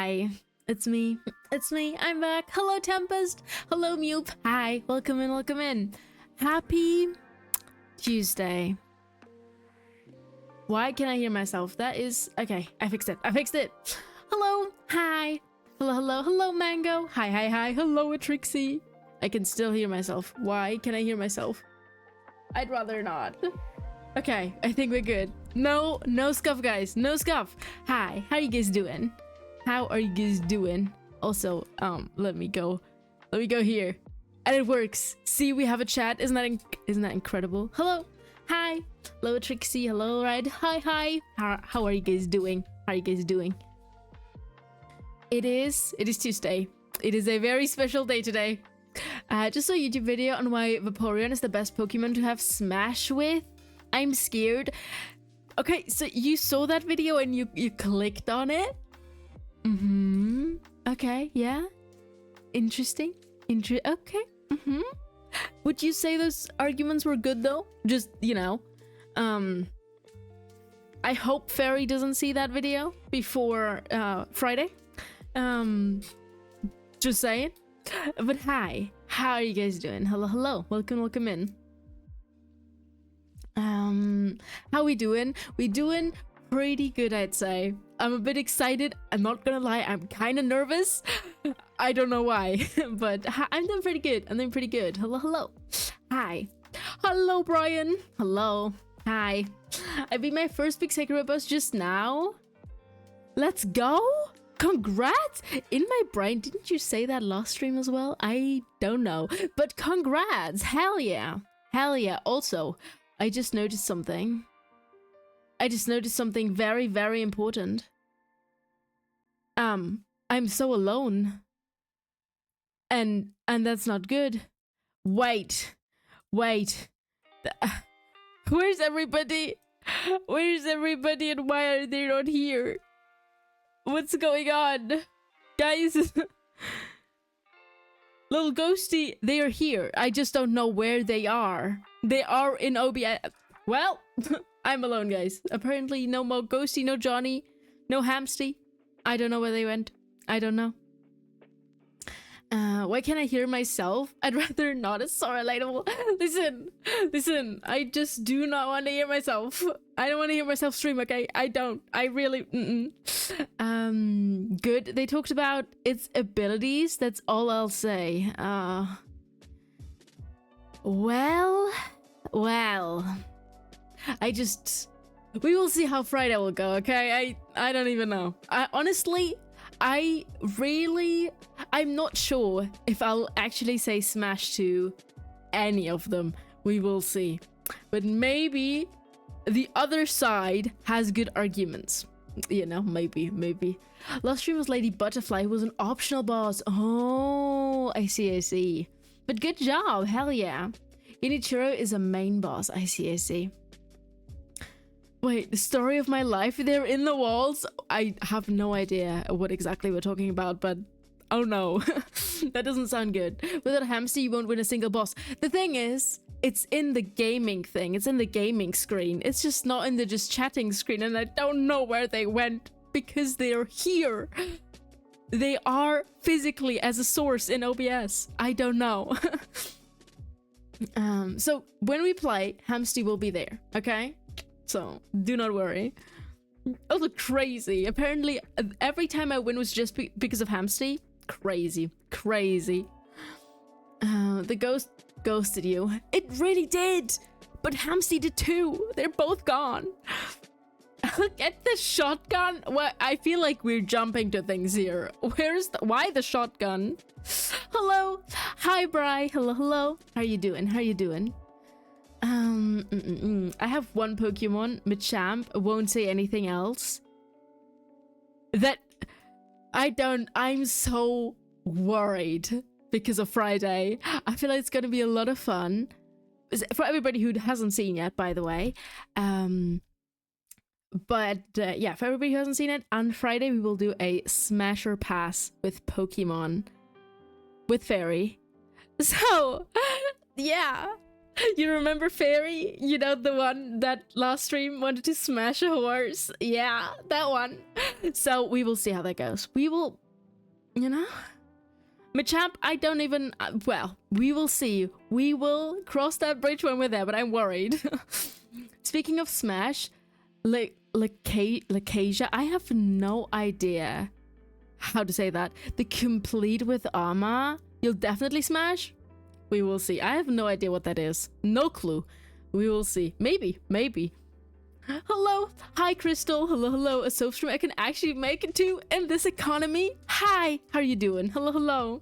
Hi, it's me. It's me. I'm back. Hello, Tempest. Hello, Mupe. Hi. Welcome in. Welcome in. Happy Tuesday. Why can I hear myself? That is... Okay, I fixed it. I fixed it. Hello. Hi. Hello, hello. Hello, Mango. Hi, hi, hi. Hello, Trixie. I can still hear myself. Why can I hear myself? I'd rather not. Okay, I think we're good. No scuff, guys. No scuff. Hi. How you guys doing? How are you guys doing? Also, let me go here. And it works. See, we have a chat. Isn't that incredible? Hello. Hi. Hello, Trixie. Hello, Red. Hi. How are you guys doing? How are you guys doing? It is Tuesday. It is a very special day today. Just saw a YouTube video on why Vaporeon is the best Pokemon to have Smash with. I'm scared. Okay, so you saw that video and you clicked on it? Okay, yeah. Interesting. Okay. Would you say those arguments were good though? Just, you know. I hope Fairy doesn't see that video before Friday. Just saying. But hi. How are you guys doing? Hello. Welcome in. How we doing? We doing pretty good, I'd say. I'm a bit excited. I'm not gonna lie, I'm kind of nervous. I don't know why, but I'm doing pretty good. Hello. Hi. Hello, Brian. Hello. Hi. I beat my first big Sekiro boss just now. Let's go. Congrats. In my brain, didn't you say that last stream as well? I don't know, but congrats. Hell yeah. Also, I just noticed something. Very, very important. I'm so alone. And that's not good. Wait. Where's everybody? And why are they not here? What's going on? Guys. Little Ghosty, they are here. I just don't know where they are. They are in OBS. Well, I'm alone, guys. Apparently no more Ghosty, no Johnny, no Hamsty. I don't know where they went. I don't know. Why can't I hear myself? I'd rather not. It's so relatable. Listen. I just do not want to hear myself. I don't want to hear myself stream, okay? I don't. I really... Good. They talked about its abilities. That's all I'll say. Well... We will see how Friday will go, okay? I don't even know. I'm not sure if I'll actually say Smash to any of them. We will see. But maybe the other side has good arguments. You know, maybe. Last stream was Lady Butterfly, who was an optional boss. Oh, I see. But good job, hell yeah. Inichiro is a main boss. I see. Wait, the story of my life? They're in the walls? I have no idea what exactly we're talking about, but oh no. That doesn't sound good. Without a hamster, you won't win a single boss. The thing is, it's in the gaming thing. It's in the gaming screen. It's just not in the just chatting screen, and I don't know where they went because they're here. They are physically as a source in OBS. I don't know. So when we play, Hamsty will be there, okay? So do not worry. Also crazy. Apparently every time I win was just because of Hamsty. Crazy. The ghost ghosted you. It really did. But Hamsty did too. They're both gone. Look at the shotgun. Well, I feel like we're jumping to things here. Why the shotgun? Hello. Hi, Bri. Hello. How you doing? I have one Pokemon, Machamp. Won't say anything else. I'm so worried because of Friday. I feel like it's gonna be a lot of fun. For everybody who hasn't seen yet, by the way. But yeah, for everybody who hasn't seen it, on Friday we will do a Smasher Pass with Pokemon. With Fairy. So, yeah. You remember Fairy? You know, the one that last stream wanted to smash a horse? Yeah, that one. So we will see how that goes. We will, you know? Machamp, I don't even... well, we will see. We will cross that bridge when we're there, but I'm worried. Speaking of Smash, Lacasia, I have no idea how to say that. The complete with armor, you'll definitely smash? We will see. I have no idea what that is. No clue. We will see. Maybe. Hello. Hi, Crystal. Hello. A soap stream I can actually make it to in this economy. Hi. How are you doing? Hello.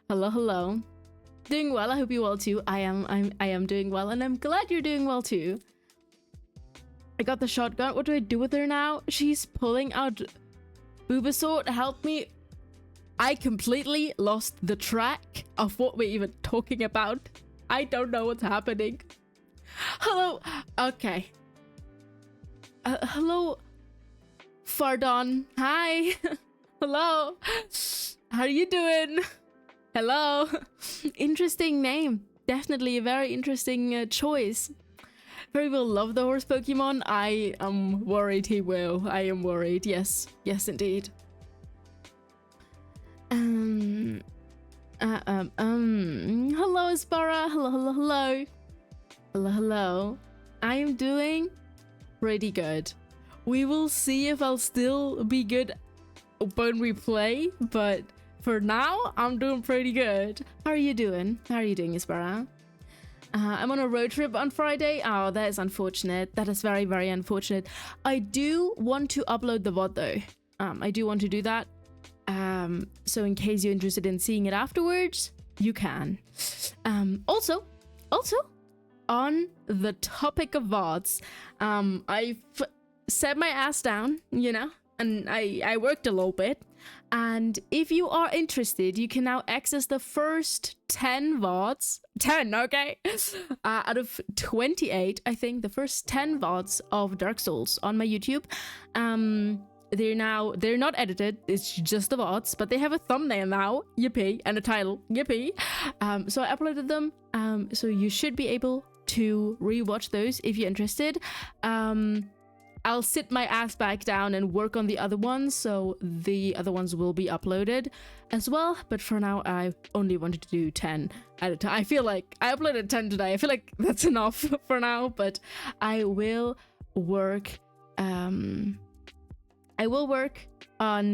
Doing well. I hope you're well too. I am doing well, and I'm glad you're doing well too. I got the shotgun. What do I do with her now? She's pulling out Bulbasaur. Help me. I completely lost the track of what we're even talking about. I don't know what's happening. Hello. Okay. Hello, Fardon. Hi. Hello. How are you doing? Hello. Interesting name. Definitely a very interesting choice. Fairy will love the horse Pokemon. I am worried he will. I am worried. Yes. Yes, indeed. Hello, Aspara. Hello. I am doing pretty good. We will see if I'll still be good when we play, but for now, I'm doing pretty good. How are you doing? Aspara? I'm on a road trip on Friday. Oh, that is unfortunate. That is very, very unfortunate. I do want to upload the VOD though. I do want to do that. So in case you're interested in seeing it afterwards, you can. Also, on the topic of VODs, I've set my ass down, you know, and I worked a little bit. And if you are interested, you can now access the first 10 VODs. 10, okay? Out of 28, I think, the first 10 VODs of Dark Souls on my YouTube. They're not edited, it's just the VODs, but they have a thumbnail now, yippee, and a title, yippee. So I uploaded them, so you should be able to rewatch those if you're interested. I'll sit my ass back down and work on the other ones, so the other ones will be uploaded as well, but for now I only wanted to do 10 at a time. I feel like I uploaded 10 today. I feel like that's enough for now, but I will work on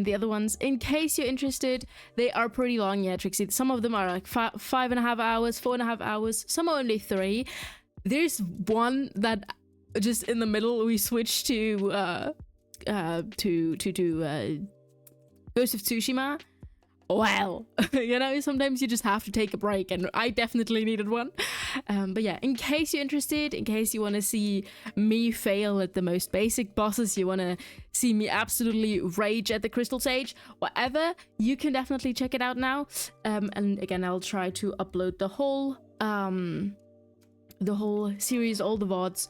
the other ones. In case you're interested, they are pretty long, yeah, Trixie. Some of them are like 5.5 hours, 4.5 hours. Some are only 3. There's one that just in the middle we switched to Ghost of Tsushima. Well, you know, sometimes you just have to take a break, and I definitely needed one. But yeah, in case you're interested, in case you want to see me fail at the most basic bosses, you want to see me absolutely rage at the Crystal Sage, whatever, you can definitely check it out now. And again, I'll try to upload the whole series, all the VODs,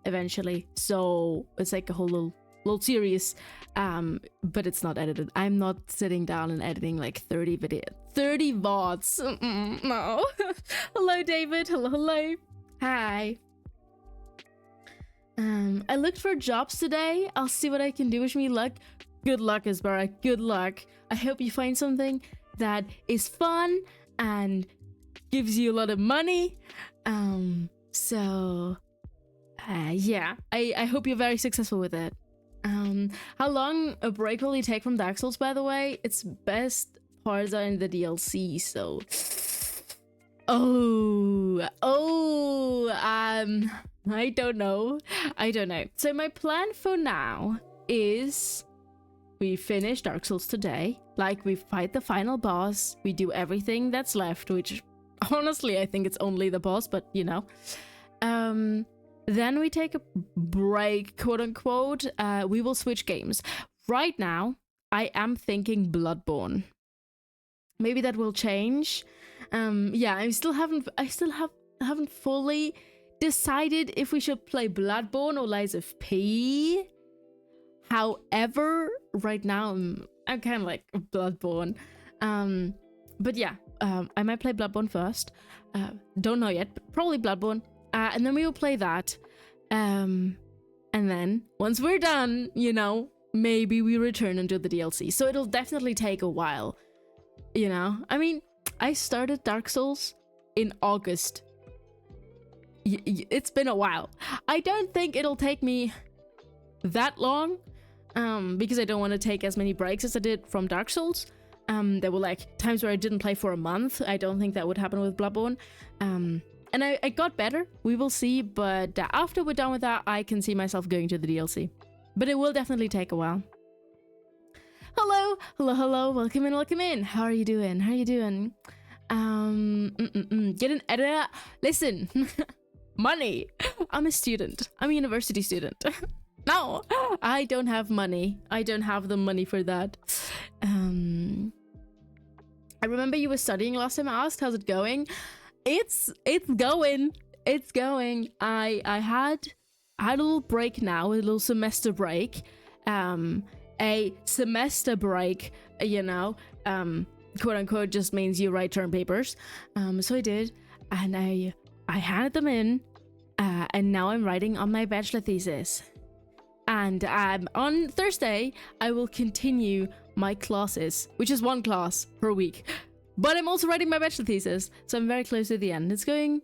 eventually. So it's like a whole little series, but it's not edited. I'm not sitting down and editing like 30 VODs. No. Hello, David. Hello. Hi. I looked for jobs today. I'll see what I can do. Wish me luck. Good luck, Isbara. Good luck. I hope you find something that is fun and gives you a lot of money. Yeah, I hope you're very successful with it. How long a break will you take from Dark Souls, by the way? Its best parts are in the DLC, so... I don't know. So my plan for now is we finish Dark Souls today. Like, we fight the final boss, we do everything that's left, which honestly I think it's only the boss, but you know. Then we take a break, quote unquote. We will switch games. Right now, I am thinking Bloodborne. Maybe that will change. Yeah, I still haven't fully decided if we should play Bloodborne or Lies of P. However, right now I'm kind of like Bloodborne. But yeah, I might play Bloodborne first. Don't know yet, but probably Bloodborne. And then we will play that. And then once we're done, you know, maybe we return and do the DLC. So it'll definitely take a while, you know? I mean, I started Dark Souls in August. It's been a while. I don't think it'll take me that long, because I don't want to take as many breaks as I did from Dark Souls. There were like times where I didn't play for a month. I don't think that would happen with Bloodborne. And I got better. We will see. But after we're done with that, I can see myself going to the DLC. But it will definitely take a while. Hello, hello, hello. Welcome in, welcome in. How are you doing? How are you doing? Get an editor. Listen, money. I'm a student. I'm a university student. No, I don't have money. I don't have the money for that. I remember you were studying last time I asked. How's it going? It's going. It's going. I had a little break now, a little semester break. A semester break, you know, quote unquote, just means you write term papers. So I did, and I handed them in, and now I'm writing on my bachelor thesis. And on Thursday, I will continue my classes, which is 1 class per week. But I'm also writing my bachelor thesis, so I'm very close to the end. It's going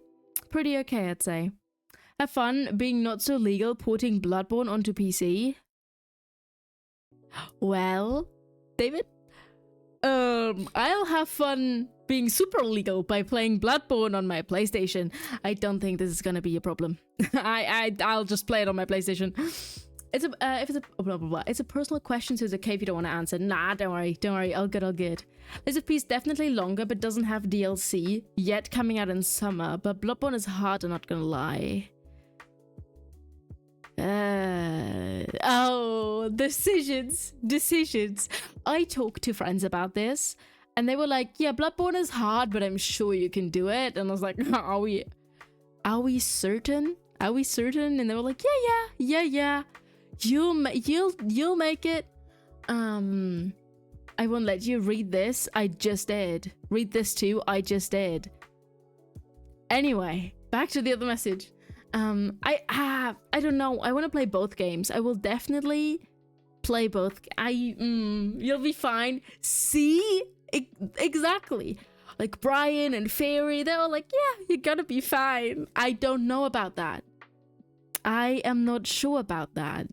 pretty okay, I'd say. Have fun being not so legal porting Bloodborne onto PC. Well, David, I'll have fun being super legal by playing Bloodborne on my PlayStation. I don't think this is gonna be a problem. I'll just play it on my PlayStation. It's it's a personal question, so it's okay if you don't want to answer. Nah, don't worry, all good. Lies of Peace definitely longer, but doesn't have DLC yet, coming out in summer. But Bloodborne is hard, I'm not gonna lie. Oh, decisions. I talked to friends about this, and they were like, yeah, Bloodborne is hard, but I'm sure you can do it. And I was like, are we certain? Are we certain? And they were like, yeah. You'll make it. I won't let you read this. I just did. Read this too. I just did. Anyway, back to the other message. I don't know. I want to play both games. I will definitely play both. You'll be fine. See? Exactly. Like Brian and Fairy, they're all like, yeah, you're gonna be fine. I don't know about that. I am not sure about that.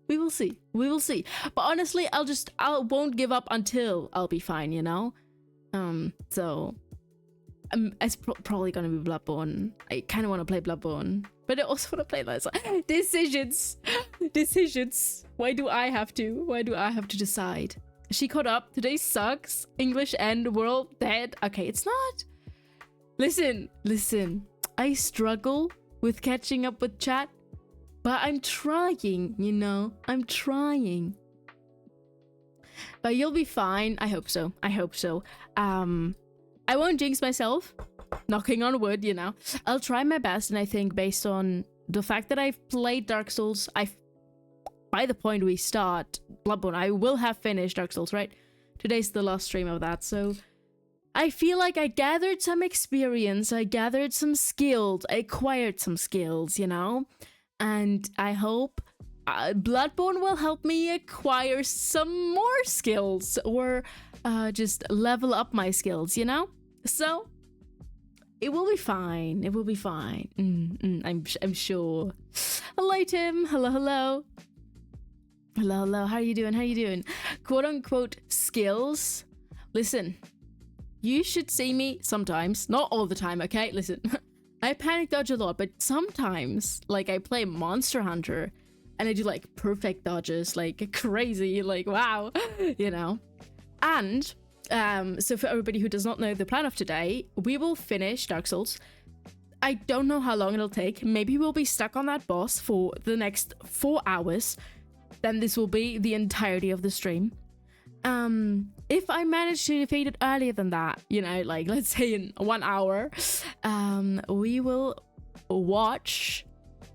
We will see. But honestly, I won't give up until I'll be fine, you know? So it's probably gonna be Bloodborne. I kind of want to play Bloodborne, but I also want to play Liza. Decisions. Why do I have to decide? She caught up. Today sucks. English end. World dead. Okay, it's not. Listen. I struggle with catching up with chat, but I'm trying, you know? I'm trying. But you'll be fine. I hope so. I won't jinx myself. Knocking on wood, you know. I'll try my best, and I think based on the fact that I've played Dark Souls, by the point we start Bloodborne, I will have finished Dark Souls, right? Today's the last stream of that, so I feel like I gathered some experience, I gathered some skills, I acquired some skills, you know? And I hope Bloodborne will help me acquire some more skills, or just level up my skills, you know? So it will be fine. I'm sure. Hello, Tim. Hello. How are you doing? Quote unquote skills. Listen, you should see me sometimes, not all the time, okay? Listen, I panic dodge a lot, but sometimes, like, I play Monster Hunter and I do like perfect dodges, like crazy, like wow, you know? And so for everybody who does not know the plan of today, we will finish Dark Souls. I don't know how long it'll take. Maybe we'll be stuck on that boss for the next 4 hours. Then this will be the entirety of the stream. If I manage to defeat it earlier than that, you know, like let's say in 1 hour, we will watch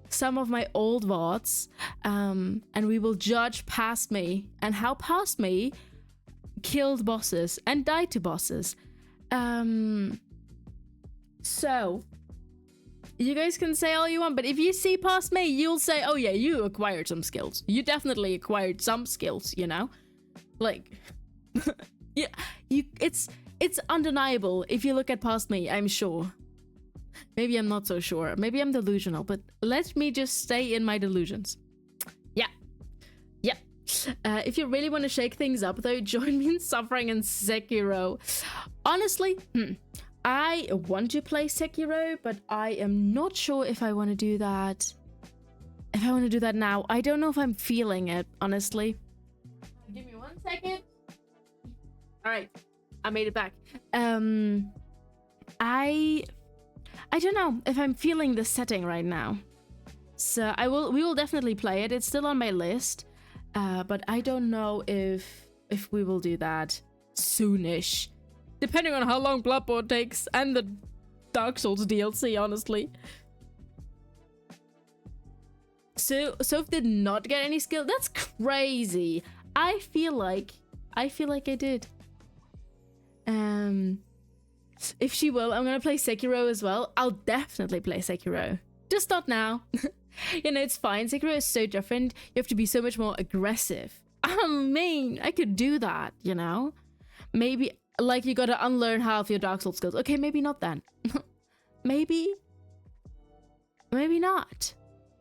some of my old VODs, and we will judge past me and how past me killed bosses and died to bosses. So, you guys can say all you want, but if you see past me, you'll say, oh yeah, you acquired some skills. You definitely acquired some skills, you know? Like, yeah, it's undeniable if you look at past me, I'm sure. Maybe I'm not so sure. Maybe I'm delusional, but let me just stay in my delusions. Yeah. Yeah. If you really want to shake things up, though, join me in Suffering and Sekiro. Honestly, I want to play Sekiro, but I am not sure if I want to do that. If I want to do that now. I don't know if I'm feeling it, honestly. Give me 1 second. All right. I made it back. I don't know if I'm feeling the setting right now. So we will definitely play it. It's still on my list. But I don't know if we will do that soonish. Depending on how long Bloodborne takes and the Dark Souls DLC, honestly. So Soph did not get any skill. That's crazy. I feel like I did. If she will, I'm gonna play Sekiro as well. I'll definitely play Sekiro. Just not now. You know, it's fine. Sekiro is so different. You have to be so much more aggressive. I mean, I could do that, you know? Maybe, like, you gotta unlearn half your Dark Souls skills. Okay, maybe not then. Maybe not.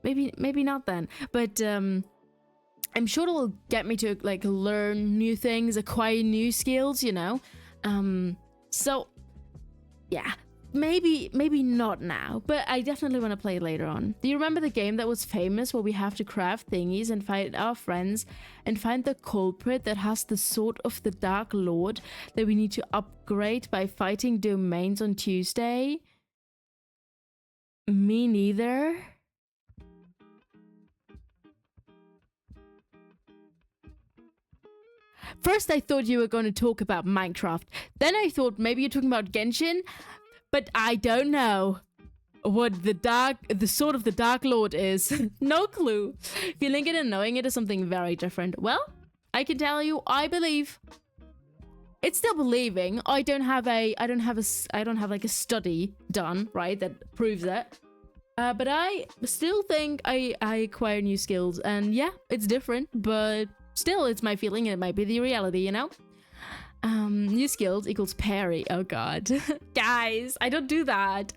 Maybe not then. But, I'm sure it'll get me to, like, learn new things, acquire new skills, you know? So, yeah. Maybe not now, but I definitely want to play later on. Do you remember the game that was famous where we have to craft thingies and fight our friends and find the culprit that has the sword of the Dark Lord that we need to upgrade by fighting domains on Tuesday? Me neither. First I thought you were going to talk about Minecraft. Then I thought maybe you're talking about Genshin. But I don't know what the sword of the Dark Lord is. No clue. Feeling it and knowing it is something very different. Well, I can tell you, I believe. It's still believing. I don't have like a study done, right, that proves it. But I still think I acquire new skills, and yeah, it's different, but still, it's my feeling, and it might be the reality, you know. New skills equals parry. Oh god. Guys, I don't do that.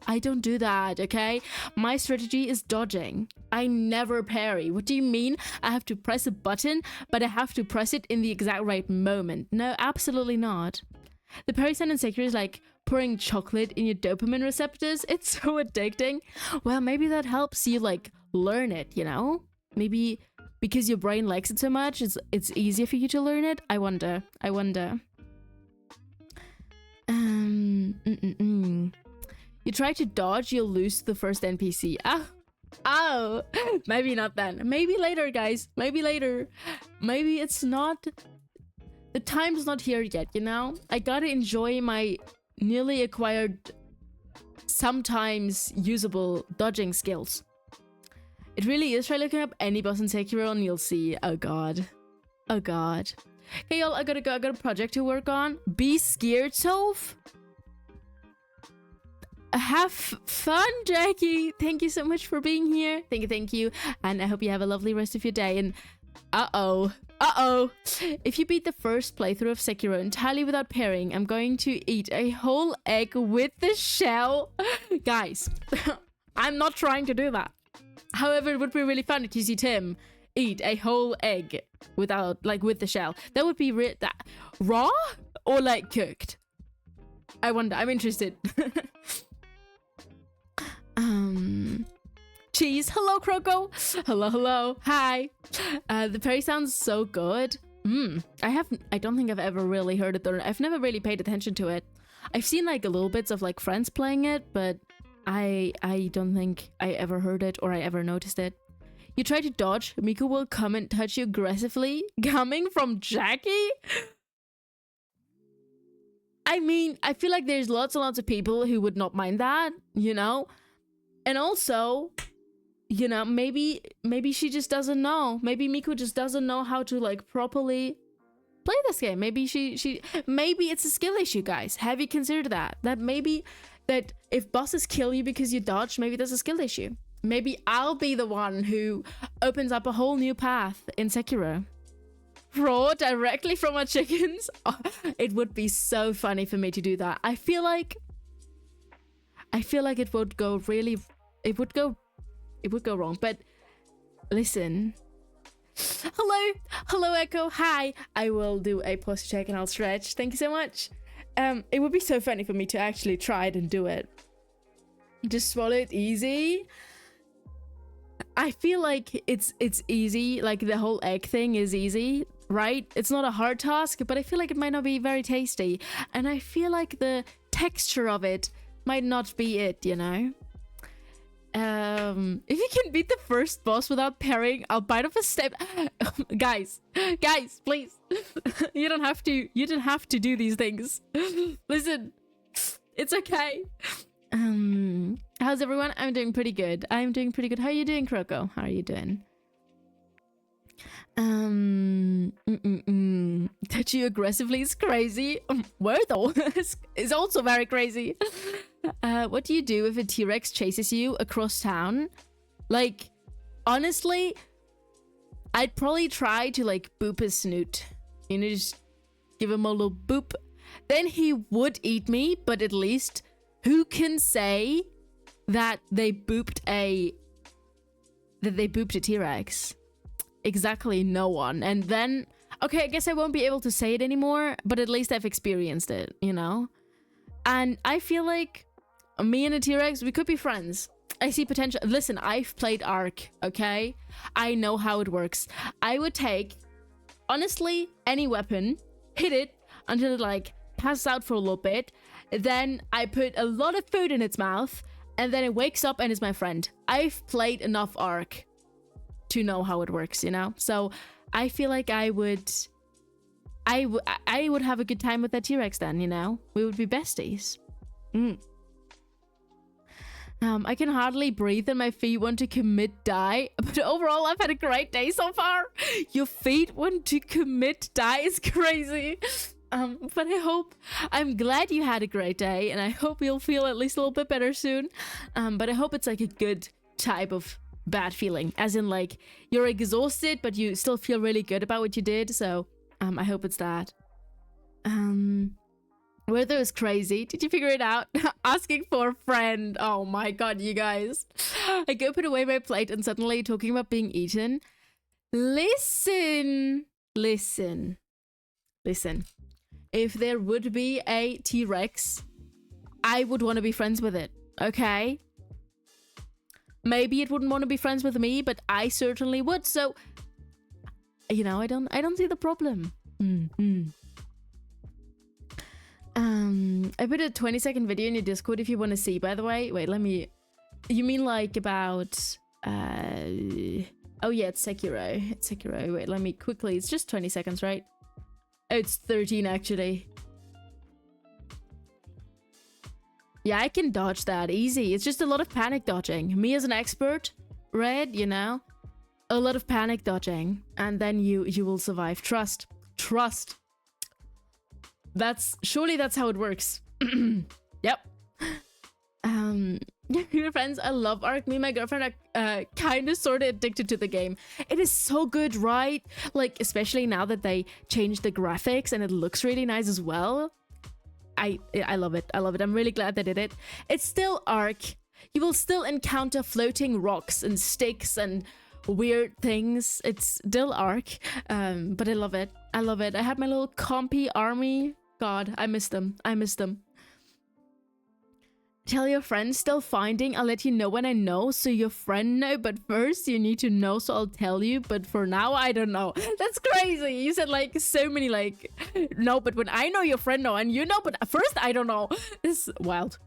Okay? My strategy is dodging. I never parry. What do you mean? I have to press a button, but I have to press it in the exact right moment. No, absolutely not. The parry sound in Sekiro is like pouring chocolate in your dopamine receptors. It's so addicting. Well, maybe that helps you, like, learn it, you know? Maybe because your brain likes it so much, it's easier for you to learn it. I wonder. You try to dodge, you'll lose the first NPC. Oh, maybe not then. Maybe later, guys. Maybe later. Maybe it's not. The time's not here yet, you know? I gotta enjoy my newly acquired, sometimes usable dodging skills. It really is. Try looking up any boss in Sekiro and you'll see. Oh god. Okay, y'all, I gotta go. I got a project to work on. Be scared, Soph. Have fun, Jackie. Thank you so much for being here. Thank you. And I hope you have a lovely rest of your day. And uh-oh. If you beat the first playthrough of Sekiro entirely without parrying, I'm going to eat a whole egg with the shell. Guys, I'm not trying to do that. However, it would be really fun if you see Tim eat a whole egg without, like, with the shell. That would be raw or, like, cooked. I wonder. I'm interested. Cheese. Hello, Croco. Hello. Hi. The parry sounds so good. I don't think I've ever really heard it, or I've never really paid attention to it. I've seen, like, little bits of, like, friends playing it, but I don't think I ever heard it or I ever noticed it. You try to dodge, Miku will come and touch you aggressively. Coming from Jackie? I mean, I feel like there's lots and lots of people who would not mind that, you know? And also, you know, maybe she just doesn't know. Maybe Miku just doesn't know how to, like, properly play this game. Maybe maybe it's a skill issue, guys. Have you considered that? That maybe that if bosses kill you because you dodged, maybe there's a skill issue. Maybe I'll be the one who opens up a whole new path in Sekiro. Raw directly from our chickens? Oh, it would be so funny for me to do that. I feel like it would go really... It would go wrong, but listen. Hello Echo, hi. I will do a posture check and I'll stretch. Thank you so much. It would be so funny for me to actually try it and do it. Just swallow it easy. I feel like it's easy, like the whole egg thing is easy, right? It's not a hard task, but I feel like it might not be very tasty. And I feel like the texture of it might not be it, you know? If you can beat the first boss without parrying, I'll bite off a step. guys, please. you don't have to do these things. Listen, it's okay. How's everyone? I'm doing pretty good. How are you doing, Croco? How are you doing? Touch you aggressively is crazy. Where though? It's also very crazy. What do you do if a T-Rex chases you across town? Like, honestly, I'd probably try to like boop his snoot. You know, just give him a little boop. Then he would eat me, but at least who can say that they booped a T-Rex? Exactly, no one. And then, okay, I guess I won't be able to say it anymore, but at least I've experienced it, you know? And I feel like me and a T-Rex, we could be friends. I see potential. Listen, I've played Ark, okay? I know how it works. I would take, honestly, any weapon, hit it until it like passes out for a little bit. Then I put a lot of food in its mouth, and then it wakes up and is my friend. I've played enough Ark to know how it works, you know? So I feel like I would have a good time with that T-Rex then, you know? We would be besties. I can hardly breathe and my feet want to commit die. But overall, I've had a great day so far. Your feet want to commit die is crazy. But I'm glad you had a great day, and I hope you'll feel at least a little bit better soon. But I hope it's like a good type of bad feeling, as in like you're exhausted, but you still feel really good about what you did. So I hope it's that. Weather is crazy. Did you figure it out? Asking for a friend. Oh my god, you guys. I go put away my plate and suddenly talking about being eaten. Listen. If there would be a T-Rex, I would want to be friends with it, okay? Maybe it wouldn't want to be friends with me, but I certainly would. So, you know, I don't see the problem. I put a 20-second video in your Discord if you want to see, by the way. Wait, you mean like about oh yeah, it's Sekiro. Wait, let me quickly. It's just 20 seconds, right? Oh, it's 13 actually. Yeah, I can dodge that easy. It's just a lot of panic dodging. Me as an expert, Red, you know, a lot of panic dodging, and then you will survive. Trust. Surely that's how it works. Yep. Your friends, I love Ark. Me and my girlfriend are kind of sort of addicted to the game. It is so good, right? Like, especially now that they changed the graphics and it looks really nice as well. I love it. I'm really glad they did it. It's still Ark. You will still encounter floating rocks and sticks and weird things. It's still Ark. But I love it. I had my little compy army. God, I miss them. Tell your friend still finding. I'll let you know when I know, so your friend know. But first you need to know, so I'll tell you. But for now, I don't know. That's crazy. You said like so many like, no, but when I know your friend know, and you know, but first I don't know. It's wild.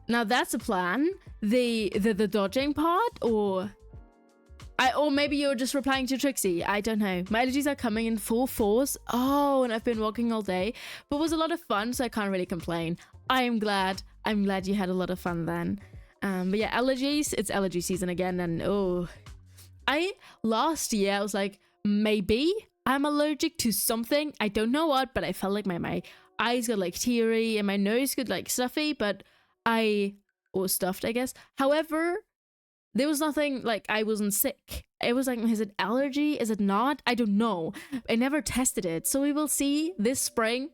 Now that's a plan. The dodging part, or maybe you're just replying to Trixie. I don't know. My allergies are coming in full force. Oh, and I've been walking all day. But it was a lot of fun, so I can't really complain. I'm glad you had a lot of fun then. But yeah, allergies. It's allergy season again. And last year, I was like, maybe I'm allergic to something. I don't know what, but I felt like my eyes got like teary and my nose got like stuffy, but or stuffed, I guess. However, there was nothing like I wasn't sick. It was like, is it allergy? Is it not? I don't know. I never tested it. So we will see this spring.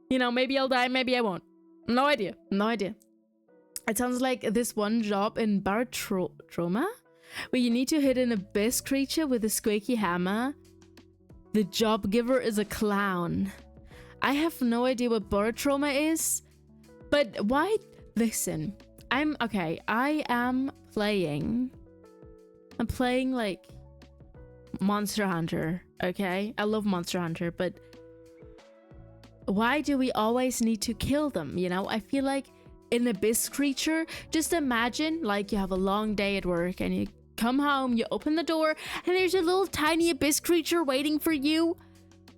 You know, maybe I'll die, maybe I won't. No idea. No idea. It sounds like this one job in Barotrauma, where you need to hit an abyss creature with a squeaky hammer. The job giver is a clown. I have no idea what Barotrauma is, but why? Listen, I'm playing like Monster Hunter, okay? I love Monster Hunter, but why do we always need to kill them, you know? I feel like an abyss creature, just imagine like you have a long day at work and you come home, you open the door, and there's a little tiny abyss creature waiting for you,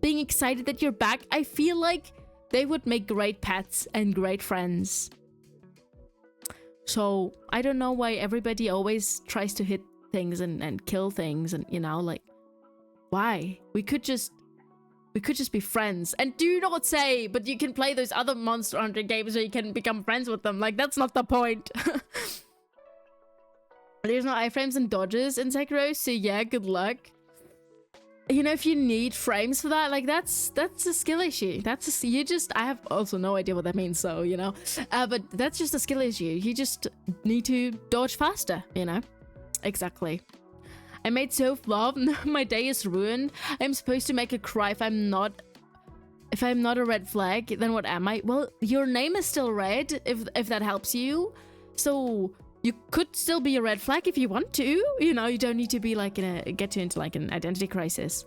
being excited that you're back. I feel like they would make great pets and great friends. So I don't know why everybody always tries to hit things and kill things, and you know, like, why? We could just be friends. And do not say, but you can play those other Monster Hunter games where you can become friends with them. Like, that's not the point. There's no iframes and dodges in Sekiro, so yeah, good luck. You know, if you need frames for that, like, that's a skill issue. I have also no idea what that means, so, you know. But that's just a skill issue. You just need to dodge faster, you know. Exactly. I made so flop. My day is ruined. I'm supposed to make a cry if I'm not a red flag. Then what am I? Well, your name is still red, if that helps you. So you could still be a red flag if you want to. You know, you don't need to be like get into like an identity crisis.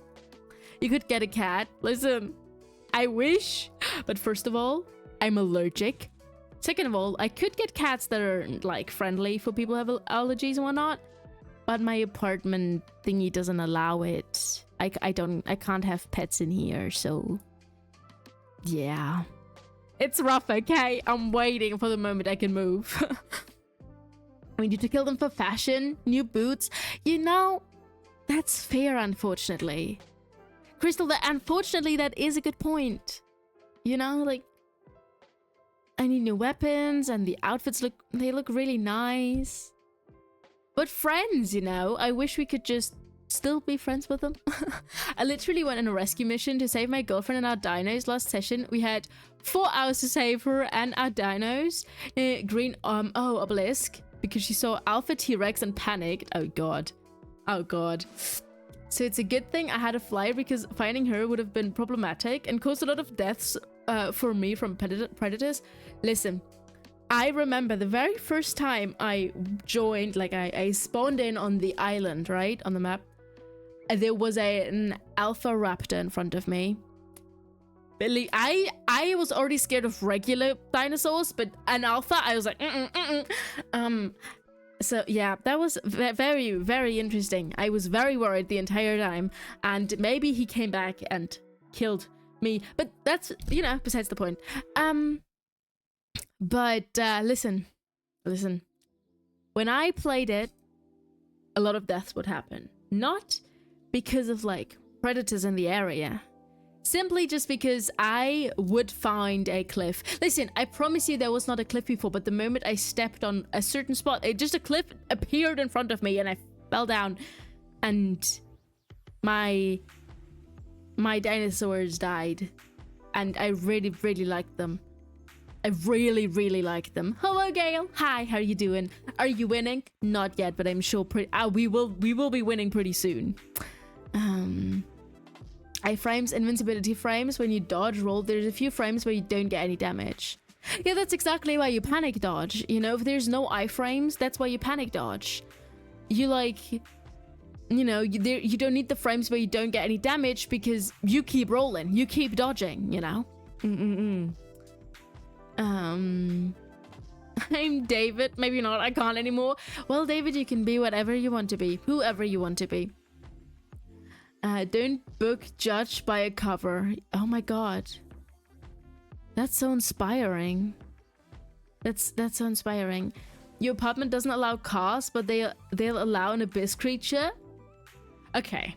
You could get a cat. Listen, I wish, but first of all, I'm allergic. Second of all, I could get cats that are like friendly for people who have allergies and whatnot. But my apartment thingy doesn't allow it. I can't have pets in here, so yeah. It's rough, okay? I'm waiting for the moment I can move. We need to kill them for fashion, new boots. You know, that's fair, unfortunately. Crystal, unfortunately, that is a good point. You know, like, I need new weapons and the outfits look really nice. But friends, you know, I wish we could just still be friends with them. I literally went on a rescue mission to save my girlfriend and our dinos last session. We had 4 hours to save her and our dinos. Green, obelisk, because she saw Alpha T-Rex and panicked. Oh god. Oh god. So it's a good thing I had a flyer, because finding her would have been problematic and caused a lot of deaths for me from predators. Listen. I remember the very first time I joined, like I spawned in on the island, right, on the map. There was an alpha raptor in front of me. Billy, I was already scared of regular dinosaurs, but an alpha, I was like, So yeah, that was very, very interesting. I was very worried the entire time, and maybe he came back and killed me, but that's, you know, besides the point. But listen. When I played it, a lot of deaths would happen. Not because of like predators in the area. Simply just because I would find a cliff. Listen, I promise you there was not a cliff before, but the moment I stepped on a certain spot, just a cliff appeared in front of me and I fell down. And my dinosaurs died. And I really, really liked them. I really, really like them. Hello, Gail. Hi, how are you doing? Are you winning? Not yet, but I'm sure we will be winning pretty soon. Iframes, invincibility frames. When you dodge roll, there's a few frames where you don't get any damage. Yeah, that's exactly why you panic dodge. You know, if there's no iframes, that's why you panic dodge. You like, you know, you don't need the frames where you don't get any damage, because you keep rolling, you keep dodging, you know? I'm David. Maybe not. I can't anymore. Well, David, you can be whatever you want to be. Whoever you want to be. Don't book judge by a cover. Oh my god. That's so inspiring. That's so inspiring. Your apartment doesn't allow cars, but they'll allow an abyss creature. Okay.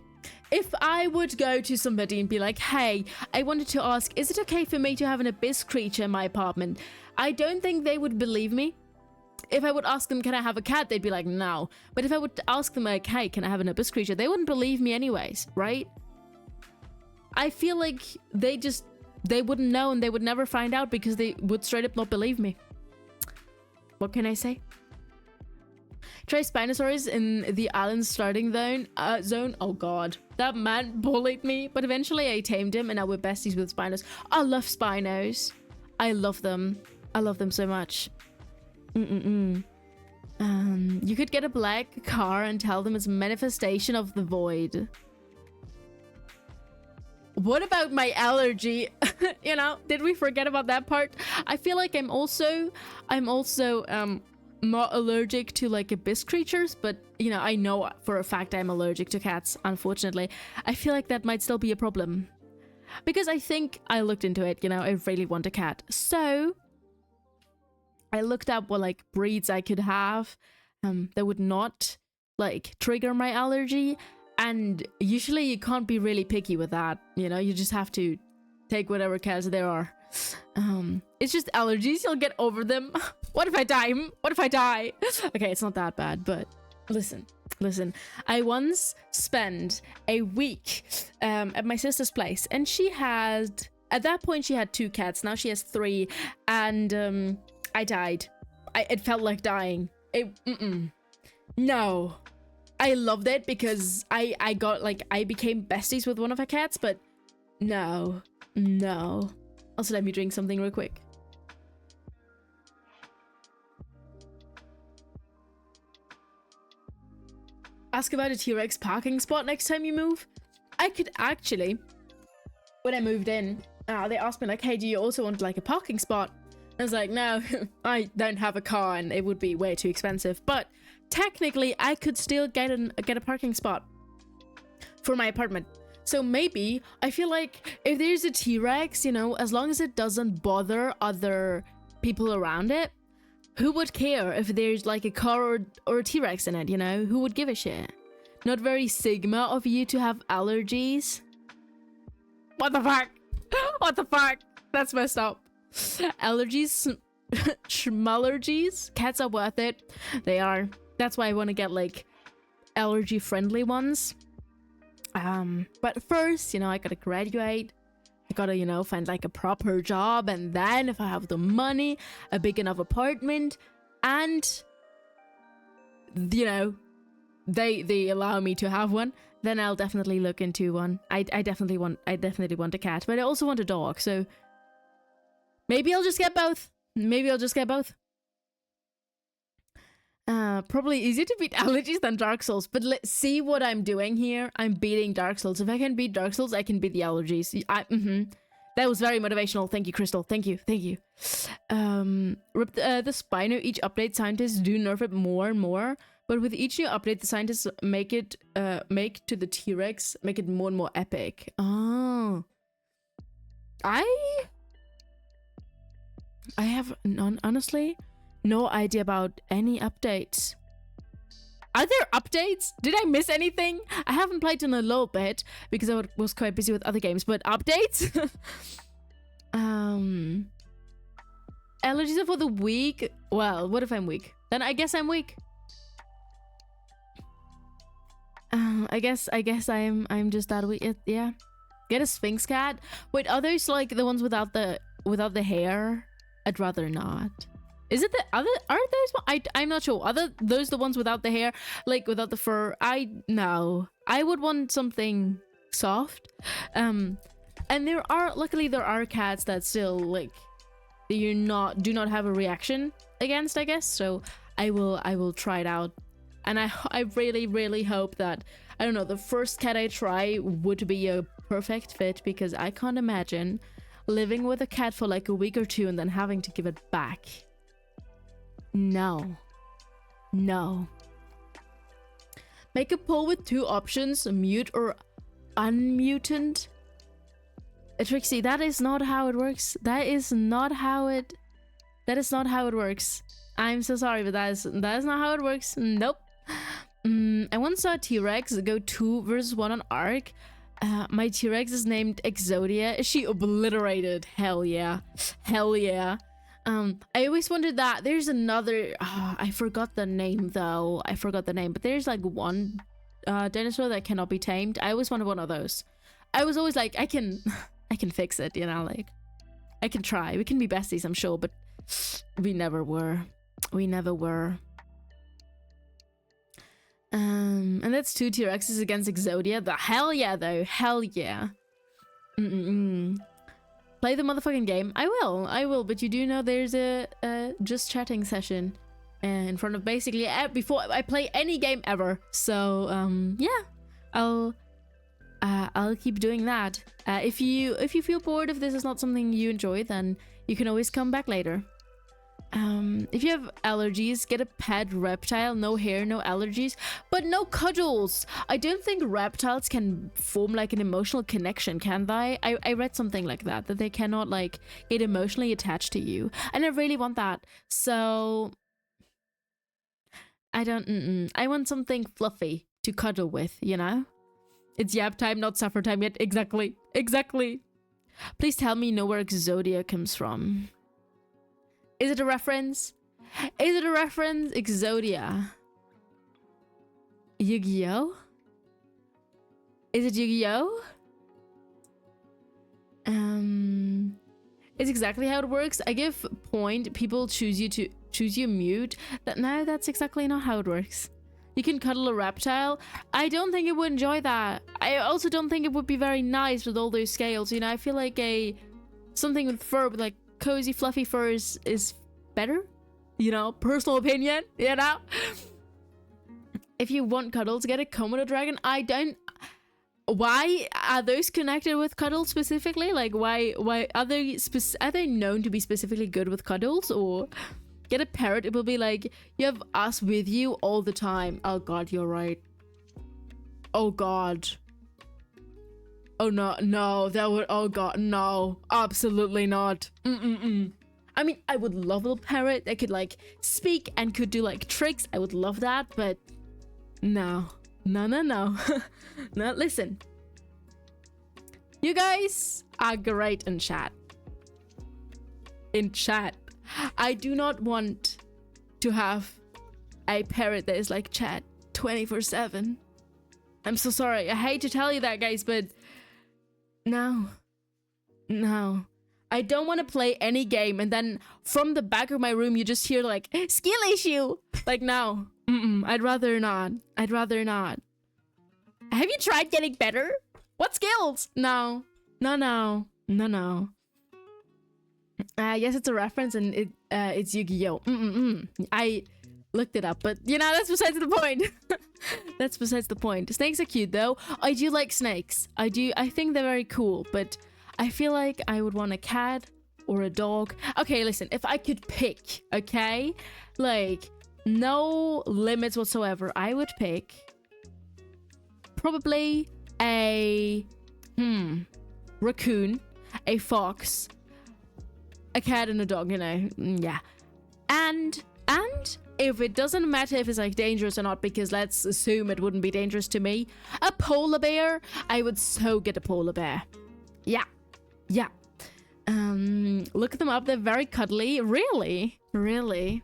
if I would go to somebody and be like, hey, I wanted to ask, is it okay for me to have an abyss creature in my apartment? I don't think they would believe me. If I would ask them, can I have a cat? They'd be like, no. But if I would ask them, like, hey, can I have an abyss creature? They wouldn't believe me anyways, right? I feel like they wouldn't know and they would never find out because they would straight up not believe me. What can I say? Try Spinosaurus in the island starting zone. Oh god, that man bullied me, but eventually I tamed him and now we're besties with Spinos. I love Spinos. I love them. I love them so much. You could get a black car and tell them it's a manifestation of the void. What about my allergy? You know, did we forget about that part? I feel like I'm also not allergic to like abyss creatures, but you know, I know for a fact I'm allergic to cats, unfortunately. I feel like that might still be a problem. Because I think I looked into it, you know, I really want a cat. So I looked up what like breeds I could have that would not like trigger my allergy. And usually you can't be really picky with that, you know, you just have to take whatever cats there are. It's just allergies, you'll get over them. What if I die? What if I die? Okay, it's not that bad, but listen. I once spent a week at my sister's place, and she had, at that point she had 2 cats, now she has 3, and I died. It felt like dying. No. I loved it because I got like, I became besties with one of her cats, but no. Also, let me drink something real quick. Ask about a T-Rex parking spot next time you move. I could actually, when I moved in, they asked me like, hey, do you also want like a parking spot? I was like, no, I don't have a car and it would be way too expensive. But technically, I could still get a parking spot for my apartment. So maybe, I feel like if there's a T-Rex, you know, as long as it doesn't bother other people around it, who would care if there's like a car or a T-Rex in it, you know? Who would give a shit? Not very Sigma of you to have allergies. What the fuck? What the fuck? That's messed up. Allergies, schmallergies. Cats are worth it. They are. That's why I want to get like allergy friendly ones. But first, you know, I gotta graduate. I gotta, you know, find like a proper job, and then if I have the money, a big enough apartment, and you know, they allow me to have one, then I'll definitely look into one. I definitely want a cat, but I also want a dog, so maybe I'll just get both. Probably easier to beat allergies than Dark Souls, but let's see what I'm doing here. I'm beating Dark Souls. If I can beat Dark Souls, I can beat the allergies. That was very motivational. Thank you, Crystal. Thank you. Rip the Spino. Each update, scientists do nerf it more and more, but with each new update, the scientists make to the T-Rex, make it more and more epic. Oh, I have honestly no idea about any updates. Are there updates? Did I miss anything? I haven't played in a little bit because I was quite busy with other games, but updates? Allergies are for the weak. Well, what if I'm weak? Then I guess I'm weak. I guess I'm just that weak. Yeah. Get a Sphinx cat. Wait, are those like the ones without the hair? I'd rather not. Is it the other? Are those? I'm not sure. Are those the ones without the hair, like without the fur? No. I would want something soft. And luckily there are cats that still like do not have a reaction against, I guess. So I will try it out, and I really hope that, I don't know, the first cat I try would be a perfect fit, because I can't imagine living with a cat for like a week or 2 and then having to give it back. No. Make a poll with 2 options, mute or unmutant. Trixie, that is not how it works. That is not how it works. I'm so sorry, but that is not how it works. Nope. I once saw a T-Rex go 2 versus 1 on Ark. My T-Rex is named Exodia. Is she obliterated? Hell yeah. Hell yeah. I always wondered that. There's another... I forgot the name, though. I forgot the name. But there's, like, one dinosaur that cannot be tamed. I always wanted one of those. I was always like, I can fix it, you know? Like, I can try. We can be besties, I'm sure. But we never were. We never were. And that's 2 T-Rexes against Exodia. The hell yeah, though. Hell yeah. Play the motherfucking game. I will. But you do know there's a just chatting session in front of basically before I play any game ever. So yeah, I'll keep doing that. If you feel bored, if this is not something you enjoy, then you can always come back later. If you have allergies, get a pet reptile. No hair, no allergies, but no cuddles. I don't think reptiles can form like an emotional connection, can they? I read something like that they cannot like get emotionally attached to you, and I really want that. So I don't. I want something fluffy to cuddle with, you know? It's yap time, not suffer time yet. Exactly. Please tell me you know where Exodia comes from. Is it a reference? Is it a reference? Exodia. Yu-Gi-Oh? Is it Yu-Gi-Oh? It's exactly how it works. I give point, people choose you mute. No, that's exactly not how it works. You can cuddle a reptile. I don't think it would enjoy that. I also don't think it would be very nice with all those scales. You know, I feel like something with fur, with like cozy fluffy fur is better, you know, personal opinion, you know. If you want cuddles, get a Komodo dragon. I don't. Why are those connected with cuddles specifically? Like why are they known to be specifically good with cuddles? Or get a parrot, it will be like you have us with you all the time. Oh god, you're right. Oh god. Oh no, that would, oh god, no, absolutely not. I mean, I would love a little parrot that could like speak and could do like tricks. I would love that, but no. No, listen. You guys are great in chat. I do not want to have a parrot that is like chat 24/7. I'm so sorry. I hate to tell you that, guys, but no. I don't want to play any game and then from the back of my room you just hear like skill issue. Like no. I'd rather not. Have you tried getting better? What skills? No. Yes, it's a reference and it's Yu-Gi-Oh. I looked it up, but you know, that's besides the point. That's besides the point. Snakes are cute though. I do like snakes. I think they're very cool, but I feel like I would want a cat or a dog. Okay, listen, if I could pick, okay? Like, no limits whatsoever, I would pick probably a raccoon, a fox, a cat and a dog, you know. Yeah. And if it doesn't matter if it's like dangerous or not, because let's assume it wouldn't be dangerous to me, a polar bear. I would so get a polar bear. Yeah. Look them up, they're very cuddly. Really.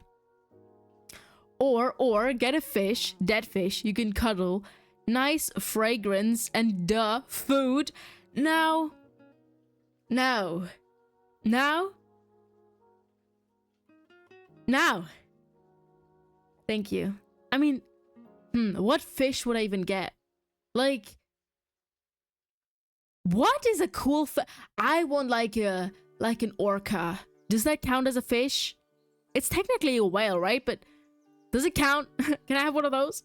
Or get a fish, dead fish you can cuddle. Nice fragrance and food. No. Thank you. I mean, what fish would I even get? Like, what is a cool I want like an orca. Does that count as a fish? It's technically a whale, right? But does it count? Can I have one of those?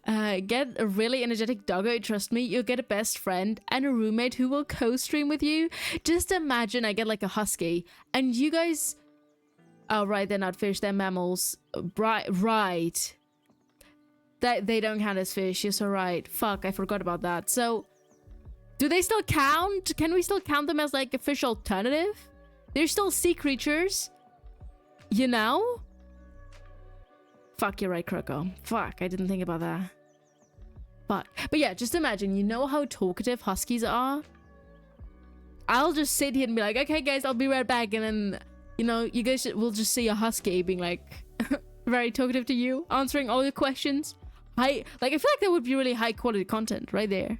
Get a really energetic doggo. Trust me, you'll get a best friend and a roommate who will co-stream with you. Just imagine I get like a husky and you guys... Oh, right, they're not fish, they're mammals. Right. They don't count as fish, you're so right. Fuck, I forgot about that. So, do they still count? Can we still count them as like a fish alternative? They're still sea creatures. You know? Fuck, you're right, Croco. Fuck, I didn't think about that. Fuck. But yeah, just imagine, you know how talkative huskies are? I'll just sit here and be like, okay guys, I'll be right back. And then, you know, you guys will just see a husky being like very talkative to you, answering all your questions. I feel like that would be really high quality content right there.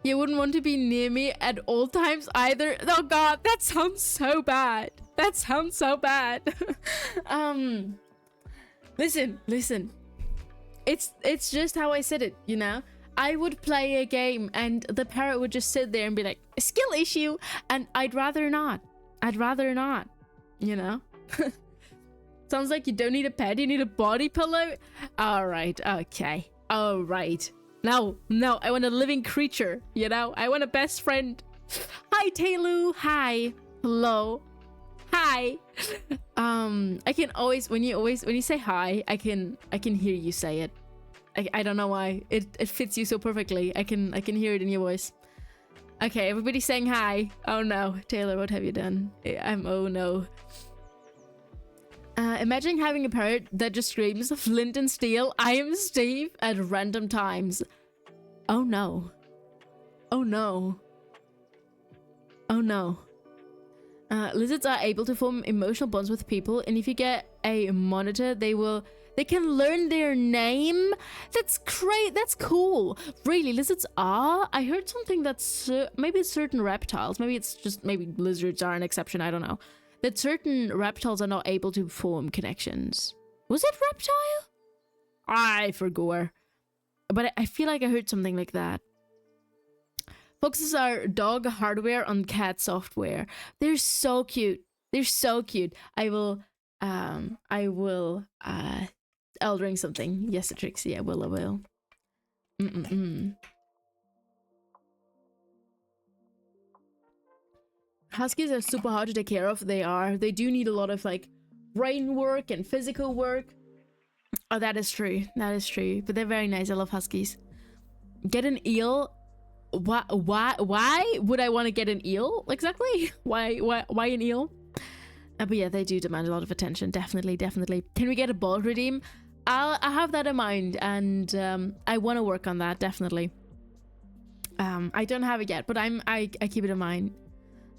You wouldn't want to be near me at all times either. Oh god, that sounds so bad. That sounds so bad. Listen. It's just how I said it, you know? I would play a game and the parrot would just sit there and be like, skill issue, and I'd rather not, you know? Sounds like you don't need a pet, you need a body pillow. All right, okay, all right. No, I want a living creature, you know? I want a best friend. Hi, Taylu. Hi. Hello. Hi. I can always, when you say hi, I can hear you say it. I don't know why. It fits you so perfectly. I can hear it in your voice. Okay, everybody's saying hi. Oh no, Taylor, what have you done? Oh no. Imagine having a parrot that just screams flint and steel, I am Steve, at random times. Oh no. Oh no. Oh no. Lizards are able to form emotional bonds with people, and if you get a monitor, they can learn their name. That's great. That's cool. Really, lizards are? I heard something that's maybe certain reptiles, maybe lizards are an exception, I don't know, that certain reptiles are not able to form connections. Was it reptile? I forgot. But I feel like I heard something like that. Foxes are dog hardware on cat software. They're so cute. They're so cute. I will I'll drink something. Yes, Trixie, I will. Huskies are super hard to take care of. They do need a lot of like brain work and physical work. Oh, that is true. That is true. But they're very nice. I love huskies. Get an eel. Why would I want to get an eel? Exactly. Why an eel? But yeah, they do demand a lot of attention. Definitely. Can we get a ball redeem? I have that in mind, and I want to work on that, definitely. I don't have it yet, but I keep it in mind.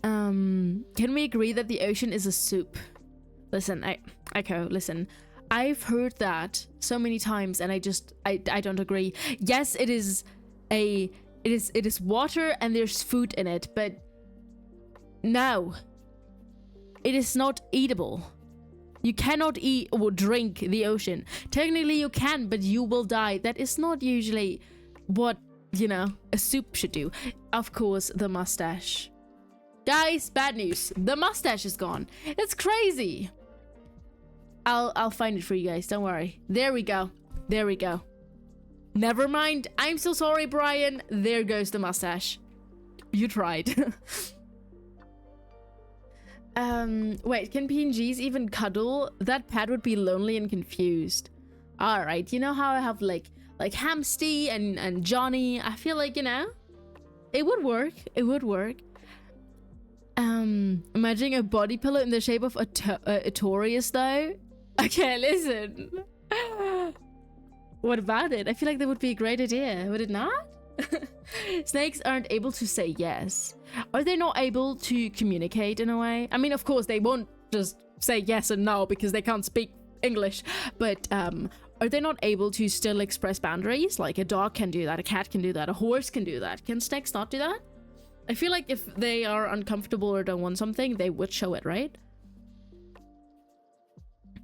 Can we agree that the ocean is a soup? Listen, Echo, listen. I've heard that so many times, and I don't agree. Yes, it is water and there's food in it, but no, it is not eatable. You cannot eat or drink the ocean. Technically you can, but you will die. That is not usually what, you know, a soup should do. Of course, the mustache. Guys, bad news. The mustache is gone. It's crazy. I'll find it for you guys. Don't worry. There we go. Never mind. I'm so sorry, Brian. There goes the mustache. You tried. Wait, can PNGs even cuddle? That pet would be lonely and confused. Alright, you know how I have like Hamsty and Johnny? I feel like, you know, it would work. Imagining a body pillow in the shape of a Taurus though? Okay, listen. What about it? I feel like that would be a great idea, would it not? Snakes aren't able to say yes. Are they not able to communicate in a way? I mean, of course, they won't just say yes and no because they can't speak English. But are they not able to still express boundaries? Like a dog can do that, a cat can do that, a horse can do that. Can snakes not do that? I feel like if they are uncomfortable or don't want something, they would show it, right?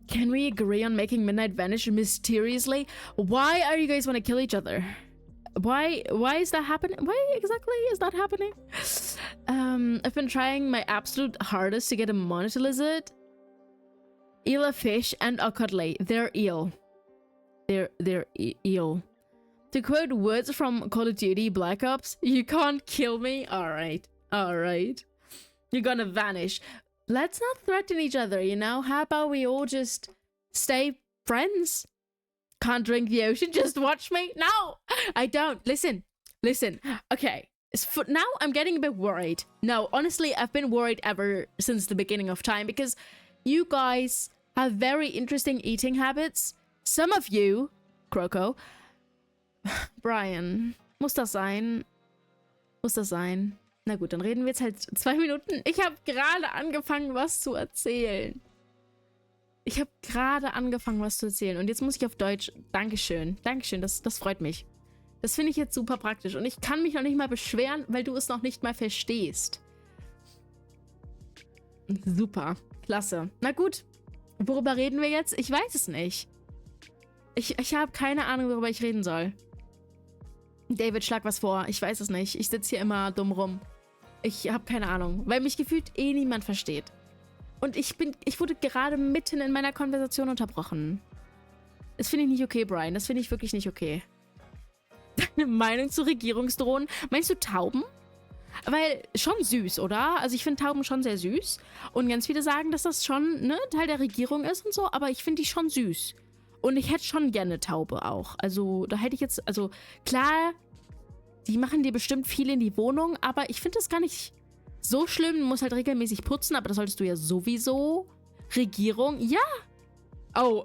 Can we agree on making Midnight vanish mysteriously? Why are you guys want to kill each other? Why is that happening? Why exactly is that happening? I've been trying my absolute hardest to get a monitor lizard. Eel a fish and a cuddly. They're eel. They're eel. To quote words from Call of Duty Black Ops, you can't kill me. Alright. You're gonna vanish. Let's not threaten each other, you know? How about we all just stay friends? Can't drink the ocean, just watch me? No, I don't. Listen. Okay, for now I'm getting a bit worried. No, honestly, I've been worried ever since the beginning of time because you guys have very interesting eating habits. Some of you Croco. Brian, muss das sein? Muss das sein? Na gut, dann reden wir jetzt halt 2 Minuten. Ich habe gerade angefangen, was zu erzählen. Und jetzt muss ich auf Deutsch. Dankeschön. Dankeschön, das freut mich. Das finde ich jetzt super praktisch. Und ich kann mich noch nicht mal beschweren, weil du es noch nicht mal verstehst. Super. Klasse. Na gut. Worüber reden wir jetzt? Ich weiß es nicht. Ich habe keine Ahnung, worüber ich reden soll. David, schlag was vor. Ich weiß es nicht. Ich sitze hier immer dumm rum. Ich habe keine Ahnung. Weil mich gefühlt niemand versteht. Und ich wurde gerade mitten in meiner Konversation unterbrochen. Das finde ich nicht okay, Brian. Das finde ich wirklich nicht okay. Deine Meinung zu Regierungsdrohnen? Meinst du Tauben? Weil schon süß, oder? Also ich finde Tauben schon sehr süß. Und ganz viele sagen, dass das schon Teil der Regierung ist und so. Aber ich finde die schon süß. Und ich hätte schon gerne Taube auch. Also da hätte ich jetzt... Also klar, die machen dir bestimmt viel in die Wohnung. Aber ich finde das gar nicht so schlimm. Du musst halt regelmäßig putzen. Aber das solltest du ja sowieso. Regierung, ja. Oh,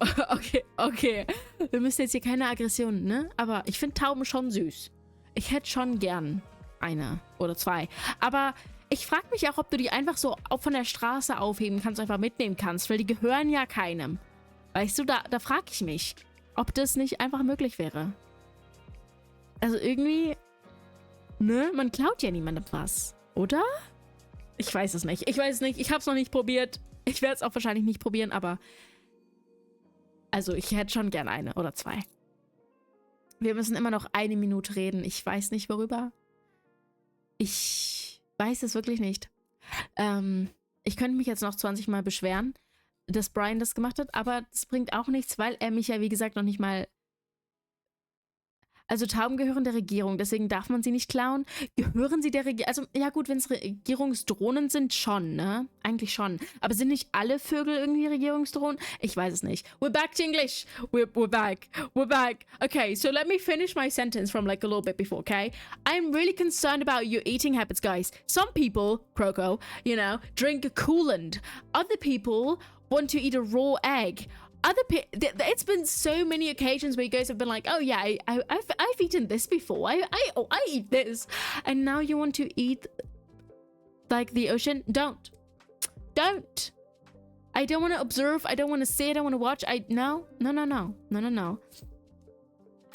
okay. Wir müssen jetzt hier keine Aggressionen, ne? Aber ich finde Tauben schon süß. Ich hätte schon gern eine oder 2. Aber ich frage mich auch, ob du die einfach so von der Straße aufheben kannst, einfach mitnehmen kannst, weil die gehören ja keinem. Weißt du, da frage ich mich, ob das nicht einfach möglich wäre. Also irgendwie, man klaut ja niemandem was, oder? Ich weiß es nicht. Ich habe es noch nicht probiert. Ich werde es auch wahrscheinlich nicht probieren, aber... Also, ich hätte schon gern eine oder 2. Wir müssen immer noch 1 Minute reden. Ich weiß nicht, worüber. Ich weiß es wirklich nicht. Ich könnte mich jetzt noch 20 Mal beschweren, dass Brian das gemacht hat, aber das bringt auch nichts, weil er mich ja, wie gesagt, noch nicht mal... Also Tauben gehören der Regierung, deswegen darf man sie nicht klauen. Gehören sie der Regierung? Also, ja gut, wenn es Regierungsdrohnen sind, schon, ne? Eigentlich schon. Aber sind nicht alle Vögel irgendwie Regierungsdrohnen? Ich weiß es nicht. We're back to English. We're back. Okay, so let me finish my sentence from like a little bit before, okay? I'm really concerned about your eating habits, guys. Some people, Croco, drink coolant. Other people want to eat a raw egg. It's been so many occasions where you guys have been like, oh yeah, I've eaten this before. I eat this, and now you want to eat like the ocean. Don't. I don't want to observe. I don't want to see. I don't want to watch. No.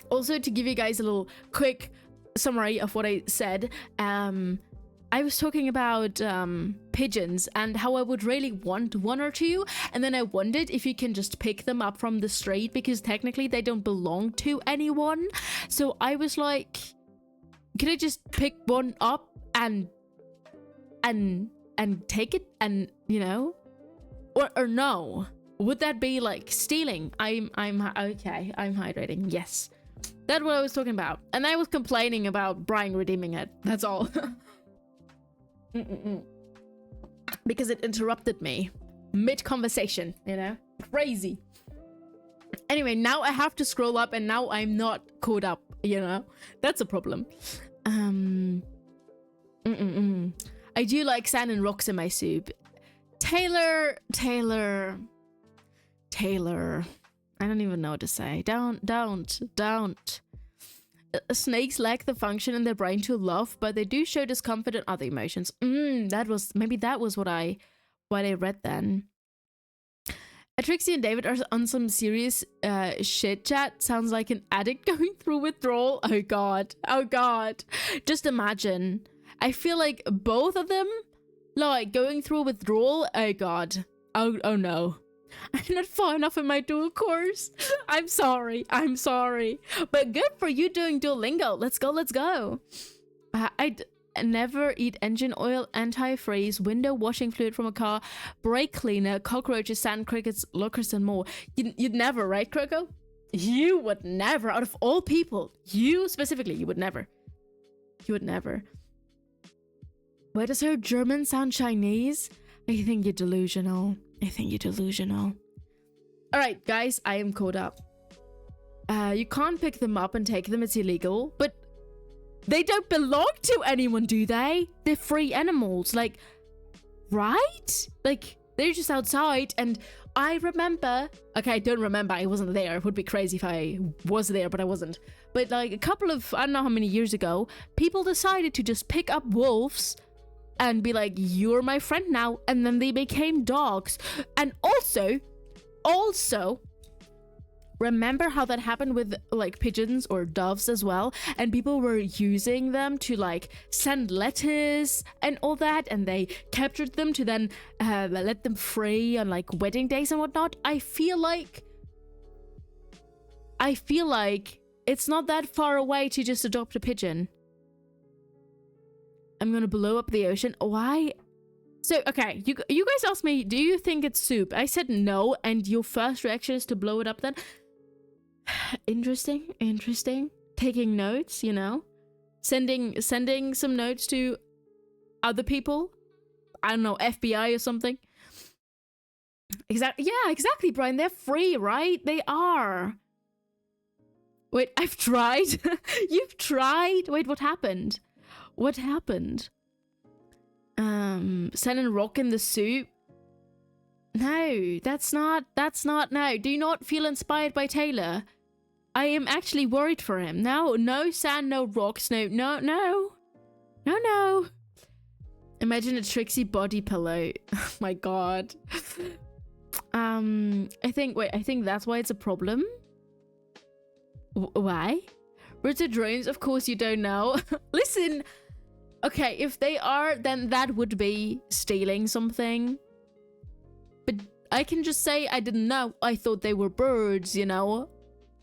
Also, to give you guys a little quick summary of what I said, I was talking about pigeons and how I would really want 1 or 2, and then I wondered if you can just pick them up from the street because technically they don't belong to anyone. So I was like, can I just pick one up and take it and or no? Would that be like stealing? I'm okay. I'm hydrating. Yes, that's what I was talking about, and I was complaining about Brian redeeming it. That's all. Because it interrupted me mid-conversation, Crazy. Anyway, now I have to scroll up and now I'm not caught up, That's a problem. I do like sand and rocks in my soup. Taylor. I don't even know what to say. Don't. Snakes lack the function in their brain to love, but they do show discomfort and other emotions. That was what I read then. Trixie and David are on some serious shit chat. Sounds like an addict going through withdrawal. Oh god. Just imagine. I feel like both of them, like, going through withdrawal. Oh god. Oh no. I'm not far enough in my dual course. I'm sorry. But good for you doing Duolingo. Let's go. I never eat engine oil, antifreeze, window washing fluid from a car, brake cleaner, cockroaches, sand, crickets, locusts, and more. You'd never, right, Croco? You would never. Out of all people, you specifically, you would never. Why does her German sound Chinese? I think you're delusional. Alright, guys, I am caught up. You can't pick them up and take them, it's illegal. But they don't belong to anyone, do they? They're free animals, like, right? Like, they're just outside and I remember, okay, I don't remember, I wasn't there. It would be crazy if I was there, but I wasn't. But like a couple of, I don't know how many years ago, people decided to just pick up wolves and be like, you're my friend now. And then they became dogs. And also, remember how that happened with like pigeons or doves as well, and people were using them to like send letters and all that, and they captured them to then let them free on like wedding days and whatnot. I feel like it's not that far away to just adopt a pigeon. I'm gonna blow up the ocean. Why? So, okay, you guys asked me, do you think it's soup? I said no, and your first reaction is to blow it up then? Interesting. Taking notes, you know? Sending some notes to other people. I don't know, FBI or something. Exactly. Yeah, exactly, Brian. They're free, right? They are. Wait, I've tried. You've tried? Wait, what happened? What happened? Sand and rock in the soup? No, that's not, no. Do you not feel inspired by Taylor? I am actually worried for him. No sand, no rocks, no. Imagine a Trixie body pillow. Oh my god. I think that's why it's a problem. Why? Rooted drones, of course you don't know. Listen, okay, if they are, then that would be stealing something. But I can just say I didn't know. I thought they were birds, you know?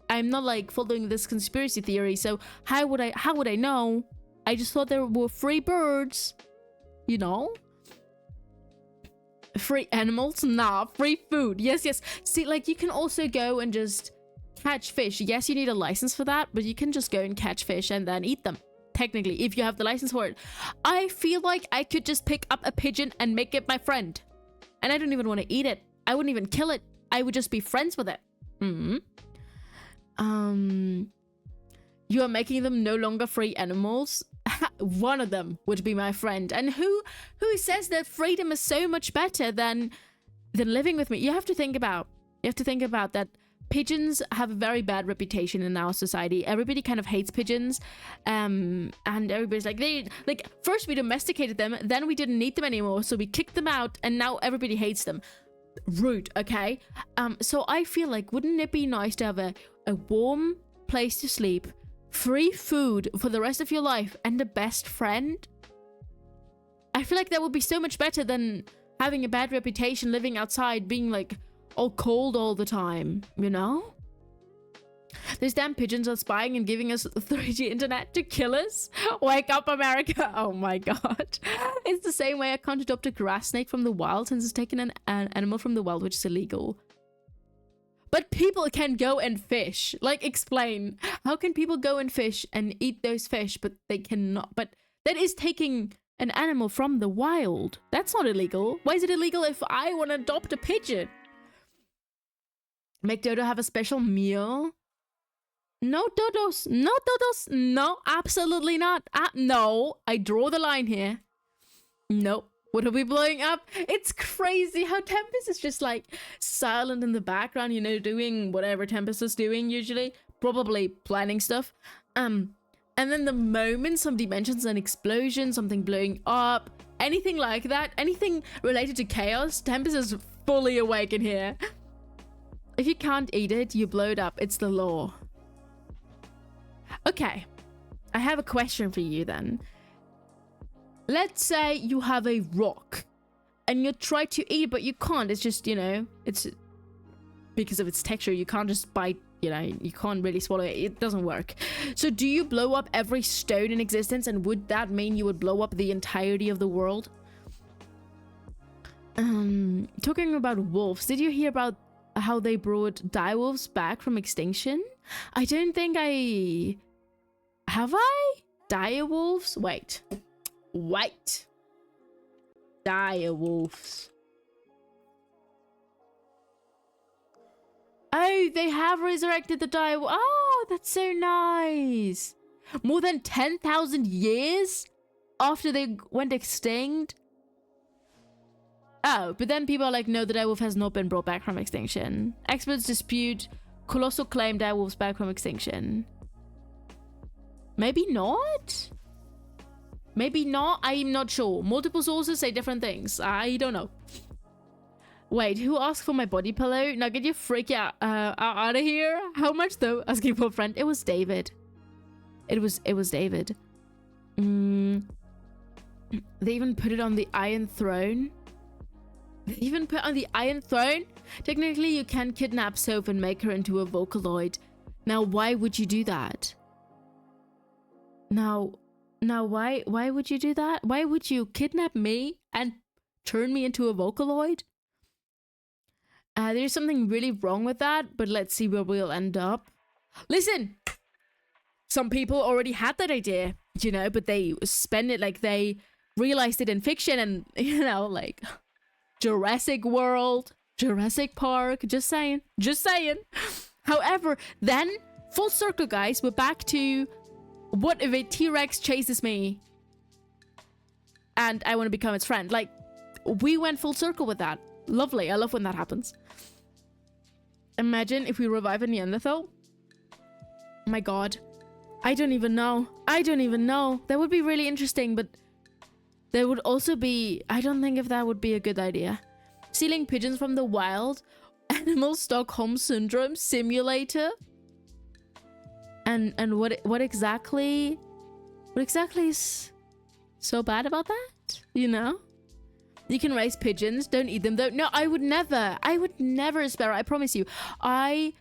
I'm not like following this conspiracy theory, so how would I know? I just thought there were free birds, you know? Free animals? Nah, free food. Yes. See, like you can also go and just catch fish. Yes, you need a license for that, but you can just go and catch fish and then eat them. Technically, if you have the license for it. I feel like I could just pick up a pigeon and make it my friend. And I don't even want to eat it. I wouldn't even kill it. I would just be friends with it. You are making them no longer free animals. One of them would be my friend. And who says that freedom is so much better than living with me? You have to think about that. Pigeons have a very bad reputation in our society. Everybody kind of hates pigeons. And everybody's like, first we domesticated them, then we didn't need them anymore, so we kicked them out, and now everybody hates them. Rude, okay? So I feel like, wouldn't it be nice to have a warm place to sleep, free food for the rest of your life, and a best friend? I feel like that would be so much better than having a bad reputation, living outside, being like all cold all the time, you know? These damn pigeons are spying and giving us 3G internet to kill us. Wake up, America. Oh my god. It's the same way I can't adopt a grass snake from the wild since it's taken an animal from the wild, which is illegal. But people can go and fish. Like, explain. How can people go and fish and eat those fish, but they cannot? But that is taking an animal from the wild. That's not illegal. Why is it illegal if I want to adopt a pigeon? Make Dodo have a special meal? No dodos. No dodos. No, absolutely not. No, I draw the line here. Nope. What are we blowing up? It's crazy how Tempest is just like silent in the background, you know, doing whatever Tempest is doing usually. Probably planning stuff. And then the moment somebody mentions an explosion, something blowing up, anything like that, anything related to chaos, Tempest is fully awake in here. If you can't eat it, you blow it up. It's the law. Okay. I have a question for you then. Let's say you have a rock and you try to eat it, but you can't. It's just, you know, it's because of its texture. You can't just bite, you know, you can't really swallow it. It doesn't work. So do you blow up every stone in existence? And would that mean you would blow up the entirety of the world? Talking about wolves, did you hear about how they brought direwolves back from extinction? I don't think have I? Direwolves? Wait. Direwolves. Oh, they have resurrected the direwolf. Oh, that's so nice. More than 10,000 years after they went extinct. Oh, but then people are like, no, the direwolf has not been brought back from extinction. Experts dispute colossal claim direwolf's back from extinction. Maybe not? Maybe not? I'm not sure. Multiple sources say different things. I don't know. Wait, who asked for my body pillow? Now get your freak out of here. How much though? Asking for a friend. It was David. It was David. They even put it on the Iron Throne. They even put on the Iron Throne? Technically, you can kidnap Soph and make her into a Vocaloid. Now, why would you do that? Now, why would you do that? Why would you kidnap me and turn me into a Vocaloid? There's something really wrong with that, but let's see where we'll end up. Listen! Some people already had that idea, you know, but they spend it like they realized it in fiction and, you know, like Jurassic World, Jurassic Park, just saying. However, then, full circle, guys, we're back to what if a T-Rex chases me and I want to become its friend? Like, we went full circle with that. Lovely. I love when that happens. Imagine if we revive a Neanderthal. Oh my god. I don't even know. That would be really interesting, but there would also be... I don't think if that would be a good idea. Stealing pigeons from the wild. Animal Stockholm Syndrome Simulator. And what exactly is so bad about that? You know? You can raise pigeons. Don't eat them though. No, I would never, Sparrow. I promise you. I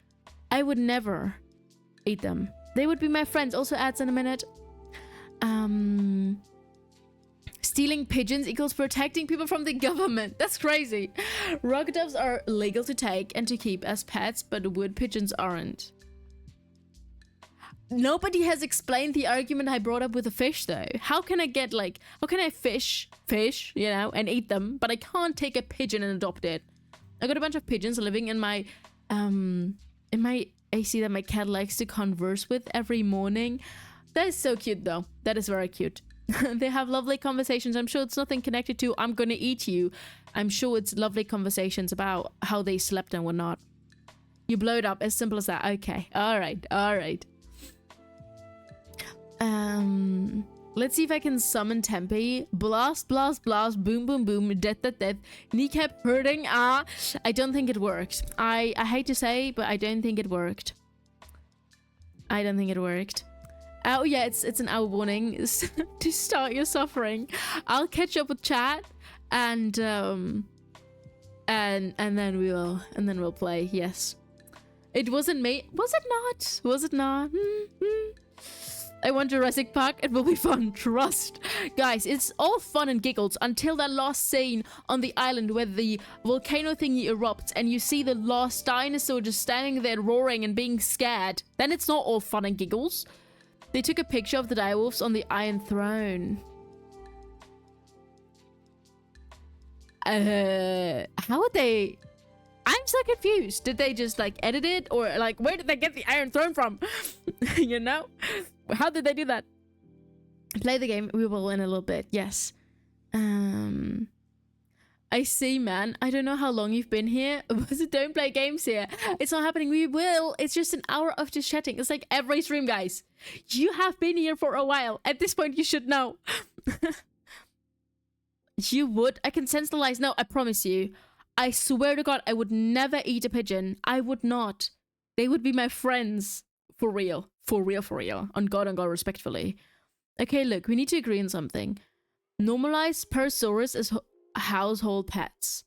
would never eat them. They would be my friends. Also ads in a minute. Stealing pigeons equals protecting people from the government. That's crazy. Rock doves are legal to take and to keep as pets, but wood pigeons aren't. Nobody has explained the argument I brought up with the fish though. How can I get like, how can I fish, you know, and eat them, but I can't take a pigeon and adopt it? I got a bunch of pigeons living in my AC that my cat likes to converse with every morning. That is so cute though. That is very cute. They have lovely conversations. I'm sure it's nothing connected to I'm gonna eat you. I'm sure it's lovely conversations about how they slept and whatnot. You blow it up, as simple as that. Okay, all right. Let's see if I can summon Tempe. Blast, blast, blast, boom, boom, boom, death, death, death. Kneecap hurting. I don't think it worked. I hate to say, but I don't think it worked. Oh yeah, it's an hour warning to start your suffering. I'll catch up with chat and then we'll play. Yes. It wasn't me. Was it not? I want Jurassic Park. It will be fun. Trust. Guys, it's all fun and giggles until that last scene on the island where the volcano thingy erupts and you see the last dinosaur just standing there roaring and being scared. Then it's not all fun and giggles. They took a picture of the direwolves on the Iron Throne. How would they... I'm so confused. Did they just like edit it? Or like, where did they get the Iron Throne from? You know? How did they do that? Play the game. We will in a little bit. Yes. I see, man. I don't know how long you've been here. But don't play games here. It's not happening. We will. It's just an hour of just chatting. It's like every stream, guys. You have been here for a while. At this point, you should know. You would? I can sense the lies. No, I promise you. I swear to God, I would never eat a pigeon. I would not. They would be my friends. For real. For real. On God, respectfully. Okay, look, we need to agree on something. Normalize Parasaurus as household pets.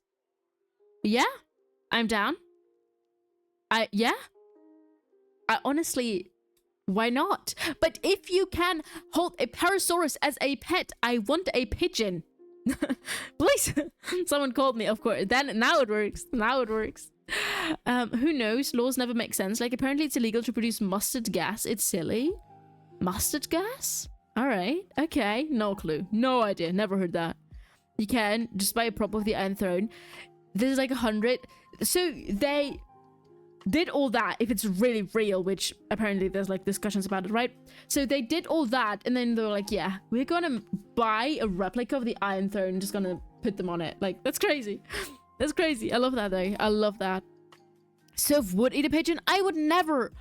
Yeah? I'm down. Yeah? I honestly, why not? But if you can hold a Parasaurus as a pet, I want a pigeon. Please. Someone called me, of course. Then now it works. Who knows? Laws never make sense. Like, apparently it's illegal to produce mustard gas. It's silly. Mustard gas? All right. Okay. No clue. No idea. Never heard that. You can just buy a prop of the Iron Throne. There's like 100. So they did all that if it's really real, which apparently there's like discussions about it, right? So they did all that and then they were like, yeah, we're gonna buy a replica of the Iron Throne, just gonna put them on it. Like, that's crazy. That's crazy. I love that though. I love that. So would eat a pigeon? I would never.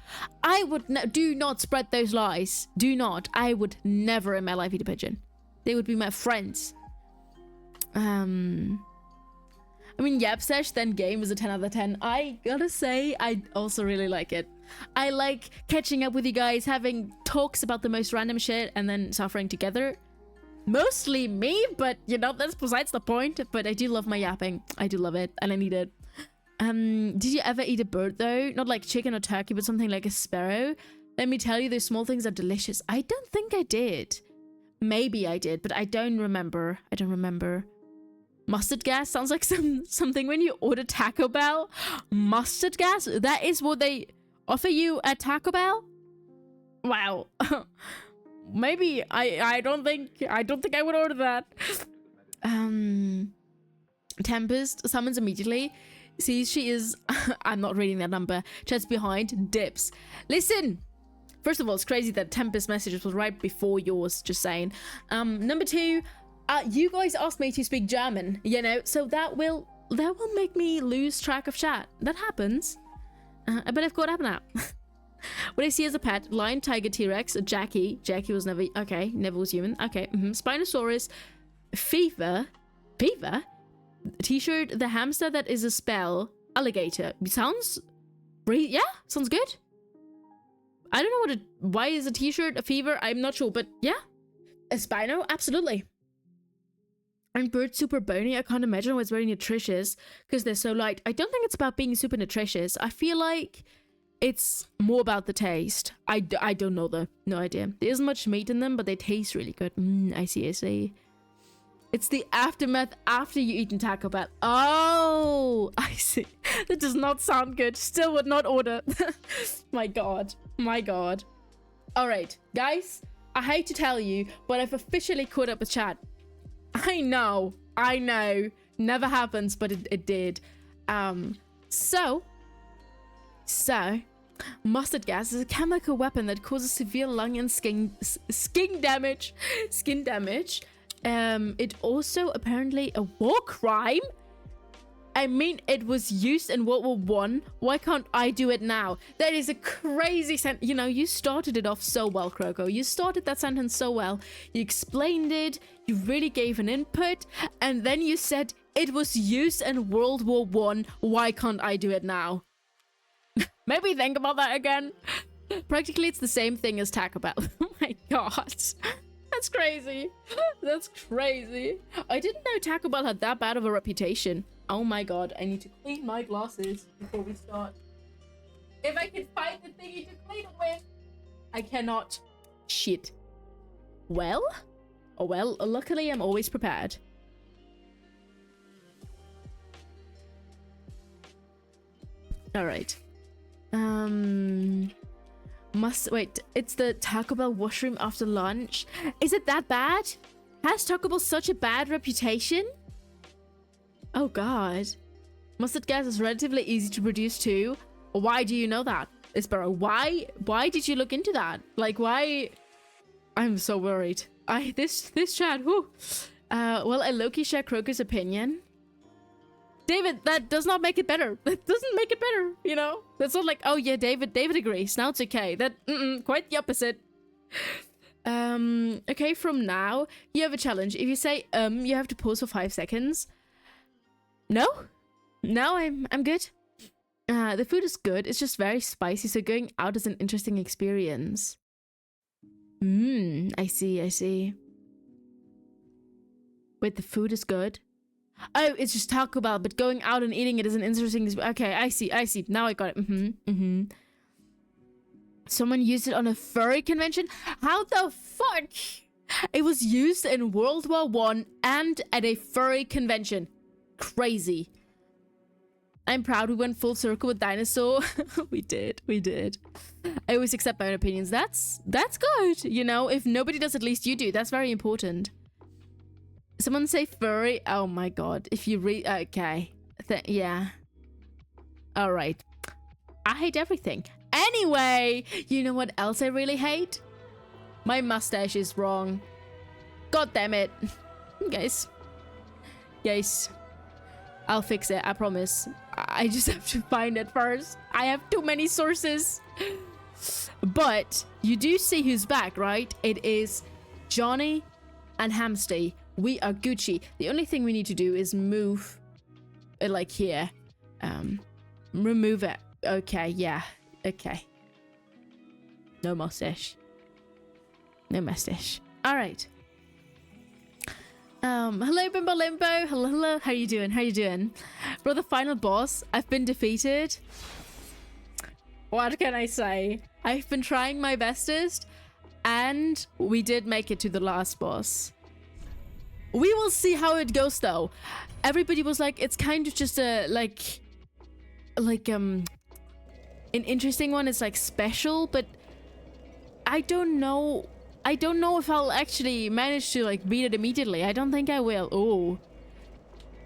Do not spread those lies. Do not. I would never in my life eat a pigeon. They would be my friends. I mean, Yapsesh then game is a 10 out of 10. I gotta say, I also really like it. I like catching up with you guys, having talks about the most random shit, and then suffering together. Mostly me, but you know, that's besides the point. But I do love my yapping. I do love it, and I need it. Did you ever eat a bird though? Not like chicken or turkey, but something like a sparrow. Let me tell you, those small things are delicious. I don't think I did. Maybe I did, but I don't remember. I don't remember. Mustard gas sounds like something when you order Taco Bell. Mustard gas? That is what they offer you at Taco Bell? Wow. Maybe I don't think I would order that. Tempest summons immediately. Sees she is I'm not reading that number. Chat's behind. Dips. Listen. First of all, it's crazy that Tempest messages was right before yours, just saying. Number 2, you guys asked me to speak German, you know, so that will make me lose track of chat. That happens. But I've caught up now. What I see as a pet: lion, tiger, T-Rex, Jackie. Jackie was never was human. Okay, Spinosaurus, fever, T-shirt, the hamster that is a spell, alligator. Sounds good. I don't know why is a T-shirt a fever? I'm not sure, but yeah, a Spino, absolutely. And birds super bony. I can't imagine why it's very nutritious because they're so light. I don't think it's about being super nutritious. I feel like it's more about the taste. I don't know though. No idea. There isn't much meat in them, but they taste really good. I see. It's the aftermath after you eaten Taco Bell. Oh, I see. That does not sound good. Still would not order. My god. All right, guys. I hate to tell you, but I've officially caught up with chat. I know. Never happens, but it did. So, mustard gas is a chemical weapon that causes severe lung and skin damage. It also apparently a war crime. I mean, it was used in World War One. Why can't I do it now? That is a crazy sentence. You know, you started it off so well, Kroko. You started that sentence so well. You explained it. You really gave an input. And then you said, it was used in World War One. Why can't I do it now? Maybe think about that again. Practically, it's the same thing as Taco Bell. Oh my god. That's crazy. That's crazy. I didn't know Taco Bell had that bad of a reputation. Oh my god, I need to clean my glasses before we start. If I can find the thingy to clean it with. I cannot. Shit. Well? Oh well, luckily I'm always prepared. Alright. Wait, it's the Taco Bell washroom after lunch. Is it that bad? Has Taco Bell such a bad reputation? Oh god. Mustard gas is relatively easy to produce too. Why do you know that, Isbaro? Why did you look into that? Like, why? I'm so worried. This chat, whew. Well, I low-key share Croker's opinion. David, that does not make it better. That doesn't make it better, you know? That's not like, oh yeah, David agrees. Now it's okay. That, quite the opposite. Okay, from now, you have a challenge. If you say, you have to pause for 5 seconds. No, I'm good. The food is good. It's just very spicy, so going out is an interesting experience. I see. Wait, the food is good? Oh, it's just Taco Bell, but going out and eating it is an interesting... Okay, I see. Now I got it. Someone used it on a furry convention? How the fuck? It was used in World War One and at a furry convention. Crazy. I'm proud we went full circle with dinosaur. we did. I always accept my own opinions. That's good. You know, if nobody does, at least you do. That's very important. Someone say furry. Oh my god. If you read... Okay. Yeah. Alright. I hate everything. Anyway, you know what else I really hate? My mustache is wrong. God damn it. Guys. Guys, I'll fix it, I promise. I just have to find it first. I have too many sources. But you do see who's back, right? It is Johnny and Hamsty. We are Gucci. The only thing we need to do is move it like here. Remove it. Okay, yeah. Okay. No mustache. No mustache. All right. Hello Bimbo Limbo. Hello, hello. How you doing? How you doing? For the final boss, I've been defeated. What can I say? I've been trying my bestest, and we did make it to the last boss. We will see how it goes though. Everybody was like, it's kind of just a an interesting one. It's like special, but I don't know. I don't know if I'll actually manage to like beat it immediately. I don't think I will. Oh,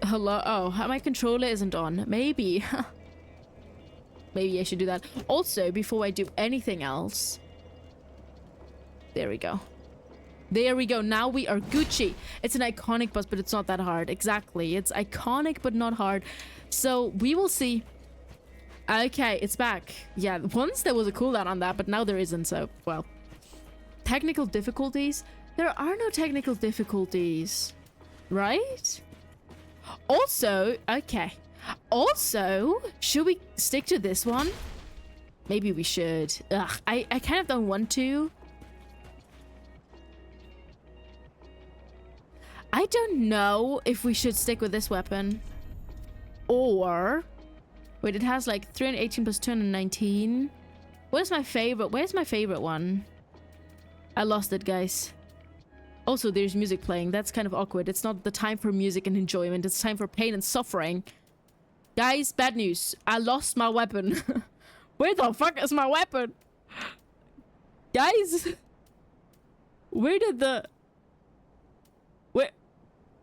hello. Oh, my controller isn't on. Maybe. Maybe I should do that. Also, before I do anything else. There we go. There we go. Now we are Gucci. It's an iconic boss, but it's not that hard. Exactly. It's iconic, but not hard. So we will see. Okay, it's back. Yeah, once there was a cooldown on that, but now there isn't. So, well. Technical difficulties? There are no technical difficulties. Right? Also, okay. Also, should we stick to this one? Maybe we should. Ugh, I kind of don't want to. I don't know if we should stick with this weapon. Or... Wait, it has like 318 plus 219. Where's my favorite? Where's my favorite one? I lost it, guys. Also, there's music playing. That's kind of awkward. It's not the time for music and enjoyment. It's time for pain and suffering. Guys, bad news. I lost my weapon. Where the fuck is my weapon? Guys? Where did the...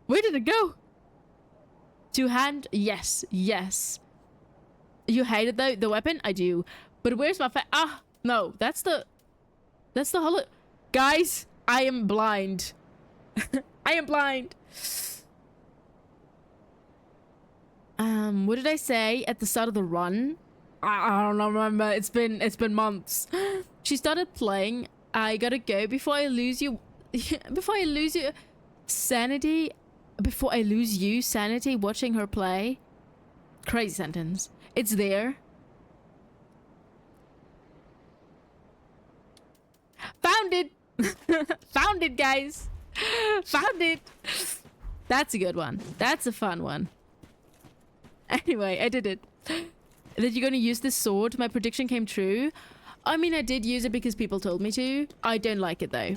Where did it go? Two hand? Yes, yes. You hate it, the weapon? I do. But where's my ah, no. That's the holo... Guys, I am blind. I am blind. What did I say at the start of the run? I don't remember. It's been months. She started playing. I gotta go before I lose you. Before I lose you, sanity. Before I lose you, sanity. Watching her play. Crazy sentence. It's there. Found it. Found it, guys. Found it. That's a good one. That's a fun one. Anyway, I did it. That you're gonna use this sword. My prediction came true. I mean, I did use it because people told me to. I don't like it though.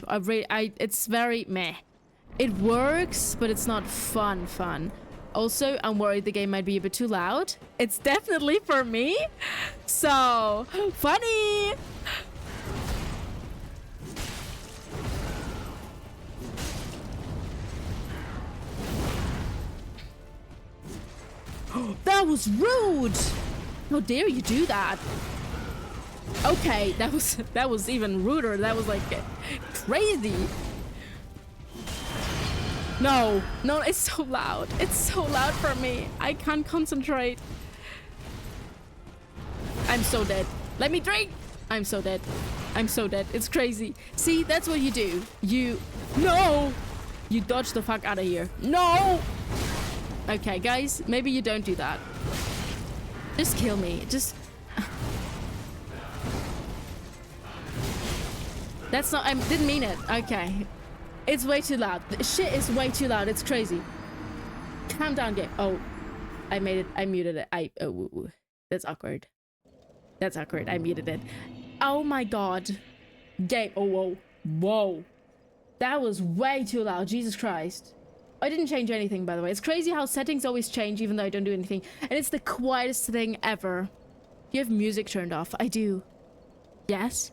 It's very meh. It works, but it's not fun. Also, I'm worried the game might be a bit too loud. It's definitely for me. So, funny. That was rude. How dare you do that? Okay, that was even ruder. That was like crazy. No, it's so loud. It's so loud for me. I can't concentrate. I'm so dead. Let me drink. I'm so dead. I'm so dead. It's crazy. See, that's what you do. No! You dodge the fuck out of here. No! Okay, guys, maybe you don't do that. Just kill me. Just... That's not... I didn't mean it. Okay. It's way too loud. The shit is way too loud. It's crazy. Calm down, game. Oh, I made it. I muted it. Oh, that's awkward. That's awkward. I muted it. Oh my god. Game. Oh, whoa. Whoa. That was way too loud. Jesus Christ. I didn't change anything, by the way. It's crazy how settings always change even though I don't do anything. And it's the quietest thing ever. You have music turned off. I do. Yes?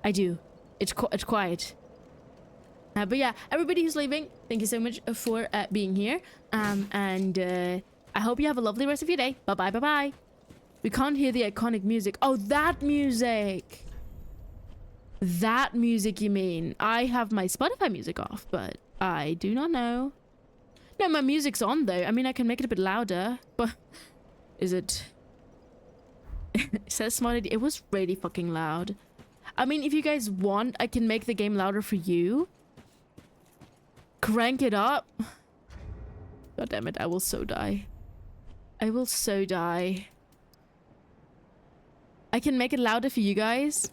I do. It's quiet. But yeah, everybody who's leaving, thank you so much for being here. I hope you have a lovely rest of your day. Bye-bye, bye-bye. We can't hear the iconic music. Oh, that music. That music, you mean? I have my Spotify music off, but I do not know. No, my music's on though. I mean, I can make it a bit louder, but is it? It says smart. It was really fucking loud. I mean, if you guys want, I can make the game louder for you. Crank it up. God damn it, I will so die. I will so die. I can make it louder for you guys,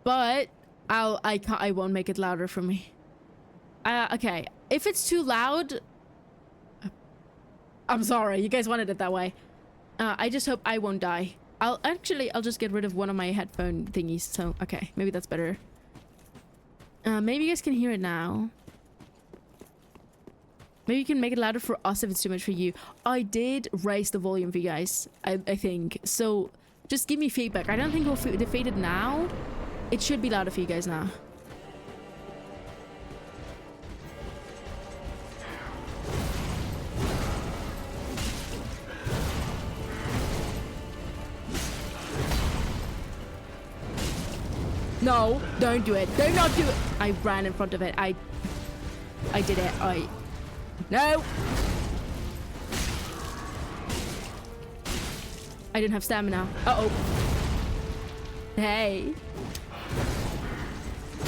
but I won't make it louder for me. Okay, if it's too loud, I'm sorry, you guys wanted it that way. I just hope I won't die. I'll just get rid of one of my headphone thingies, so okay, maybe that's better. Maybe you guys can hear it now. Maybe you can make it louder for us if it's too much for you. I did raise the volume for you guys, I think, so just give me feedback. I don't think we'll defeat it now. It should be louder for you guys now. No, don't do it. Do not do it. I ran in front of it. I did it. No. I didn't have stamina. Uh-oh. Hey.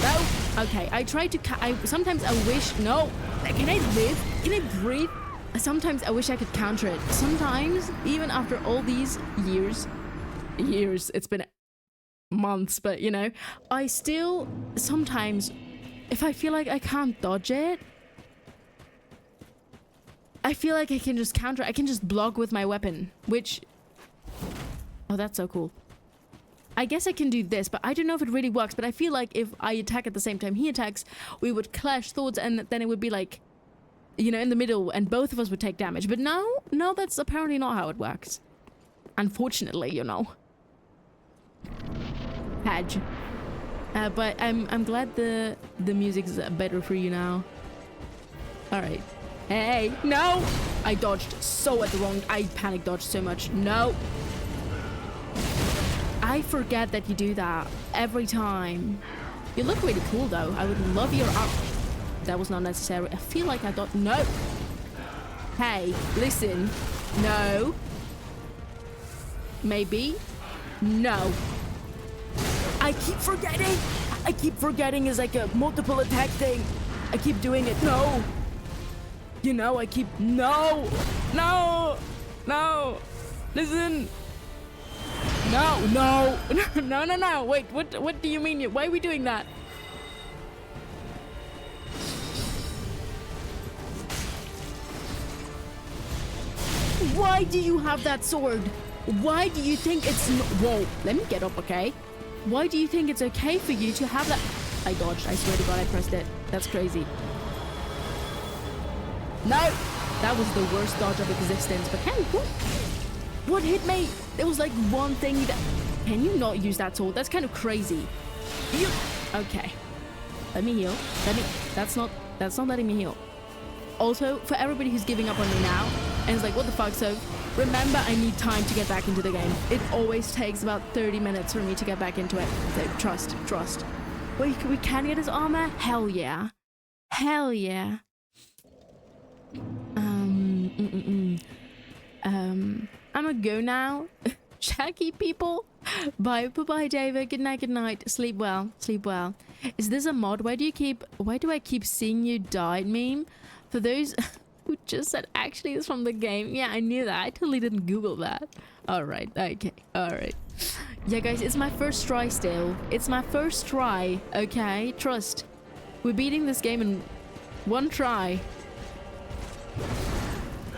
No. Okay, I tried to sometimes I wish... No. Can I live? Can I breathe? Sometimes I wish I could counter it. Sometimes, even after all these years, it's been months, but you know, I still sometimes, if I feel like I can't dodge it, I feel like I can just counter. I can just block with my weapon, which, oh, that's so cool. I guess I can do this, but I don't know if it really works. But I feel like if I attack at the same time he attacks, we would clash swords, and then it would be like, you know, in the middle, and both of us would take damage. But no, that's apparently not how it works. Unfortunately, you know. Hedge. But I'm glad the music's better for you now. All right. Hey, no! I dodged so at the wrong... I panic dodged so much. No. I forget that you do that every time. You look really cool though. I would love your art. That was not necessary. I feel like I don't... No. Hey, listen. No. Maybe. No. I keep forgetting. I keep forgetting it's like a multiple attack thing. I keep doing it. No. You know, I keep... No. No. No. Listen. No. No. No. Wait, what do you mean? Why are we doing that? Why do you have that sword? Why do you think it's... Whoa, let me get up, okay? Why do you think it's okay for you to have that... I dodged. I swear to God, I pressed it. That's crazy. No! That was the worst dodge of existence. But hey, what hit me? There was like one thing that... Can you not use that sword? That's kind of crazy. Okay. Let me heal. That's not letting me heal. Also, for everybody who's giving up on me now, and it's like, what the fuck, so... Remember, I need time to get back into the game. It always takes about 30 minutes for me to get back into it. So, trust. Wait, we can get his armor? Hell yeah. Hell yeah. I'm gonna go now. Shaggy people. Bye, David. Good night. Sleep well. Is this a mod? Why do I keep seeing you die meme? For those who just said actually it's from the game. Yeah, I knew that. I totally didn't Google that. Alright, okay. Alright. Yeah, guys, it's my first try still. It's my first try, okay? Trust. We're beating this game in one try.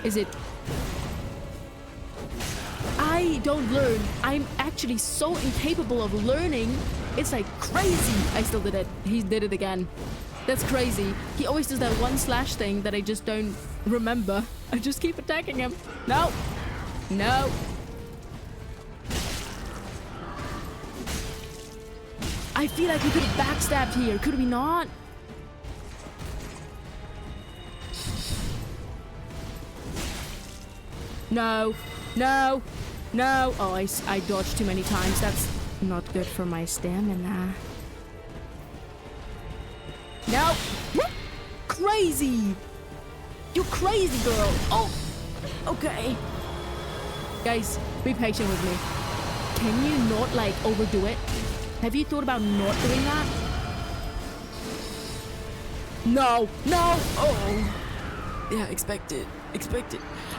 Is it... I don't learn. I'm actually so incapable of learning. It's like crazy. I still did it. He did it again. That's crazy. He always does that one slash thing that I just don't remember. I just keep attacking him. No. I feel like we could have backstabbed here. Could we not? No. Oh, I dodged too many times. That's not good for my stamina. No! Crazy! You crazy girl. Oh, okay. Guys, be patient with me. Can you not like overdo it? Have you thought about not doing that? No, no. Oh. Yeah, expected.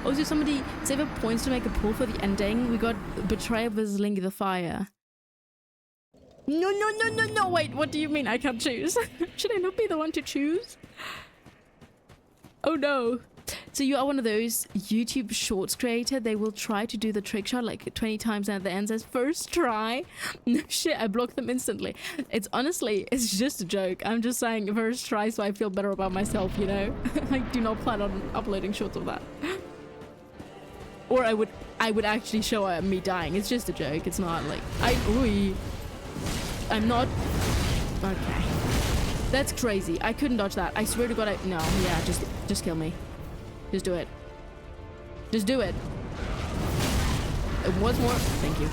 Also, somebody save up points to make a pull for the ending. We got Betrayal vs. Link of the Fire. No. Wait, what do you mean I can't choose? Should I not be the one to choose? Oh no. So you are one of those YouTube shorts creator. They will try to do the trick shot like 20 times and at the end says first try. No shit, I blocked them instantly. It's honestly, it's just a joke. I'm just saying first try so I feel better about myself, you know? I do not plan on uploading shorts of that. Or I would actually show me dying. It's just a joke. It's not like I'm not. Okay. That's crazy. I couldn't dodge that. I swear to God, no. Yeah, just kill me. Just do it. Just do it. Once more. Thank you.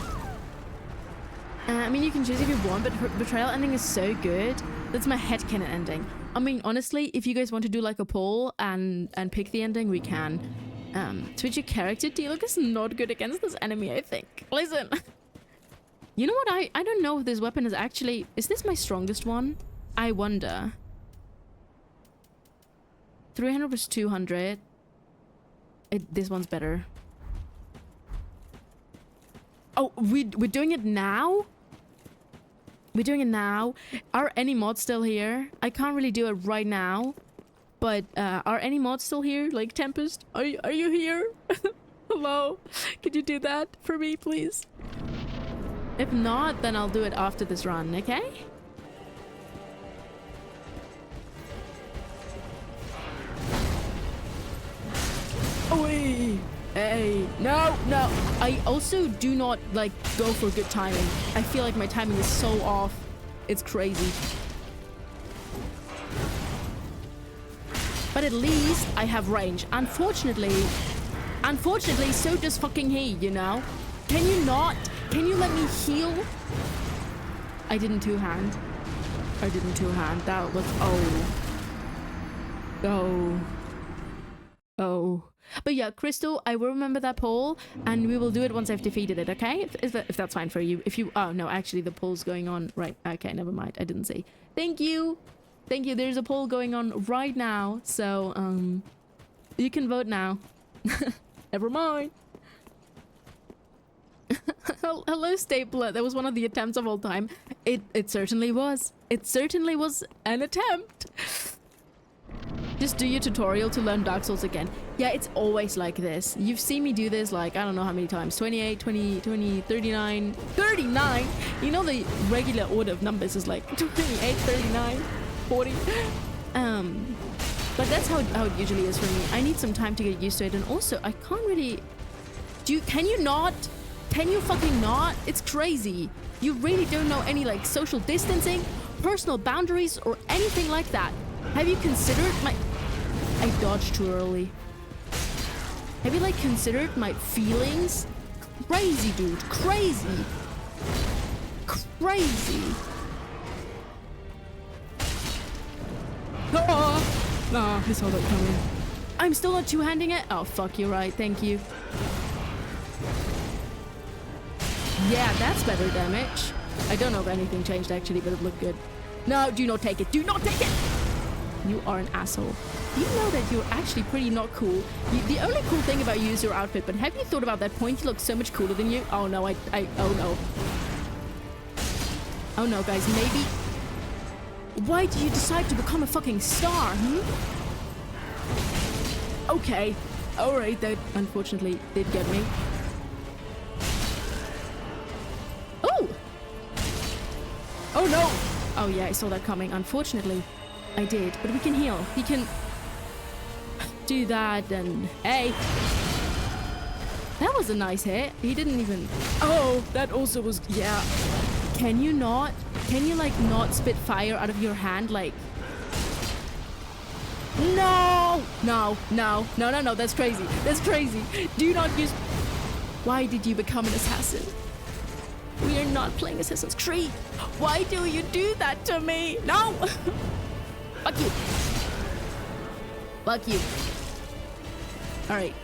I mean, you can choose if you want, but Betrayal ending is so good. That's my headcanon ending. I mean, honestly, if you guys want to do like a poll and pick the ending, we can. Switch your character. D-Look is not good against this enemy, I think. Listen. You know what? I don't know if this weapon is actually... Is this my strongest one? I wonder. 300 versus 200. This one's better. Oh, we're doing it now? We're doing it now? Are any mods still here? I can't really do it right now. But are any mods still here? Like Tempest? Are you here? Hello? Could you do that for me, please? If not, then I'll do it after this run, okay? Oh, hey, no. I also do not like go for good timing. I feel like my timing is so off. It's crazy. But at least I have range. Unfortunately, so does fucking he, you know? Can you not? Can you let me heal? I didn't two-hand. That was... Oh. But yeah, Crystal, I will remember that poll, and we will do it once I've defeated it, okay? If that's fine for you. Oh, no, actually, the poll's going on. Right, okay, never mind. I didn't see. Thank you. There's a poll going on right now, so, you can vote now. Never mind. Hello, Stapler. That was one of the attempts of all time. It certainly was. It certainly was an attempt. Just do your tutorial to learn Dark Souls again. Yeah, it's always like this. You've seen me do this like, I don't know how many times. 28, 20, 39. 39? You know the regular order of numbers is like 28, 39, 40. But that's how it usually is for me. I need some time to get used to it. And also, I can't really... Can you not? Can you fucking not? It's crazy. You really don't know any like social distancing, personal boundaries, or anything like that. Have you considered my... I dodged too early. Have you like considered my feelings? Crazy, dude. Crazy. Nah, I saw that coming. I'm still not two-handing it? Oh, fuck, you're right. Thank you. Yeah, that's better damage. I don't know if anything changed actually, but it looked good. No, do not take it. Do not take it! You are an asshole. Do you know that you're actually pretty not cool? The only cool thing about you is your outfit, but have you thought about that point? You look so much cooler than you. Oh no, oh no. Oh no, guys, maybe... Why did you decide to become a fucking star, Okay. Alright, that unfortunately did get me. Oh! Oh no! Oh yeah, I saw that coming. Unfortunately, I did. But we can heal. He can do that and... Hey! That was a nice hit. He didn't even... Oh, that also was... Yeah. Can you not... Can you, like, not spit fire out of your hand? Like... No! No. That's crazy. That's crazy. Do not use... Why did you become an assassin? We are not playing Assassin's Creed. Why do you do that to me? No! Fuck you. Fuck you. All right.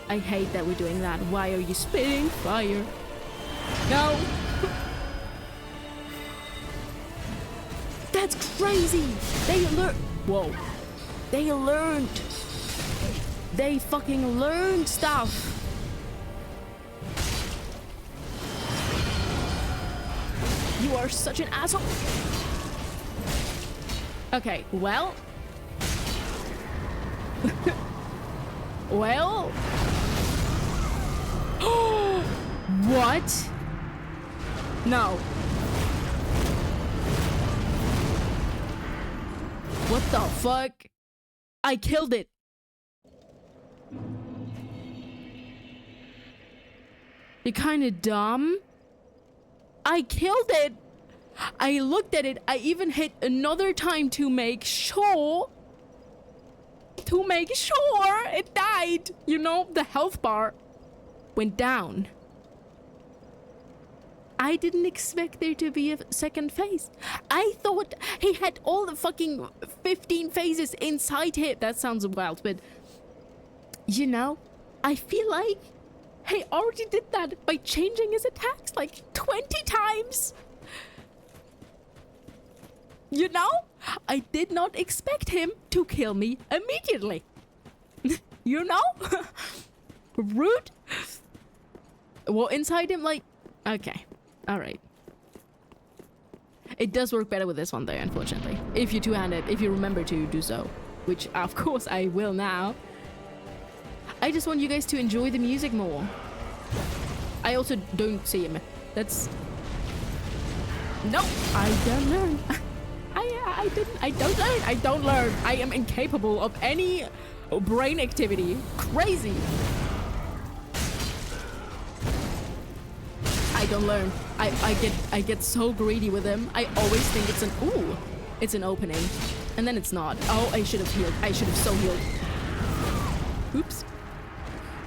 I hate that we're doing that. Why are you spitting fire? No. That's crazy. They learned. Whoa. They learned. They fucking learned stuff. You are such an asshole. Okay, well. Well. What? No. What the fuck? I killed it. You're kind of dumb. I killed it. I looked at it. I even hit another time to make sure. It died. You know, the health bar went down. I didn't expect there to be a second phase. I thought he had all the fucking 15 phases inside him. That sounds wild, but you know, I feel like he already did that by changing his attacks like 20 times. You know, I did not expect him to kill me immediately. You know? Rude. Well, inside him, like, okay. All right. It does work better with this one though, unfortunately. If you two-handed, if you remember to do so. Which, of course, I will now. I just want you guys to enjoy the music more. I also don't see him. That's... No, I don't learn. I don't learn. I am incapable of any brain activity. Crazy. I don't learn. I get so greedy with him. I always think it's an opening. And then it's not. Oh, I should have healed. I should have so healed. Oops.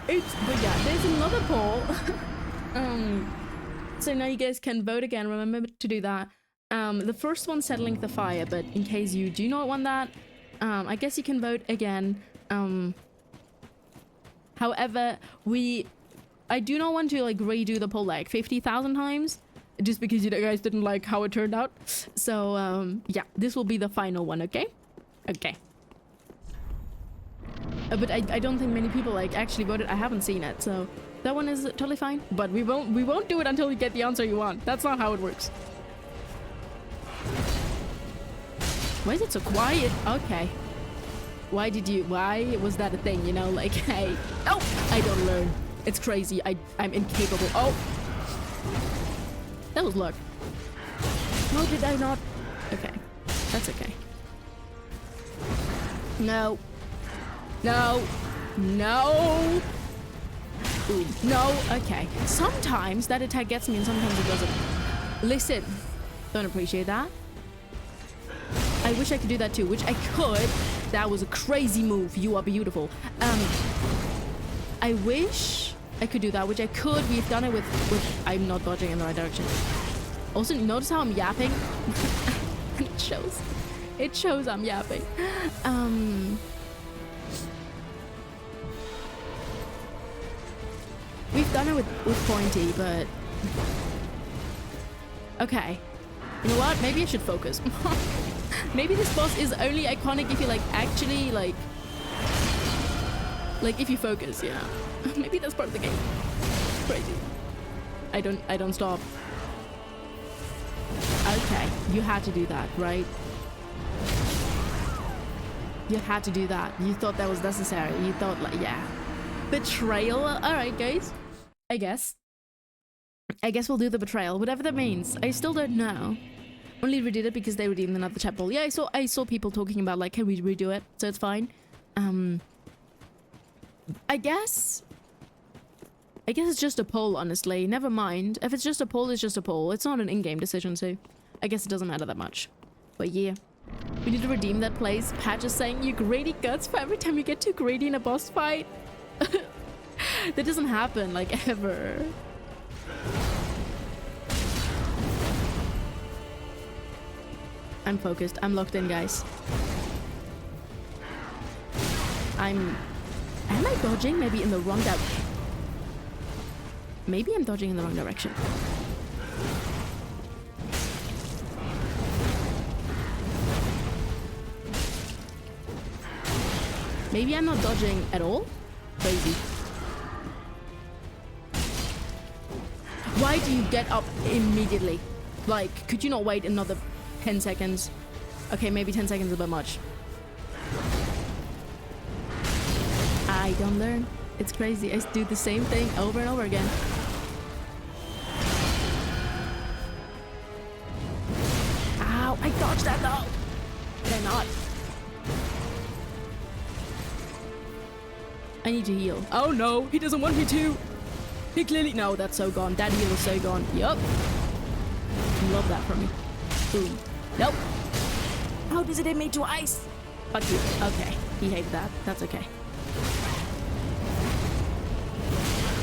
But yeah, there's another poll. So now you guys can vote again. Remember to do that. The first one said link the fire, but in case you do not want that, I guess you can vote again. However, I do not want to like redo the poll like 50,000 times, just because you guys didn't like how it turned out. So yeah, this will be the final one, okay? Okay. But I don't think many people like actually voted. I haven't seen it, so that one is totally fine. But we won't do it until you get the answer you want. That's not how it works. Why is it so quiet? Okay. Why was that a thing, you know? Like, hey. Oh! I don't learn. It's crazy. I'm incapable. Oh! That was luck. No, did I not? Okay. That's okay. No. No. No! Ooh. No. Okay. Sometimes that attack gets me and sometimes it doesn't. Listen. Don't appreciate that. I wish I could do that too, which I could. That was a crazy move. You are beautiful. I wish I could do that, which I could. We've done it with I'm not dodging in the right direction. Also, notice how I'm yapping? It shows I'm yapping. We've done it with Pointy, but okay. You know what? Maybe I should focus. Maybe this boss is only iconic if you like actually like if you focus, yeah. Maybe that's part of the game. Crazy. I don't stop. Okay, you had to do that, right? You had to do that. You thought that was necessary. You thought like, yeah. Betrayal. All right, guys. I guess we'll do the betrayal, whatever that means. I still don't know. Only redid it because they redeemed another chat poll. Yeah, I saw people talking about like, can we redo it? So it's fine. I guess it's just a poll, honestly. Never mind. If it's just a poll, it's just a poll. It's not an in-game decision, so I guess it doesn't matter that much. But yeah. We need to redeem that place. Patch is saying you greedy guts for every time you get too greedy in a boss fight. That doesn't happen, like, ever. I'm focused. I'm locked in, guys. Am I dodging maybe in the wrong direction? Maybe I'm dodging in the wrong direction. Maybe I'm not dodging at all? Crazy. Why do you get up immediately? Like, could you not wait another 10 seconds? Okay, maybe 10 seconds is a bit much. I don't learn. It's crazy. I do the same thing over and over again. Ow, I dodged that though. Did I not? I need to heal. Oh no, he doesn't want me to. He clearly... No, that's so gone. That heal is so gone. Yup. Love that from me. Boom. Nope. How does it hit me twice? Fuck you. Okay. He hated that. That's okay.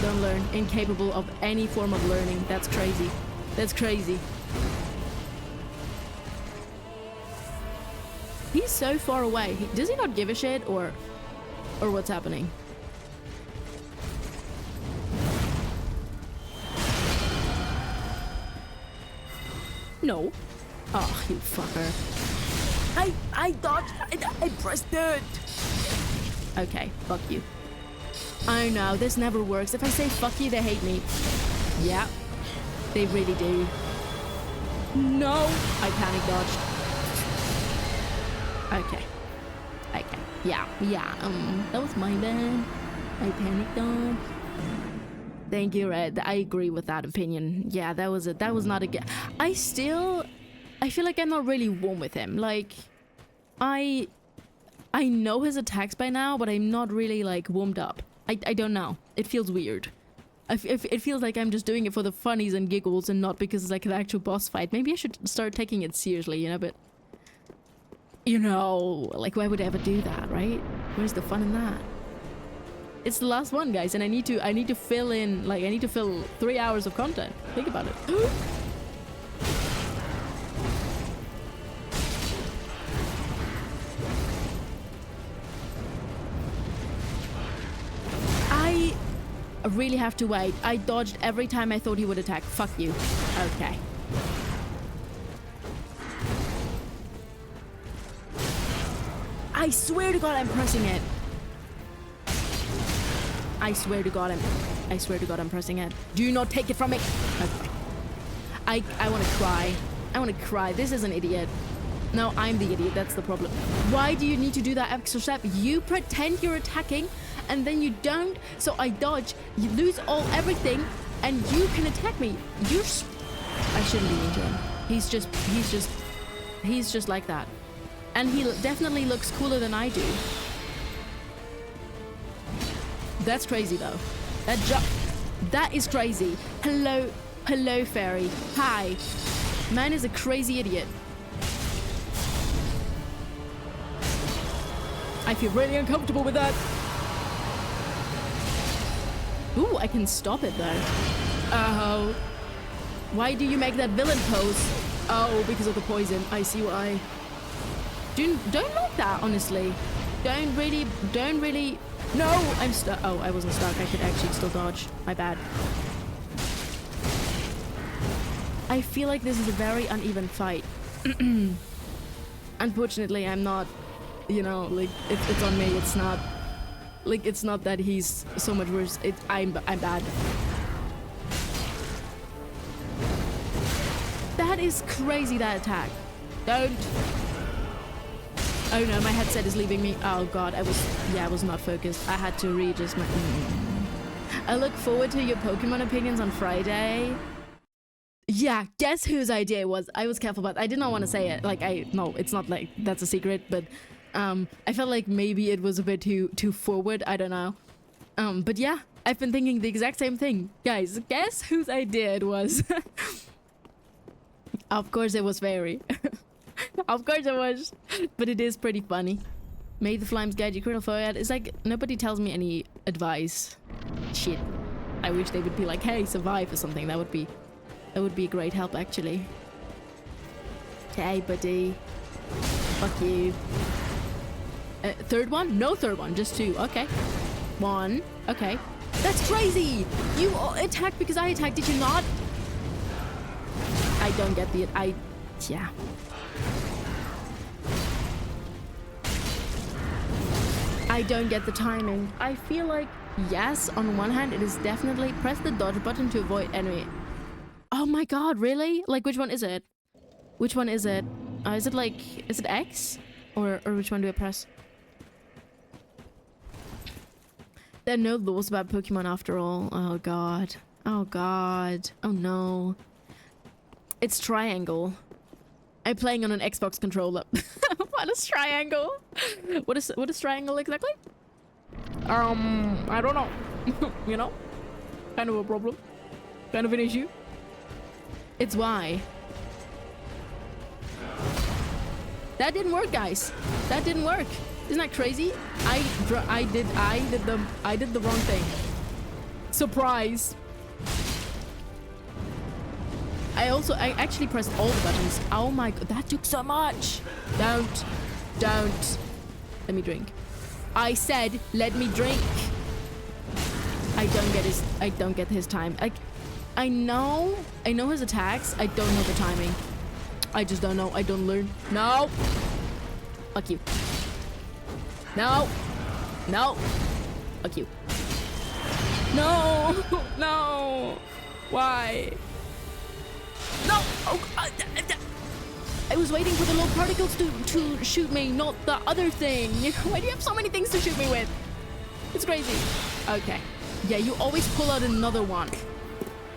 Don't learn. Incapable of any form of learning. That's crazy. That's crazy. He's so far away. Does he not give a shit or what's happening? No. Oh, you fucker. I dodged. I pressed it. Okay, fuck you. I know, this never works. If I say fuck you, they hate me. Yeah, they really do. No, I panic dodged. Okay. Okay. Yeah. That was my bad. I panic dodged. Thank you, Red. I agree with that opinion. Yeah, that was not a... I feel like I'm not really warm with him. Like, I know his attacks by now, but I'm not really, like, warmed up. I don't know. It feels weird. It feels like I'm just doing it for the funnies and giggles and not because it's, like, an actual boss fight. Maybe I should start taking it seriously, you know, but... You know, like, why would I ever do that, right? Where's the fun in that? It's the last one, guys, and I need to fill in, like, I need to fill 3 hours of content. Think about it. I really have to wait. I dodged every time I thought he would attack. Fuck you. Okay. I swear to God I'm pressing it. I swear to God I'm pressing it. Do not take it from me. Okay. I want to cry. I want to cry. This is an idiot. No, I'm the idiot. That's the problem. Why do you need to do that extra step? You pretend you're attacking and then you don't. So I dodge. You lose everything and you can attack me. I shouldn't be mean to him. He's just like that. And he definitely looks cooler than I do. That's crazy though. That is crazy. Hello fairy. Hi. Man is a crazy idiot. I feel really uncomfortable with that. Ooh, I can stop it though. Oh. Why do you make that villain pose? Oh, because of the poison. I see why. Don't like that, honestly. Don't really... No, I'm stuck. Oh, I wasn't stuck. I could actually still dodge. My bad. I feel like this is a very uneven fight. Unfortunately, I'm not, you know, like, it's on me. It's not, like, it's not that he's so much worse. I'm bad. That is crazy, that attack. Don't. Oh no, my headset is leaving me. Oh god, I was not focused. I had to readjust my... I look forward to your Pokemon opinions on Friday. Yeah, guess whose idea it was? I was careful, but I did not want to say it. Like, no, it's not like that's a secret, but I felt like maybe it was a bit too forward. I don't know. But yeah, I've been thinking the exact same thing. Guys, guess whose idea it was? Of course it was Fairy. Of course it was. But it is pretty funny. May the flames guide you, critical forehead. It's like nobody tells me any advice. Shit. I wish they would be like, hey, survive or something. That would be a great help, actually. Okay, buddy. Fuck you. Third one? No third one, just two. Okay. One. Okay. That's crazy! You attacked because I attacked, did you not? I don't get the... Yeah. I don't get the timing. I feel like, yes, on one hand, it is definitely press the dodge button to avoid enemy. Oh my god, really? Like, which one is it? Which one is it? Is it X? Or which one do I press? There are no laws about Pokemon after all. Oh god. Oh god. Oh no. It's triangle. I'm playing on an Xbox controller. What is triangle? What is triangle exactly? I don't know. You know? Kind of a problem. Kind of an issue. It's Y. That didn't work, guys. That didn't work. Isn't that crazy? I did the wrong thing. Surprise. I actually pressed all the buttons. Oh my god, that took so much. Don't. Let me drink. I said, let me drink. I don't get his time. I know his attacks. I don't know the timing. I just don't know. I don't learn. No. Fuck you. No. No. Fuck you. No. No. Why? No. Oh, I was waiting for the little particles to shoot me, not the other thing. Why do you have so many things to shoot me with? It's crazy. Okay. Yeah, you always pull out another one.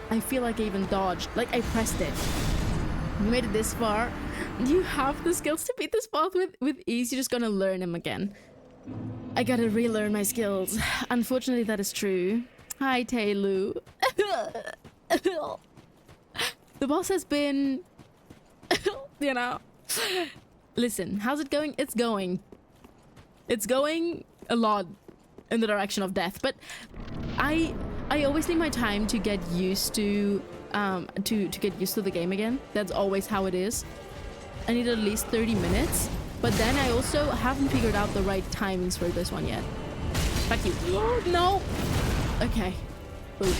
I feel like I even dodged. Like I pressed it. You made it this far. You have the skills to beat this boss with ease. You're just gonna learn him again. I gotta relearn my skills. Unfortunately, that is true. Hi, Taylu. The boss has been... you know. Listen, how's it going? It's going. It's going a lot in the direction of death. But I always need my time to get used to get used to the game again. That's always how it is. I need at least 30 minutes. But then I also haven't figured out the right timings for this one yet. Fuck you. No. Okay. Ooh.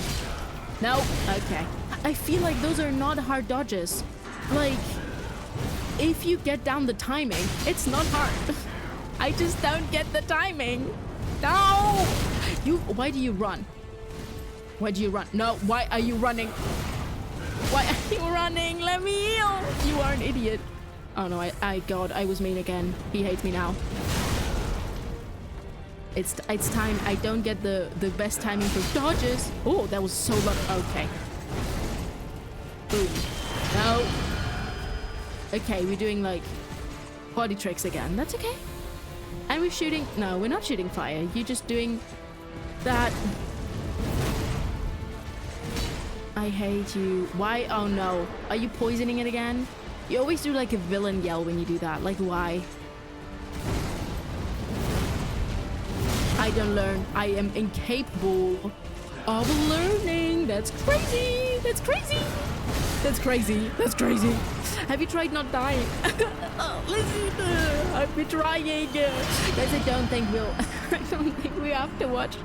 No. Okay. I feel like those are not hard dodges. Like, if you get down the timing, it's not hard. I just don't get the timing. No. Why do you run? Why do you run? No. Why are you running? Why are you running? Let me heal. You are an idiot. Oh no, God, I was mean again. He hates me now. It's time. I don't get the best timing for dodges. Oh, that was so low. Okay. Boom. No. Okay, we're doing like body tricks again. That's okay. And we're shooting. No, we're not shooting fire. You're just doing that. I hate you. Why? Oh no. Are you poisoning it again? You always do like a villain yell when you do that. Like, why? I don't learn. I am incapable of learning. That's crazy. That's crazy. That's crazy. That's crazy. Have you tried not dying? Oh, listen, I've been trying. Guys, I don't think we have to watch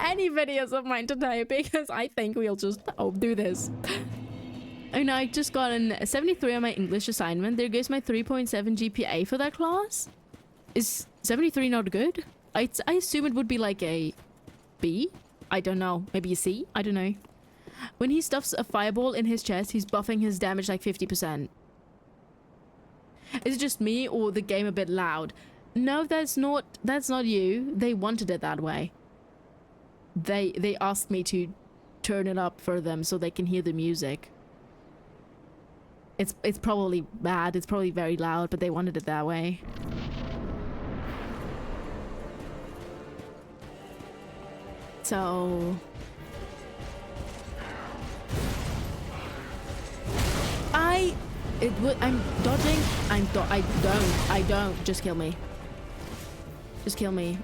any videos of mine today because I think we'll just do this. Oh no, I just got a 73 on my English assignment. There goes my 3.7 GPA for that class. Is 73 not good? I assume it would be like a B? I don't know. Maybe a C? I don't know. When he stuffs a fireball in his chest, he's buffing his damage like 50%. Is it just me or the game a bit loud? No, that's not you. They wanted it that way. They asked me to turn it up for them so they can hear the music. It's probably bad. It's probably very loud, but they wanted it that way. So I'm dodging. I don't. Just kill me. Just kill me.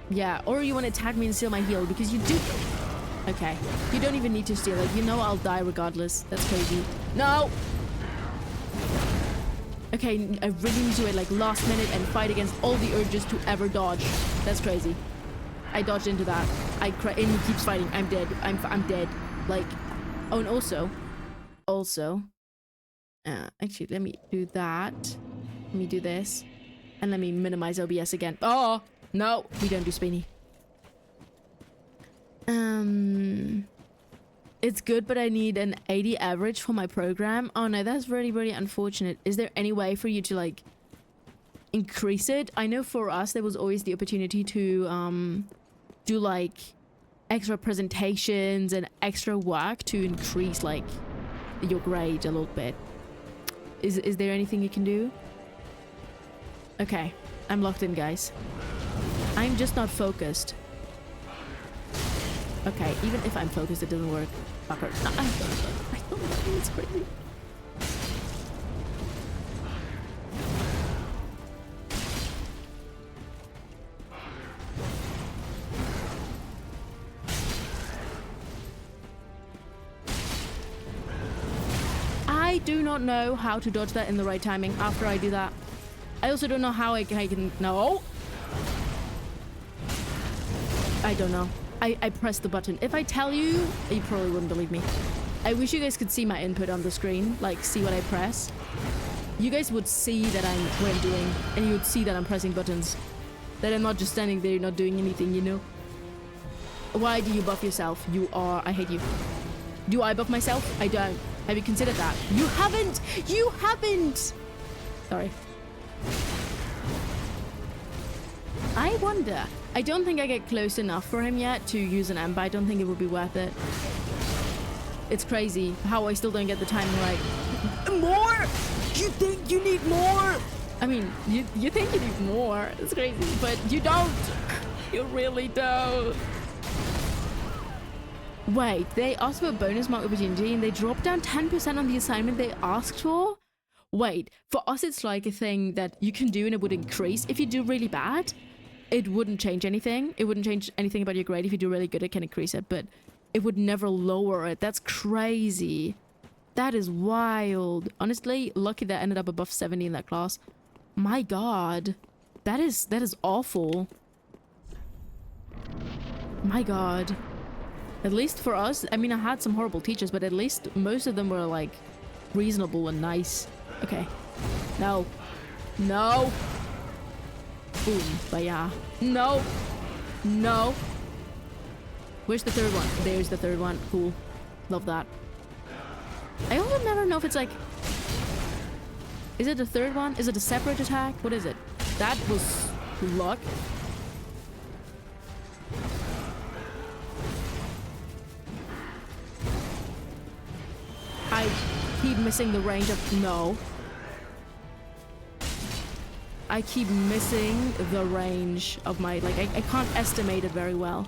Yeah. Or you want to attack me and steal my heal because you do. Okay. You don't even need to steal it. You know I'll die regardless. That's crazy. No. Okay, I really need to wait like last minute and fight against all the urges to ever dodge. That's crazy. I dodged into that. And he keeps fighting. I'm dead. I'm dead. Like, oh, and also, actually, let me do that. Let me do this. And let me minimize OBS again. Oh, no, we don't do spinny. It's good, but I need an 80 average for my program. Oh no, that's really, really unfortunate. Is there any way for you to like increase it? I know for us, there was always the opportunity to do like extra presentations and extra work to increase like your grade a little bit. Is there anything you can do? Okay, I'm locked in, guys. I'm just not focused. Okay, even if I'm focused, it doesn't work. Fucker. No, I don't know. It's crazy. I do not know how to dodge that in the right timing after I do that. I also don't know how I can... No! I don't know. I pressed the button. If I tell you, you probably wouldn't believe me. I wish you guys could see my input on the screen, like see what I press. You guys would see that what I'm doing, and you would see that I'm pressing buttons. That I'm not just standing there not doing anything, you know? Why do you buff yourself? I hate you. Do I buff myself? I don't. Have you considered that? You haven't! You haven't! Sorry. I wonder. I don't think I get close enough for him yet to use an Ember. I don't think it would be worth it. It's crazy how I still don't get the timing right. More? You think you need more? I mean, you think you need more. It's crazy, but you don't. You really don't. Wait, they asked for a bonus mark opportunity and they dropped down 10% on the assignment they asked for? Wait, for us it's like a thing that you can do and it would increase. If you do really bad, it wouldn't change anything. It wouldn't change anything about your grade. If you do really good, it can increase it, but it would never lower it. That's crazy. That is wild. Honestly, lucky that I ended up above 70 in that class. My god. That is awful. My god. At least for us, I mean, I had some horrible teachers, but at least most of them were like reasonable and nice. Okay. No. No. Boom. But yeah. No. No. Where's the third one? There's the third one. Cool. Love that. I also never know if it's like... Is it the third one? Is it a separate attack? What is it? That was luck. I keep missing the range of... No. I keep missing the range of my... Like, I can't estimate it very well.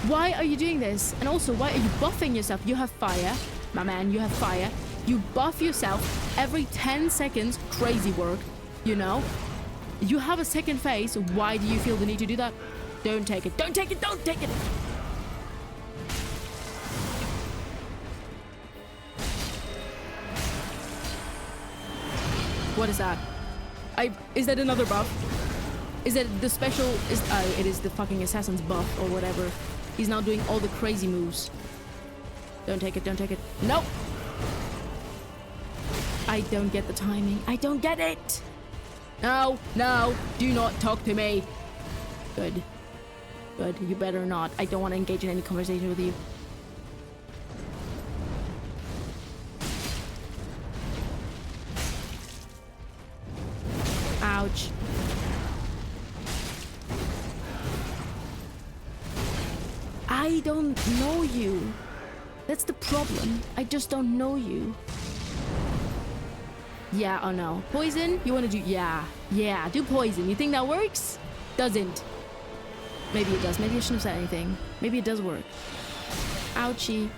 Why are you doing this? And also, why are you buffing yourself? You have fire. My man, you have fire. You buff yourself every 10 seconds. Crazy work, you know? You have a second phase. Why do you feel the need to do that? Don't take it. Don't take it. Don't take it. What is that? Is that another buff? Is that the special? It is the fucking assassin's buff or whatever. He's now doing all the crazy moves. Don't take it. Don't take it. Nope. I don't get the timing. I don't get it. No, no, do not talk to me. Good. Good. You better not. I don't want to engage in any conversation with you. Ouch. I don't know you. That's the problem. I just don't know you. Yeah, oh no. Poison? You want to do... Yeah. Yeah, do poison. You think that works? Doesn't. Maybe it does. Maybe I shouldn't have said anything. Maybe it does work. Ouchie.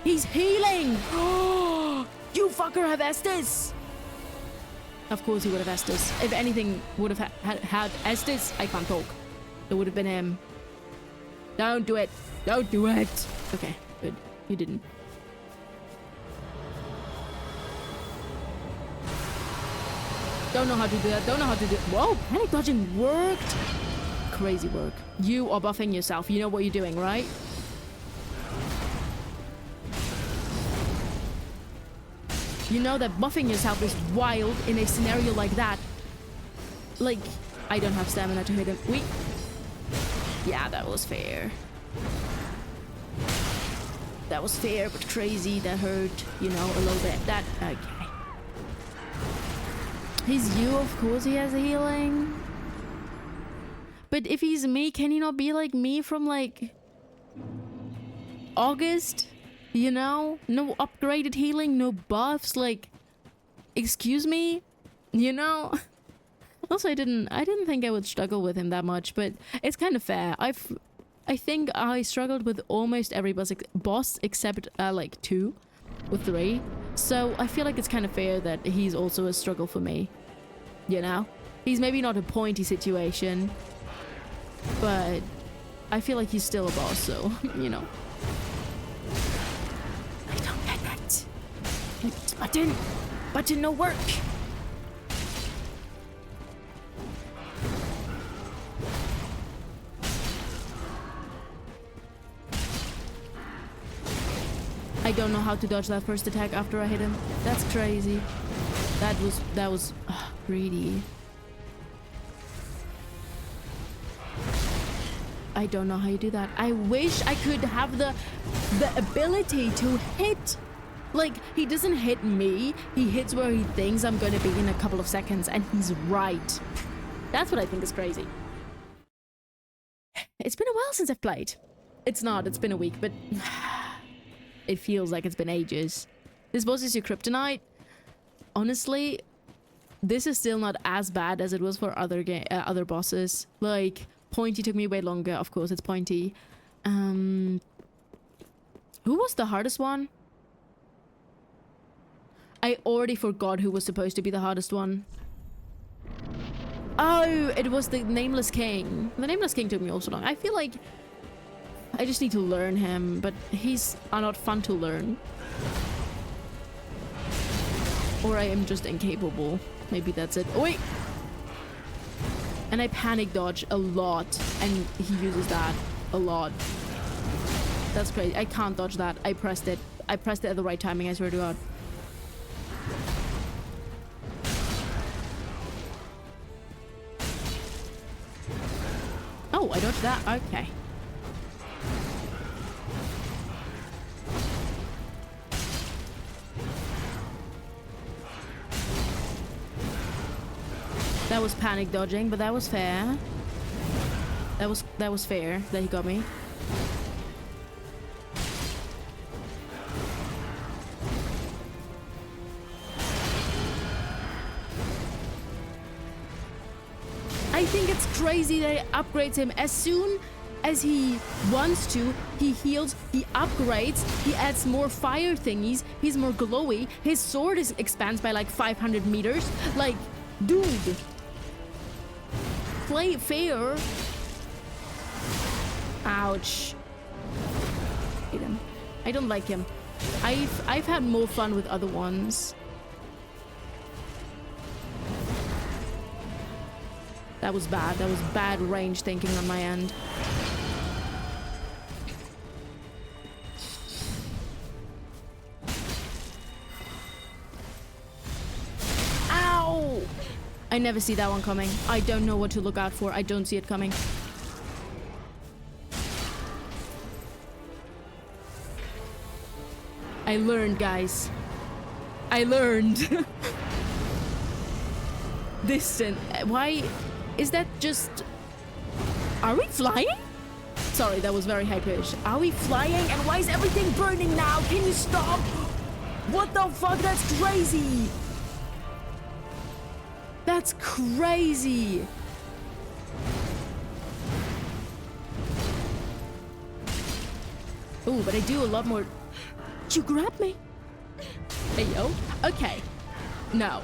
He's healing! Oh, you fucker have Estus! Of course he would have Estus. If anything would have had Estus, I can't talk. It would have been him. Don't do it. Don't do it. Okay, good. You didn't. Don't know how to do that. Don't know how to do it. Whoa, panic dodging worked. crazy work. You are buffing yourself. You know what you're doing, right? You know that buffing yourself is wild in a scenario like that. Like, I don't have stamina to hit him. Wait. Yeah, that was fair. That was fair, but crazy. That hurt, you know, a little bit. That, okay. He's you, of course he has healing. But if he's me, can he not be like me from like August? You know? No upgraded healing, no buffs, like, excuse me? You know? Also, I didn't think I would struggle with him that much, but it's kind of fair. I think I struggled with almost every boss except like 2 or 3. So I feel like it's kind of fair that he's also a struggle for me. You know? He's maybe not a pointy situation, but I feel like he's still a boss, so, you know. I don't get that. Button no work. I don't know how to dodge that first attack after I hit him. That's crazy. That was greedy. I don't know how you do that. I wish I could have the ability to hit. Like, he doesn't hit me. He hits where he thinks I'm gonna be in a couple of seconds, and he's right. That's what I think is crazy. It's been a while since I've played. It's not. It's been a week, but it feels like it's been ages. This boss is your kryptonite. Honestly, this is still not as bad as it was for other bosses. Like, Pointy took me way longer. Of course, it's Pointy. Who was the hardest one? I already forgot who was supposed to be the hardest one. Oh, it was the Nameless King. The Nameless King took me also long. I feel like I just need to learn him, but he's not fun to learn. Or I am just incapable. Maybe that's it. Oh, wait! And I panic dodge a lot, and he uses that a lot. That's crazy. I can't dodge that. I pressed it. I pressed it at the right timing, I swear to God. Oh, I dodged that? Okay. That was panic dodging, but that was fair. That was fair that he got me. I think it's crazy that it upgrades him as soon as he wants to. He heals, he upgrades, he adds more fire thingies, he's more glowy, his sword expands by like 500 meters. Like, dude, play it fair. Ouch. I hate him. I don't like him. I've had more fun with other ones. That was bad. That was bad range thinking on my end. Ow! I never see that one coming. I don't know what to look out for. I don't see it coming. I learned, guys. I learned. Distant. Why is that just... Are we flying? Sorry, that was very high-pitched. Are we flying? And why is everything burning now? Can you stop? What the fuck? That's crazy. That's crazy. Ooh, but I do a lot more... You grabbed me? Hey, yo. Okay. No.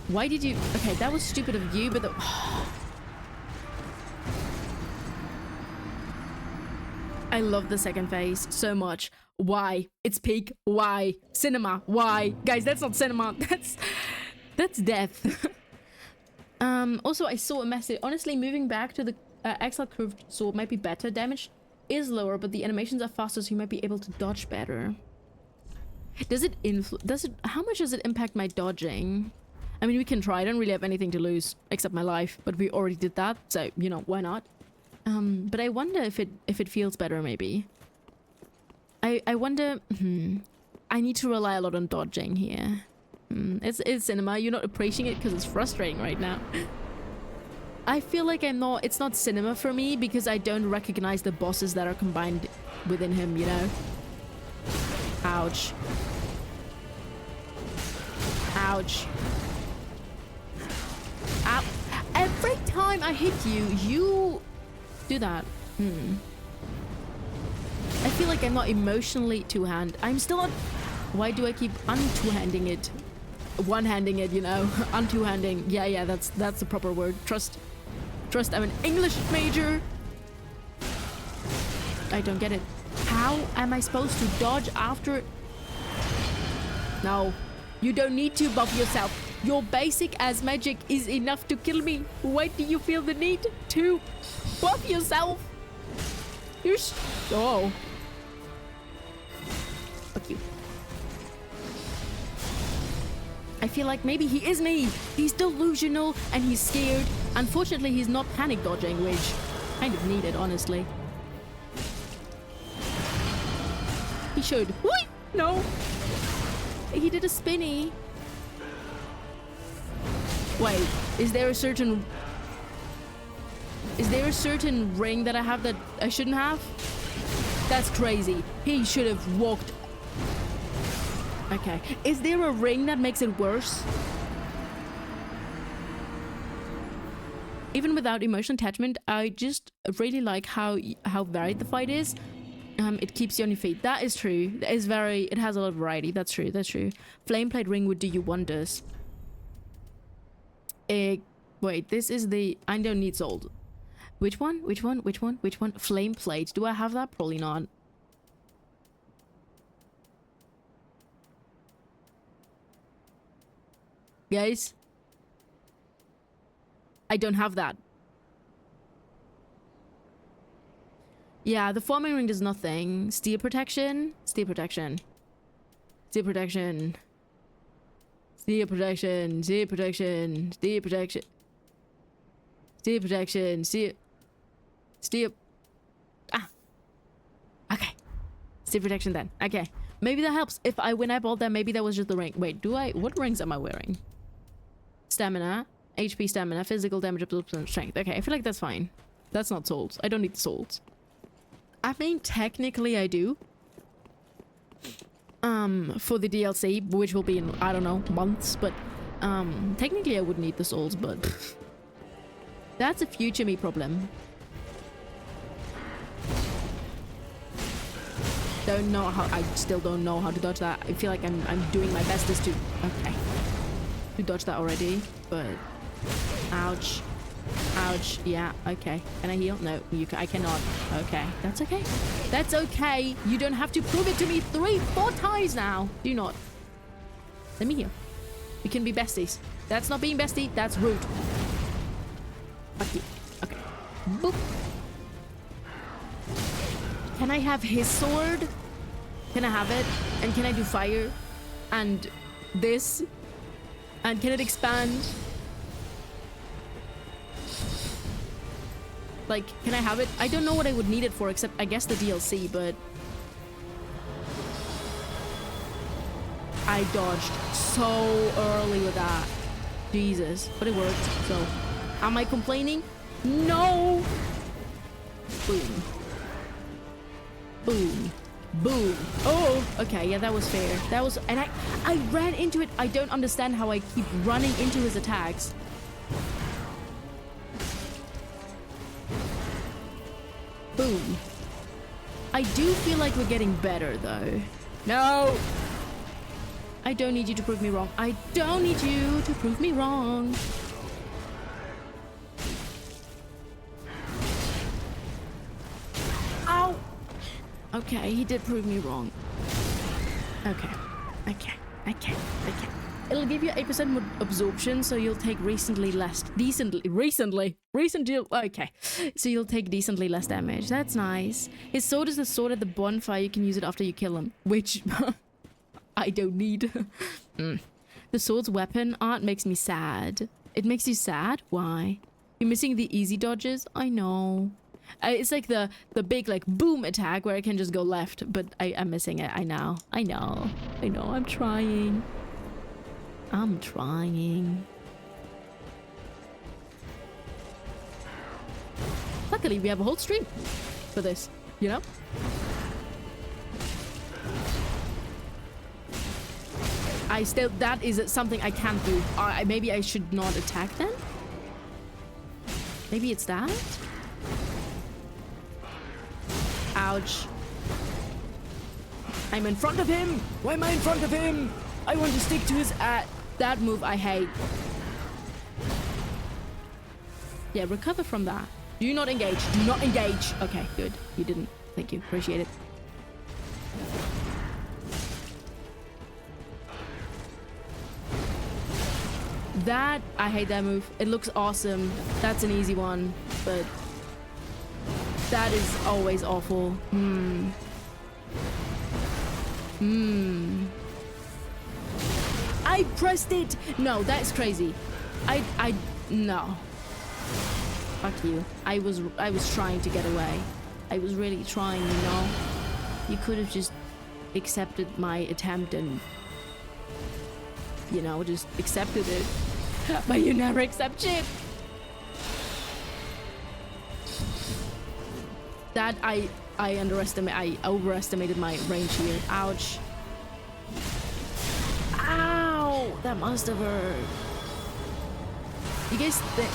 Why did you... Okay, that was stupid of you, but the... I love the second phase so much. Why? It's peak. Why? Cinema. Why? Guys, that's not cinema. That's death. Also, I saw a message. Honestly, moving back to the XL curved sword might be better. Damage is lower, but the animations are faster, so you might be able to dodge better. Does it how much does it impact my dodging? I mean, we can try. I don't really have anything to lose except my life, but we already did that, so you know, why not? But I wonder if it feels better, maybe. I wonder. I need to rely a lot on dodging here. It's cinema. You're not appreciating it because it's frustrating right now. I feel like it's not cinema for me because I don't recognize the bosses that are combined within him, you know? Ouch. Ouch. Ow. Every time I hit you, you do that. I feel like I'm not emotionally two-hand. I'm still not... Why do I keep un-two-handing it? One-handing it, you know? Un-two-handing. Yeah, that's the proper word. Trust, I'm an English major. I don't get it. How am I supposed to dodge after... No. You don't need to buff yourself. Your basic as magic is enough to kill me. Why do you feel the need to buff yourself? Oh. Fuck you. I feel like maybe he is me. He's delusional and he's scared. Unfortunately, he's not panic dodging, which kind of needed, honestly. He should. Whee! No. He did a spinny. Wait, is there a certain ring that I have that I shouldn't have? That's crazy. He should have walked. Okay. Is there a ring that makes it worse? Even without emotional attachment, I just really like how varied the fight is. It keeps you on your feet. That is true. It has a lot of variety. That's true. Flame plate ring would do you wonders. Wait, this is the... I don't need sold. Which one? Flame plate. Do I have that? Probably not. Guys? I don't have that. Yeah, the forming ring does nothing. Steel protection. Steel protection. Steel protection. Steel protection. Steel protection. Steel protection. Steel protection. Steel. Ah. Okay. Steel protection then. Okay. Maybe that helps. When I bought that, maybe that was just the ring. Wait, what rings am I wearing? Stamina. HP stamina. Physical damage absorption strength. Okay, I feel like that's fine. That's not souls. I don't need the souls. I mean, technically I do. For the DLC, which will be in, I don't know, months, but technically I would need the souls, but that's a future me problem. I still don't know how to dodge that. I feel like I'm doing my bestest to dodge that already, but ouch. Ouch. Yeah, okay. Can I heal? No, I cannot. Okay. That's okay. That's okay. You don't have to prove it to me 3-4 times now. Do not. Let me heal. We can be besties. That's not being bestie. That's rude. Fuck you. Okay. Boop. Can I have his sword? Can I have it? And can I do fire? And this? And can it expand? Like, can I have it? I don't know what I would need it for, except I guess the DLC, but... I dodged so early with that. Jesus. But it worked, so... Am I complaining? No! Boom. Boom. Boom. Oh! Okay, yeah, that was fair. That was... And I ran into it. I don't understand how I keep running into his attacks. Boom. I do feel like we're getting better, though. No! I don't need you to prove me wrong. I don't need you to prove me wrong. Ow! Okay, he did prove me wrong. Okay. it'll give you 8% more absorption, so you'll take recently, okay. So you'll take decently less damage. That's nice. His sword is the sword at the bonfire. You can use it after you kill him, which I don't need. The sword's weapon art makes me sad. It makes you sad? Why? You're missing the easy dodges? I know. It's like the big like boom attack where I can just go left, but I'm missing it. I know. I'm trying. Luckily, we have a whole stream for this, you know? That is something I can't do. Maybe I should not attack then? Maybe it's that? Ouch. I'm in front of him! Why am I in front of him? I want to stick to his that move I hate. Yeah, recover from that. Do not engage. Do not engage. Okay, good. You didn't. Thank you. Appreciate it. I hate that move. It looks awesome. That's an easy one, but that is always awful. I pressed it. No, that's crazy. No. Fuck you. I was trying to get away. I was really trying, you know. You could have just accepted my attempt and, you know, just accepted it. But you never accept shit. That I overestimated my range here. Ouch. Ow! That must have hurt. You guys think,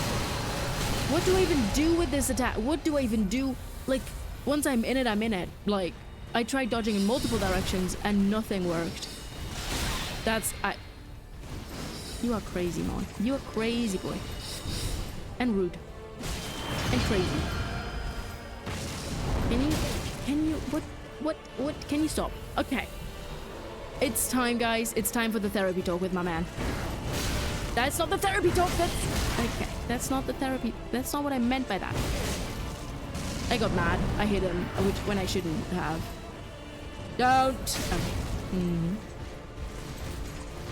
what do I even do with this attack? What do I even do? Like, once I'm in it, I'm in it. Like, I tried dodging in multiple directions and nothing worked. You are crazy, man. You are crazy, boy. And rude. And crazy. What? Can you stop? Okay. It's time, guys. It's time for the therapy talk with my man. That's not the therapy talk. Okay. That's not the therapy. That's not what I meant by that. I got mad. I hit him, when I shouldn't have. Don't. Okay.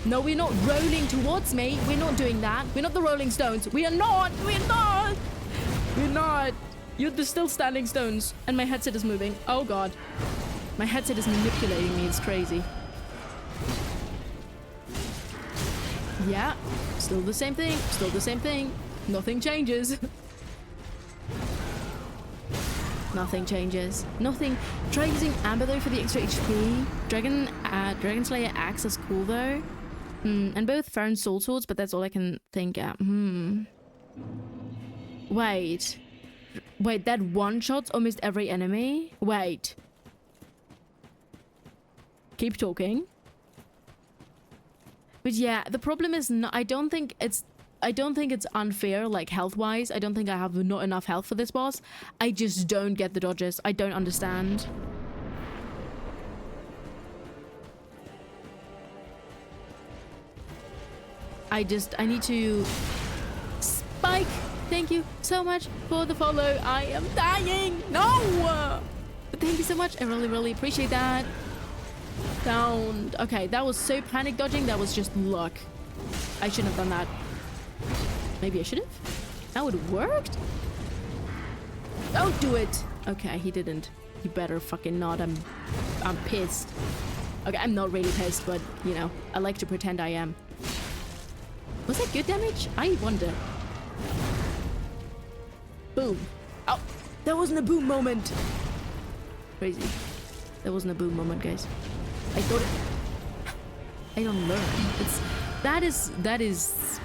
No, we're not rolling towards me. We're not doing that. We're not the Rolling Stones. We are not. We're not. We're not. You're the still standing stones. And my headset is moving. Oh, God. My headset is manipulating me. It's crazy. Yeah. Still the same thing. Still the same thing. Nothing changes. Nothing changes. Nothing. Try using Amber, though, for the extra HP. Dragon Slayer Axe is cool, though. And both Farron Soul Swords, but that's all I can think at. Wait, that one-shots almost every enemy? Wait. Keep talking. But yeah, the problem is I don't think it's unfair, like, health-wise. I don't think I have not enough health for this boss. I just don't get the dodges. I don't understand. I need to spike. Thank you so much for the follow. I am dying. No! But thank you so much. I really, really appreciate that. Down. Okay, that was so panic dodging. That was just luck. I shouldn't have done that. Maybe I should have? That would have worked? Don't do it. Okay, he didn't. You better fucking not. I'm pissed. Okay, I'm not really pissed, but, you know, I like to pretend I am. Was that good damage? I wonder. Boom. Oh, that wasn't a boom moment. Crazy. That wasn't a boom moment, guys. I thought it... I don't learn. That is...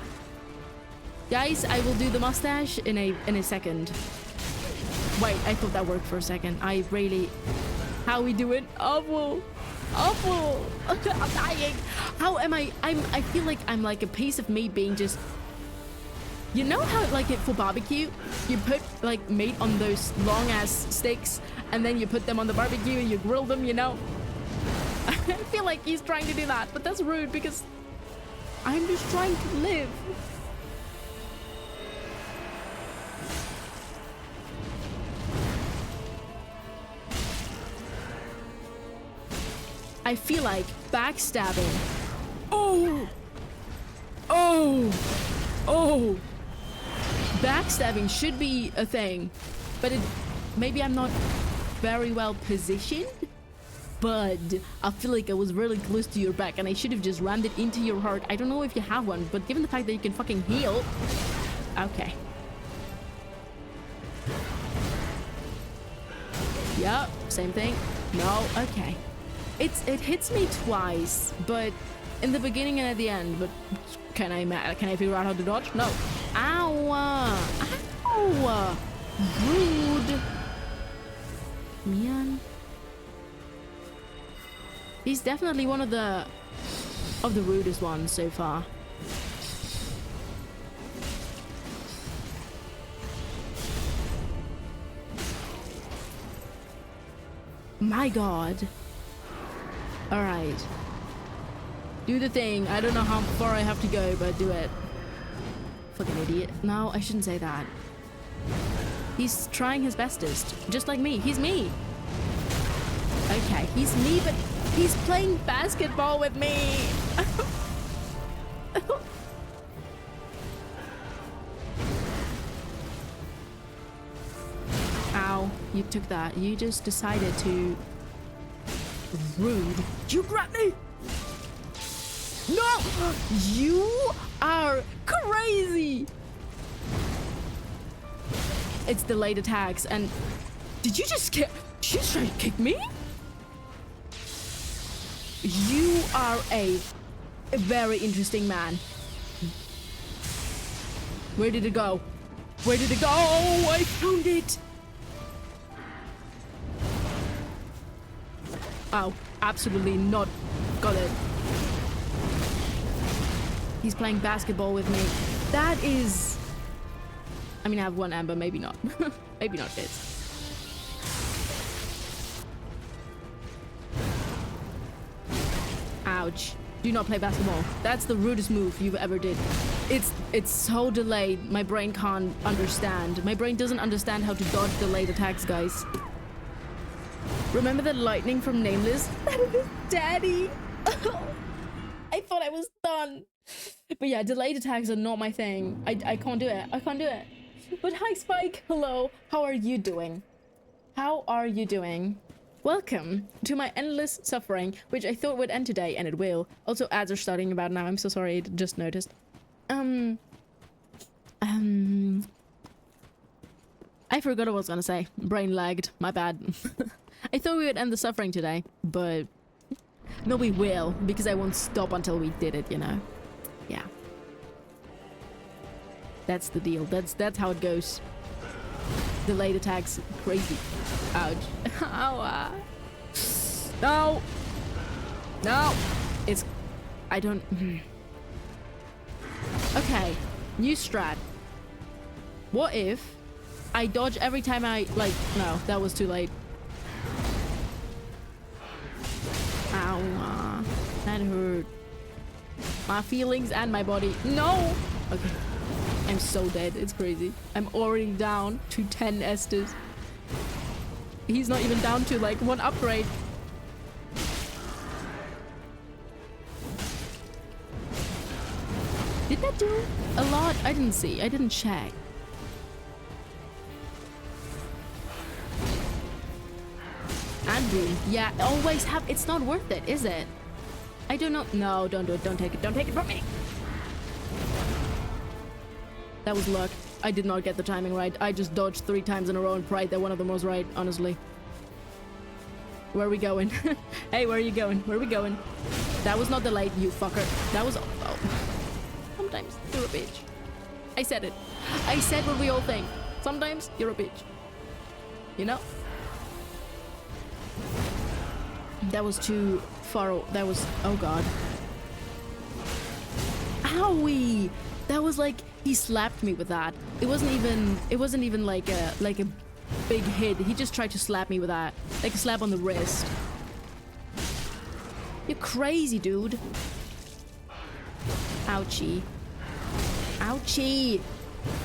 Guys, I will do the mustache in a second. Wait, I thought that worked for a second. I really... How we do it? Awful. Awful. I'm dying. How am I feel like I'm like a piece of meat being just, you know how like for barbecue you put like meat on those long ass sticks and then you put them on the barbecue and you grill them, you know. I feel like he's trying to do that, but that's rude because I'm just trying to live. I feel like backstabbing. Oh! Oh! Oh! Backstabbing should be a thing, but maybe I'm not very well positioned, but I feel like I was really close to your back and I should have just rammed it into your heart. I don't know if you have one, but given the fact that you can fucking heal. Okay. Yep, same thing. No, okay. It hits me twice, but in the beginning and at the end. But can I figure out how to dodge? No. Ow! Ow! Rude. Man. He's definitely one of the rudest ones so far. My god. Alright. Do the thing. I don't know how far I have to go, but do it. Fucking idiot. No, I shouldn't say that. He's trying his bestest. Just like me. He's me. Okay, he's me, but he's playing basketball with me. Ow, you took that. You just decided to... Rude. You grabbed me! No! You are crazy! It's delayed attacks and... Did you just get... She's trying to kick me? You are a very interesting man. Where did it go? Where did it go? Oh, I found it! Oh, absolutely not. Got it. He's playing basketball with me. That is... I mean, I have one amber, maybe not. Maybe not this. Ouch. Do not play basketball. That's the rudest move you've ever did. It's so delayed. My brain can't understand. My brain doesn't understand how to dodge delayed attacks, guys. Remember the lightning from Nameless? That is daddy. I thought I was done. But yeah, delayed attacks are not my thing. I can't do it. I can't do it. But hi, Spike. Hello. How are you doing? How are you doing? Welcome to my endless suffering, which I thought would end today, and it will. Also, ads are starting about now. I'm so sorry. I just noticed. I forgot what I was gonna say. Brain lagged. My bad. I thought we would end the suffering today, but no, we will, because I won't stop until we did it, you know? Yeah. That's the deal. That's how it goes. Delayed attacks. Crazy. Ouch. Ow. No. No. It's... I don't... Okay. New strat. What if I dodge every time I... Like... No, that was too late. Ow. That hurt. My feelings and my body. No! Okay. I'm so dead. It's crazy. I'm already down to 10 Estes. He's not even down to like 1 upgrade. Did that do a lot? I didn't see. I didn't check. And boom. Yeah, always have. It's not worth it, is it? I don't know. No, don't do it. Don't take it. Don't take it from me. That was luck. I did not get the timing right. I just dodged 3 times in a row and pride that one of them was right, honestly. Where are we going? Hey, where are you going? Where are we going? That was not delayed, you fucker. That was... Oh. Sometimes you're a bitch. I said it. I said what we all think. Sometimes you're a bitch. You know? That was too far... That was... Oh, God. Owie! That was like... He slapped me with that. It wasn't even like a big hit. He just tried to slap me with that. Like a slap on the wrist. You're crazy, dude. Ouchie. Ouchie.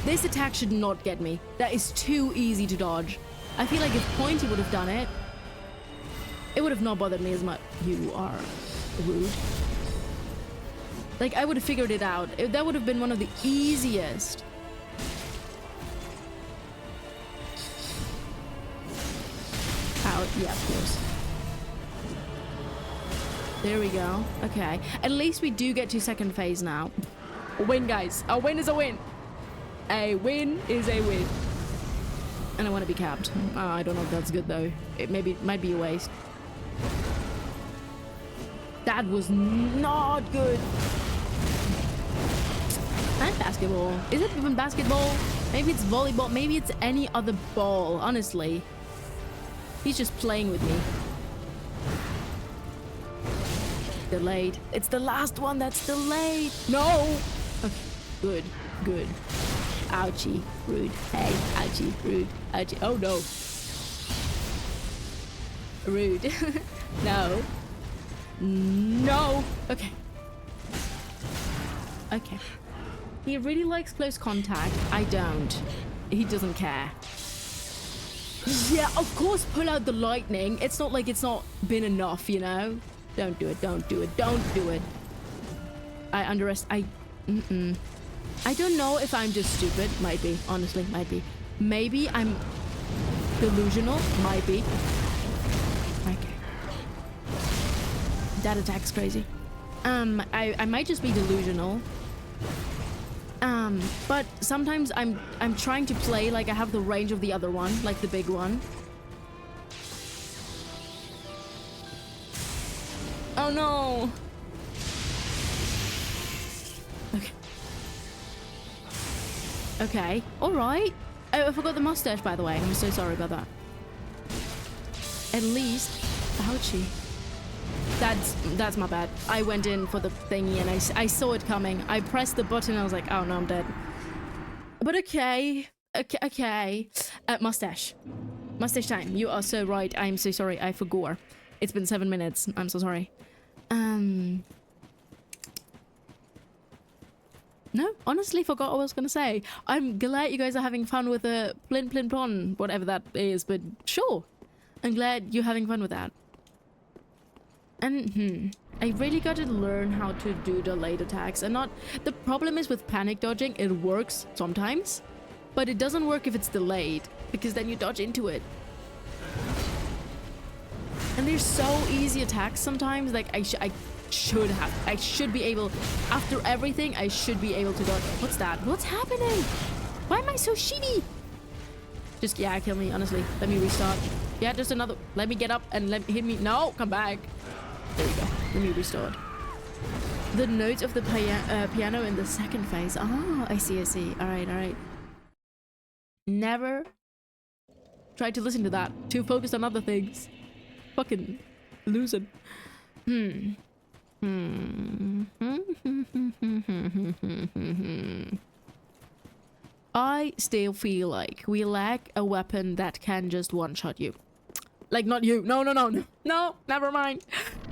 This attack should not get me. That is too easy to dodge. I feel like if Pointy would have done it, it would have not bothered me as much. You are rude. Like, I would have figured it out. That would have been one of the easiest. Out. Yeah, of course. There we go. Okay. At least we do get to second phase now. A win, guys. A win is a win. A win is a win. And I want to be capped. I don't know if that's good, though. It might be a waste. That was not good. And basketball. Is it even basketball? Maybe it's volleyball. Maybe it's any other ball, honestly. He's just playing with me. Delayed. It's the last one that's delayed. No! Okay, good, good. Ouchie, rude. Hey, ouchie, rude. Ouchie. Oh no. Rude. No. No. Okay. Okay. He really likes close contact. I don't. He doesn't care. Yeah, of course, pull out the lightning. It's not like it's not been enough, you know? Don't do it, don't do it, don't do it. I don't know if I'm just stupid. Might be, honestly, might be. Maybe I'm delusional. Might be. Okay. That attack's crazy. I might just be delusional. But sometimes I'm trying to play like I have the range of the other one, like the big one. Oh no. Okay. Okay. All right. Oh, I forgot the mustache, by the way. I'm so sorry about that. At least, ouchie. That's my bad. I went in for the thingy and I saw it coming. I pressed the button and I was like, oh no, I'm dead. But okay. Okay. Mustache. Mustache time. You are so right. I'm so sorry. I forgot. It's been 7 minutes. I'm so sorry. No, honestly forgot what I was gonna say. I'm glad you guys are having fun with the plin plin plon, whatever that is, but sure. I'm glad you're having fun with that. And I really got to learn how to do delayed attacks and not... The problem is with panic dodging, it works sometimes, but it doesn't work if it's delayed, because then you dodge into it. And they're so easy attacks sometimes, like I should be able, after everything, I should be able to dodge. What's that? What's happening? Why am I so shitty? Just, yeah, kill me, honestly. Let me restart. Yeah, just another, let me get up and hit me. No, come back. There we go. Let me restart. The notes of the piano in the second phase. Oh, I see, I see. All right, all right. Never tried to listen to that. Too focused on other things. Fucking losing. I still feel like we lack a weapon that can just one-shot you. Like, not you. No, no, no, no. No, never mind.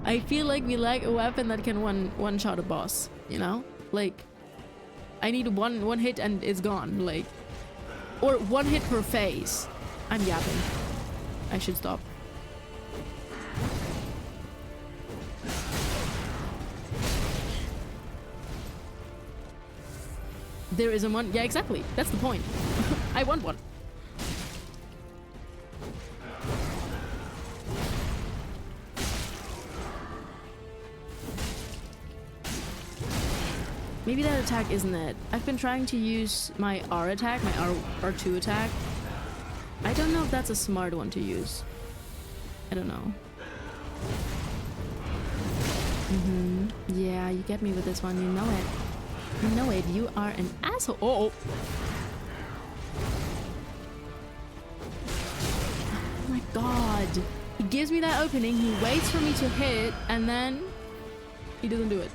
I feel like we lack a weapon that can one-shot a boss, you know? Like, I need one hit and it's gone. Like, or one hit per phase. I'm yapping. I should stop. There isn't one. Yeah, exactly. That's the point. I want one. Maybe that attack isn't it. I've been trying to use my R attack, my R2 attack. I don't know if that's a smart one to use. I don't know. Yeah, you get me with this one. You know it. You know it. You are an asshole. Oh. Oh my god. He gives me that opening. He waits for me to hit, and then he doesn't do it.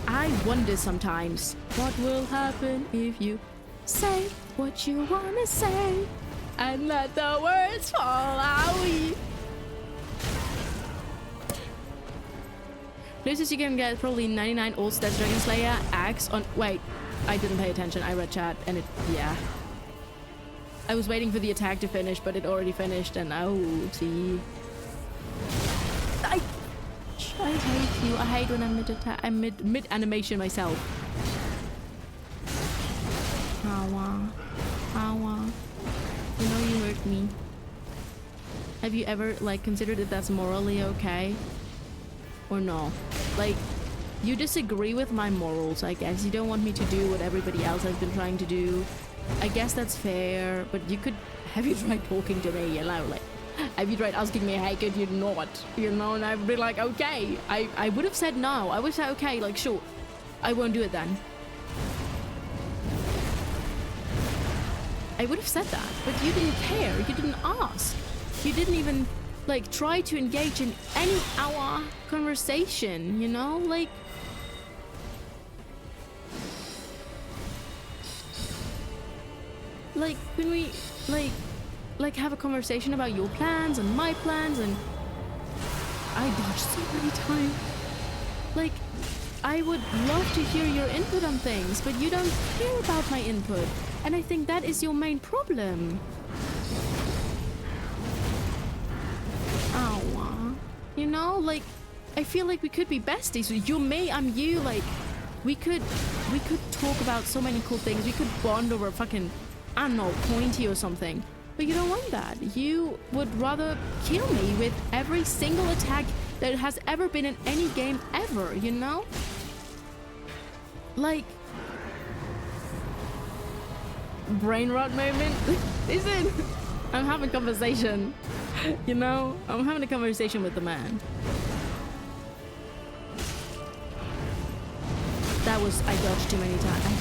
I wonder sometimes what will happen if you say what you wanna say and let the words fall out. Closest you can get probably 99 old stats Dragon Slayer axe on. Wait, I didn't pay attention. I read chat and it. Yeah. I was waiting for the attack to finish, but it already finished, and oh, see. I hate you. I hate when I'm mid-attack. I'm mid-animation myself. Awa. Awa. You know you hurt me. Have you ever, like, considered that that's morally okay? Or no? Like, you disagree with my morals, I guess. You don't want me to do what everybody else has been trying to do. I guess that's fair, but you could... Have you tried talking to me, you know, like... Have you tried asking me, hey, could you not? You know, and I'd be like, okay. I would have said no. I would say, okay, like, sure. I won't do it then. I would have said that, but you didn't care. You didn't ask. You didn't even, like, try to engage in any our conversation, you know? Like... Like, when we, like have a conversation about your plans and my plans, and I dodged so many times. Like, I would love to hear your input on things, but you don't care about my input. And I think that is your main problem. Ow. You know, like, I feel like we could be besties. You're me, I'm you, like, we could talk about so many cool things. We could bond over fucking, I don't know, pointy or something. But you don't want that. You would rather kill me with every single attack that has ever been in any game ever, you know? Like... Brain rot moment? Listen! I'm having a conversation. You know? I'm having a conversation with the man. That was... I dodged too many times.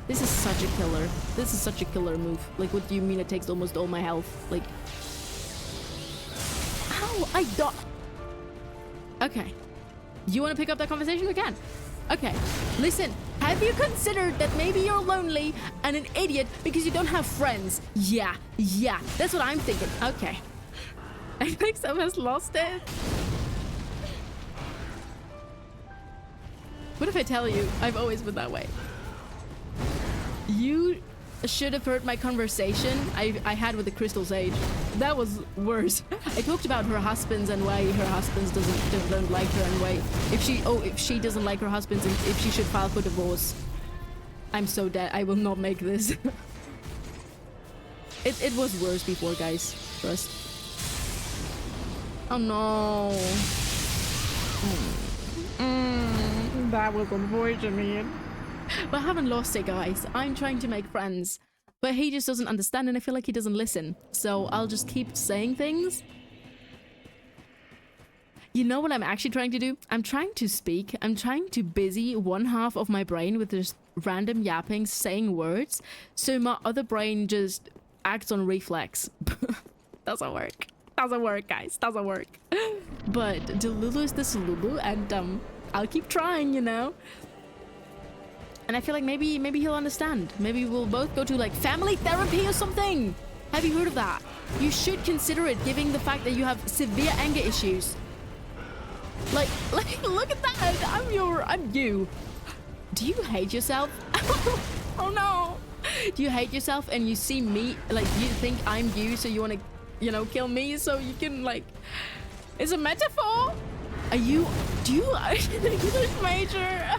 This is such a killer. This is such a killer move. Like, what do you mean it takes almost all my health? Like... Ow! I dodged... Okay. You want to pick up that conversation? We can. Okay. Listen. Have you considered that maybe you're lonely and an idiot because you don't have friends? Yeah. Yeah. That's what I'm thinking. Okay. I think someone's lost it. What if I tell you I've always been that way? You should have heard my conversation I had with the Crystal Sage. That was worse. I talked about her husbands and why her husbands don't like her, and why if she doesn't like her husbands, and if she should file for divorce. I'm so dead. I will not make this. It was worse before, guys. Trust. Oh no. That was unfortunate. But I haven't lost it, guys. I'm trying to make friends. But he just doesn't understand, and I feel like he doesn't listen. So I'll just keep saying things. You know what I'm actually trying to do? I'm trying to speak. I'm trying to busy one half of my brain with just random yapping, saying words. So my other brain just acts on reflex. Doesn't work. Doesn't work, guys. Doesn't work. But Delulu is the Salulu, and I'll keep trying, you know? And I feel like maybe he'll understand. Maybe we'll both go to, like, family therapy or something. Have you heard of that? You should consider it, given the fact that you have severe anger issues. Like, look at that. I'm you. Do you hate yourself? Oh no. Do you hate yourself and you see me, like, you think I'm you, so you want to, you know, kill me so you can, like... It's a metaphor? Do you... English major?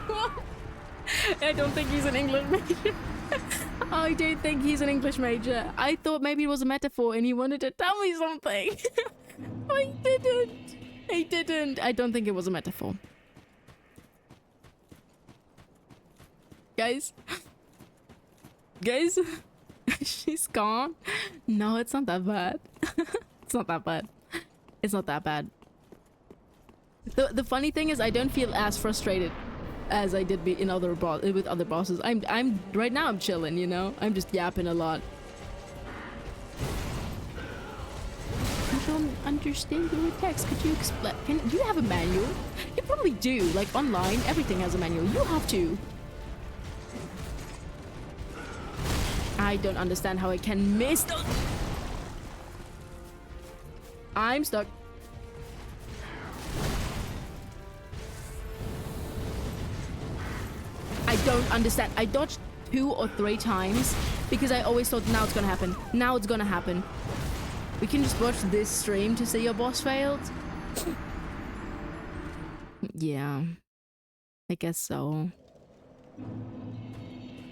I don't think he's an English major. I don't think he's an English major. I thought maybe it was a metaphor and he wanted to tell me something. I didn't. I didn't. I don't think it was a metaphor. Guys? Guys? She's gone? No, it's not that bad. It's not that bad. It's not that bad. The funny thing is I don't feel as frustrated as I did with other bosses. I'm right now I'm chilling, you know? I'm just yapping a lot. I don't understand your text. Could you explain? Do you have a manual? You probably do. Like online, everything has a manual. You have to. I don't understand how I can miss those. I'm stuck. don't understand. I dodged 2 or 3 times because I always thought now it's gonna happen. Now it's gonna happen. We can just watch this stream to see your boss failed. Yeah. I guess so.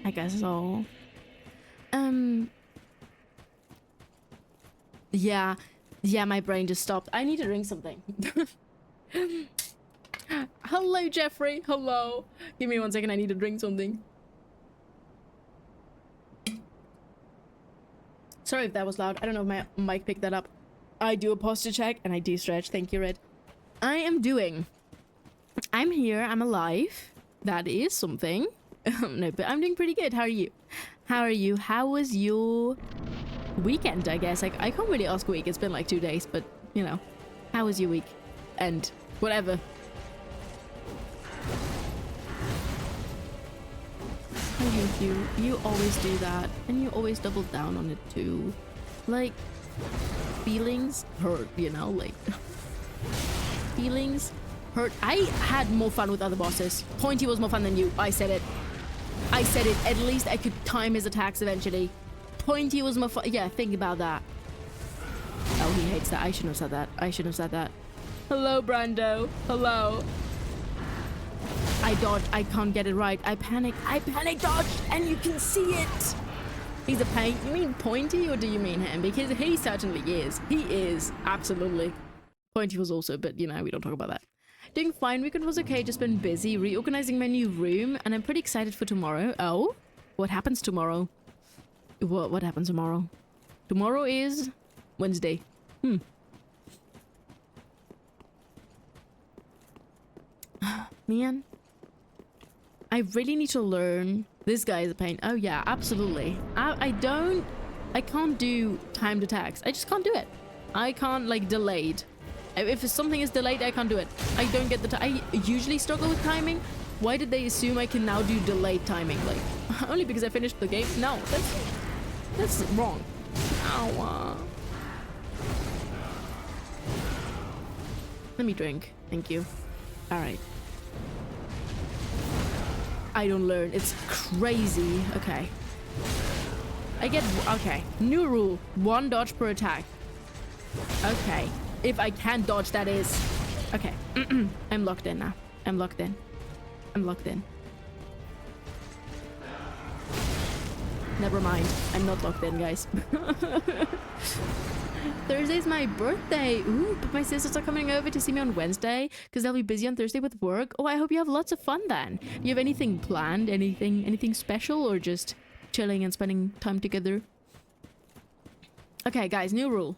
I guess so. Yeah. Yeah, my brain just stopped. I need to drink something. Hello, Jeffrey. Hello. Give me 1 second. I need to drink something. Sorry if that was loud. I don't know if my mic picked that up. I do a posture check and I do stretch. Thank you, Red. I'm here. I'm alive. That is something. No, but I'm doing pretty good. How are you? How are you? How was your weekend, I guess? Like, I can't really ask week. It's been like 2 days, but, you know. How was your week? And whatever. I hate you. You always do that. And you always double down on it, too. Like, feelings hurt, you know? Like, feelings hurt. I had more fun with other bosses. Pointy was more fun than you. I said it. I said it. At least I could time his attacks eventually. Pointy was more fun. Yeah, think about that. Oh, he hates that. I shouldn't have said that. I shouldn't have said that. Hello, Brando. Hello. I dodged. I can't get it right. I panicked. I panic dodged, and you can see it. He's a pain. You mean Pointy, or do you mean him? Because he certainly is. He is. Absolutely. Pointy was also, but, you know, we don't talk about that. Doing fine. Weekend was okay. Just been busy reorganizing my new room, and I'm pretty excited for tomorrow. Oh? What happens tomorrow? What happens tomorrow? Tomorrow is Wednesday. Man. I really need to learn. This guy is a pain. Oh yeah, absolutely. I can't do timed attacks. I just can't do it. I can't, like, delayed. If something is delayed, I can't do it. I don't get the I usually struggle with timing. Why did they assume I can now do delayed timing? Like, only because I finished the game? No, that's wrong. Ow. Let me drink. Thank you. All right. I don't learn. It's crazy. Okay. Okay. New rule. 1 dodge per attack. Okay. If I can dodge, that is. Okay. I'm locked in now. I'm locked in. I'm locked in. Never mind. I'm not locked in, guys. Thursday's my birthday. Ooh, but my sisters are coming over to see me on Wednesday because they'll be busy on Thursday with work. Oh, I hope you have lots of fun then. Do you have anything planned? Anything special, or just chilling and spending time together? Okay, guys, new rule.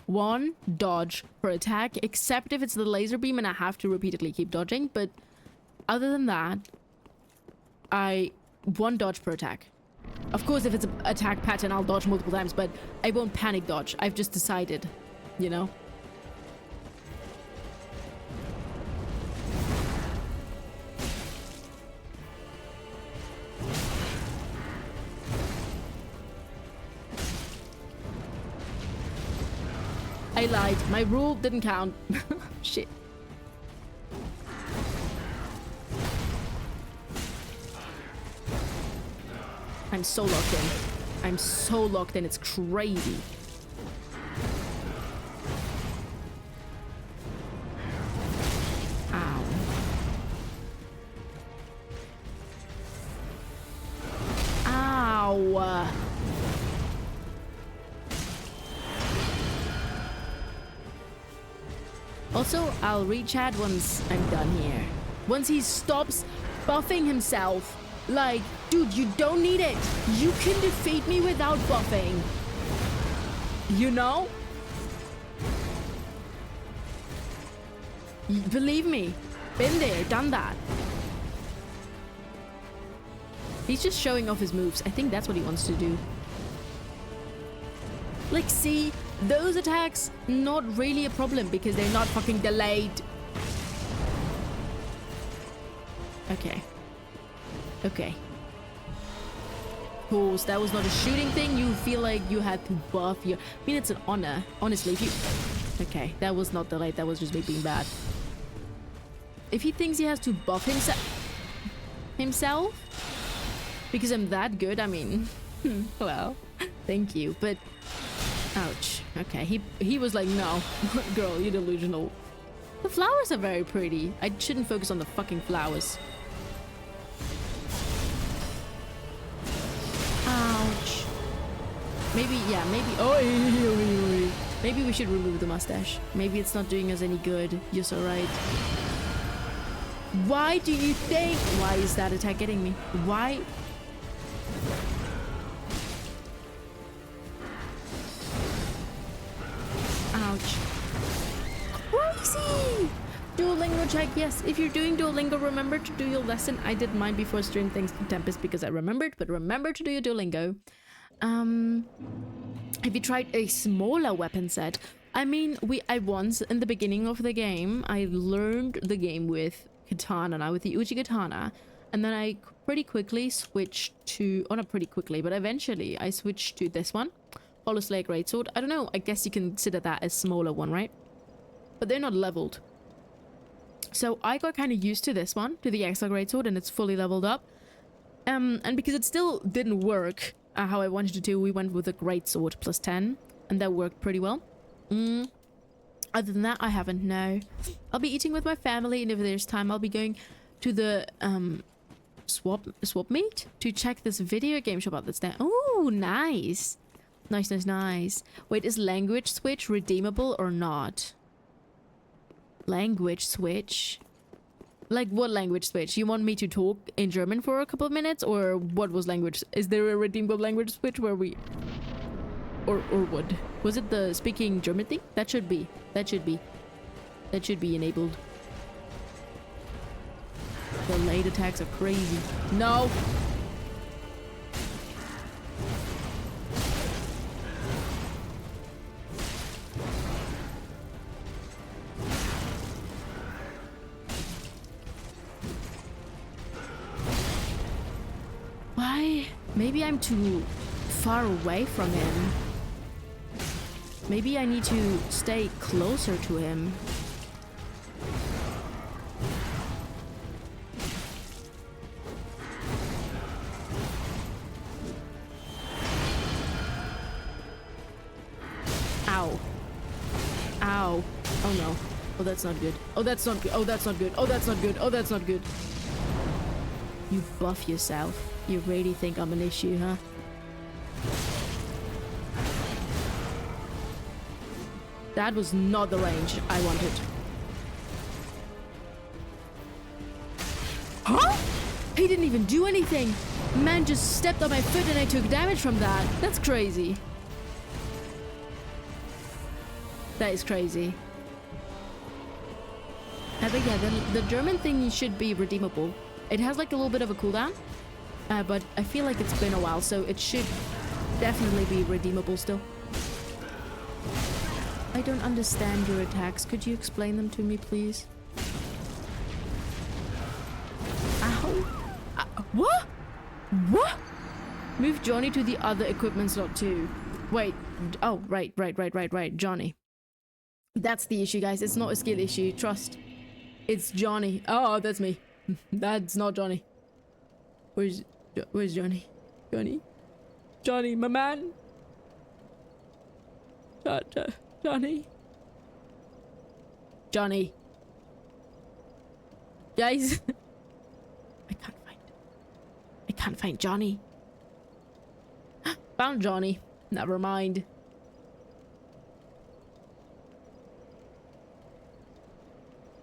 1 dodge per attack, except if it's the laser beam and I have to repeatedly keep dodging. But other than that, 1 dodge per attack. Of course, if it's an attack pattern, I'll dodge multiple times, but I won't panic dodge. I've just decided, you know? I lied. My rule didn't count. Shit. I'm so locked in. I'm so locked in. It's crazy. Ow. Ow. Also, I'll re-chat once I'm done here. Once he stops buffing himself. Like, dude, you don't need it. You can defeat me without buffing. You know? Believe me. Been there, done that. He's just showing off his moves. I think that's what he wants to do. Like, see, those attacks, not really a problem because they're not fucking delayed. Okay. Okay. Cool, so that was not a shooting thing. You feel like you had to buff your... I mean, it's an honor. Honestly, if you... Okay, that was not delayed. That was just me being bad. If he thinks he has to buff himself... himself because I'm that good. I mean, well, thank you, but ouch. Okay, he was like, no, girl, you're delusional. The flowers are very pretty. I shouldn't focus on the fucking flowers. Ouch. Maybe, yeah, maybe. Oh, maybe we should remove the mustache. Maybe it's not doing us any good. You're so right. Why do you think? Why is that attack getting me? Why? Ouch. Crazy! Duolingo check, yes. If you're doing Duolingo, remember to do your lesson. I did mine before stream, thanks to Tempest, because I remembered, but remember to do your Duolingo. Have you tried a smaller weapon set? I mean, I once, in the beginning of the game, I learned the game with katana, now with the Uchi katana, and then I pretty quickly switched to, oh, not pretty quickly, but eventually I switched to this one, Hollow Slayer Greatsword. I don't know, I guess you can consider that a smaller one, right? But they're not leveled. So I got kind of used to this one, to the Exile Greatsword, and it's fully leveled up. And because it still didn't work how I wanted it to, we went with a Greatsword plus 10, and that worked pretty well. Other than that, I haven't, no. I'll be eating with my family, and if there's time, I'll be going to the swap meet to check this video game shop out that's there. Oh, nice. Nice, nice, nice. Wait, is language switch redeemable or not? Language switch? Like, what language switch? You want me to talk in German for a couple of minutes, or what was language? Is there a redeemable language switch where we... Or what? Was it the speaking German thing? That should be. That should be. That should be enabled. The late attacks are crazy. No! Why? Maybe I'm too far away from him. Maybe I need to stay closer to him. Ow. Ow. Oh no. Oh, that's not good. Oh, that's not good. Oh, that's not good. Oh, that's not good. Oh, that's not good. You buff yourself. You really think I'm an issue, huh? That was not the range I wanted. Huh? He didn't even do anything. Man just stepped on my foot and I took damage from that. That's crazy. That is crazy. But yeah, the German thing should be redeemable. It has like a little bit of a cooldown. But I feel like it's been a while, so it should definitely be redeemable still. I don't understand your attacks. Could you explain them to me, please? Ow. What? What? Move Johnny to the other equipment slot too. Wait. Oh, right. Johnny. That's the issue, guys. It's not a skill issue. Trust. It's Johnny. Oh, that's me. That's not Johnny. Where's Johnny? Johnny, my man. Johnny. Guys. I can't find Johnny. Found Johnny. Never mind.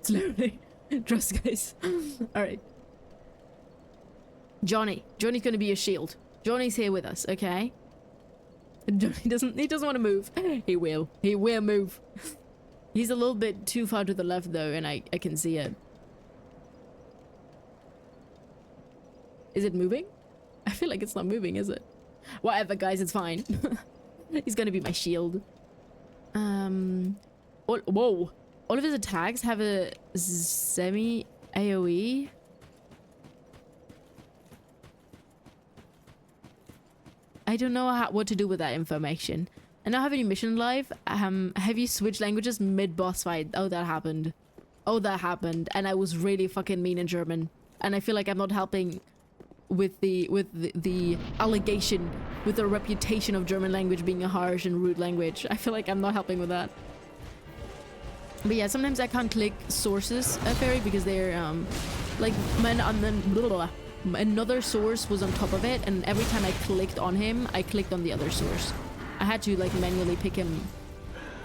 Slowly. Trust, guys. Alright. Johnny's gonna be a shield. Johnny's here with us, okay? Johnny doesn't want to move. He will move. He's a little bit too far to the left though, and I can see it. Is it moving? I feel like it's not moving, is it? Whatever, guys, it's fine. He's gonna be my shield. Whoa. All of his attacks have a semi AoE. I don't know what to do with that information. I don't have any mission live. Have you switched languages mid-boss fight? Oh, that happened. And I was really fucking mean in German. And I feel like I'm not helping with the allegation, with the reputation of German language being a harsh and rude language. I feel like I'm not helping with that. But yeah, sometimes I can't click sources at Fairy because they're like another source was on top of it, and every time I clicked on him, I clicked on the other source. I had to like manually pick him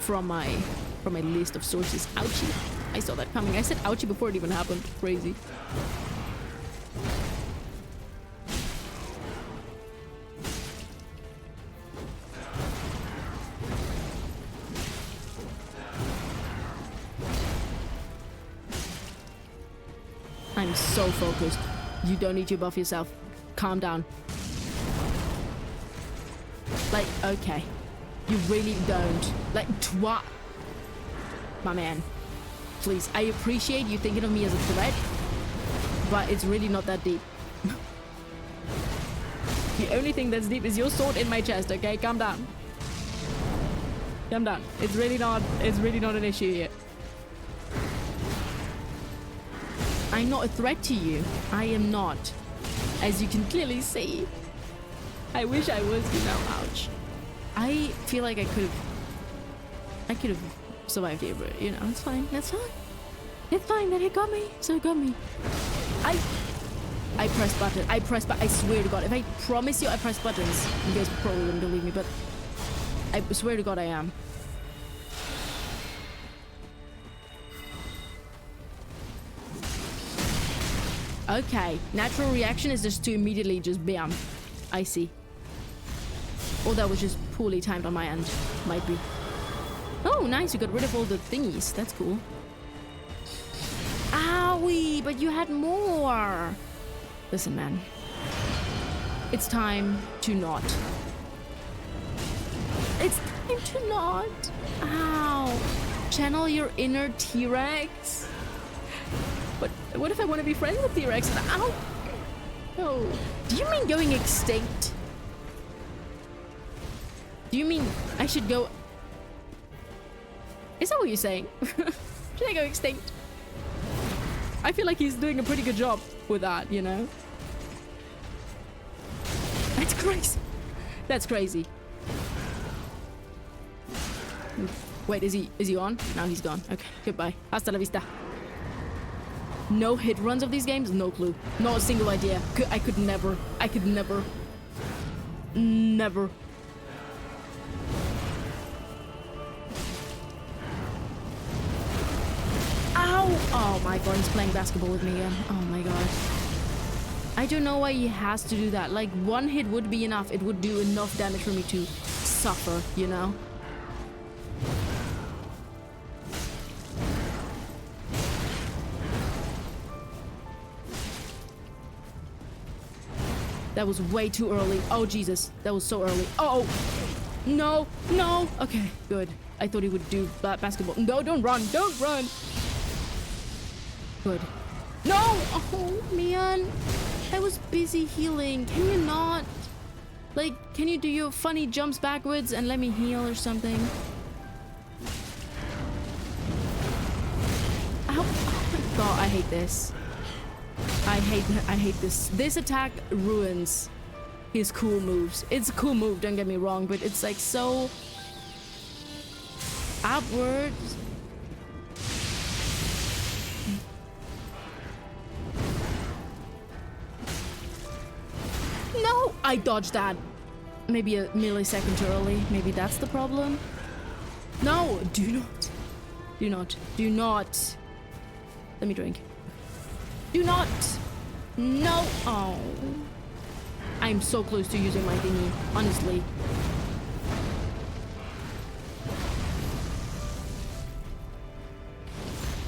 from my list of sources. Ouchie. I saw that coming. I said ouchie before it even happened. Crazy. I'm so focused. You don't need to buff yourself. Calm down. Like, okay. You really don't. Like, twat. My man. Please, I appreciate you thinking of me as a threat, but it's really not that deep. The only thing that's deep is your sword in my chest, okay? Calm down. Calm down. It's really not an issue here. I'm not a threat to you. I am not. As you can clearly see. I wish I was, you know, ouch. I feel like I could have survived here, but you know, it's fine. That's fine. It's fine. That it got me. So it got me. I pressed button. I swear to God. If I promise you I press buttons, you guys probably wouldn't believe me, but I swear to God I am. Okay, natural reaction is just to immediately just bam. I see. Or that was just poorly timed on my end. Might be. Oh, nice, you got rid of all the thingies. That's cool. Owie, but you had more. Listen, man. It's time to not. It's time to not. Ow. Channel your inner T-Rex. But what if I want to be friends with T-Rex? Ow! Oh. Do you mean going extinct? Do you mean I should go... Is that what you're saying? Should I go extinct? I feel like he's doing a pretty good job with that, you know? That's crazy. That's crazy. Wait, is he on? No, he's gone. Okay, goodbye. Hasta la vista. No hit runs of these games? No clue. Not a single idea. I could never. Never. Ow! Oh my God, he's playing basketball with me again. Oh my God. I don't know why he has to do that. Like, one hit would be enough. It would do enough damage for me to suffer, you know? That was way too early. Oh, Jesus. That was so early. Oh, no, no. Okay, good. I thought he would do basketball. No, don't run. Don't run. Good. No. Oh, man. I was busy healing. Can you not? Like, can you do your funny jumps backwards and let me heal or something? Ow. Oh, my God. I hate this. I hate this. This attack ruins his cool moves. It's a cool move, don't get me wrong, but it's like so upwards. No! I dodged that. Maybe a millisecond early. Maybe that's the problem. No! Do not. Do not. Do not. Let me drink. Do not. No. Oh. I'm so close to using my thingy, honestly.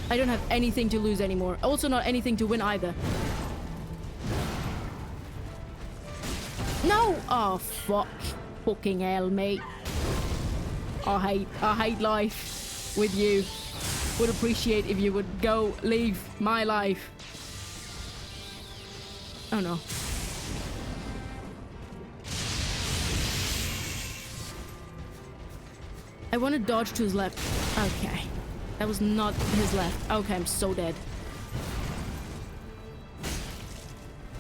I don't have anything to lose anymore. Also not anything to win either. No. Oh, fuck. Fucking hell, mate. I hate life with you. Would appreciate if you would go leave my life. Oh no. I want to dodge to his left. Okay. That was not his left. Okay, I'm so dead.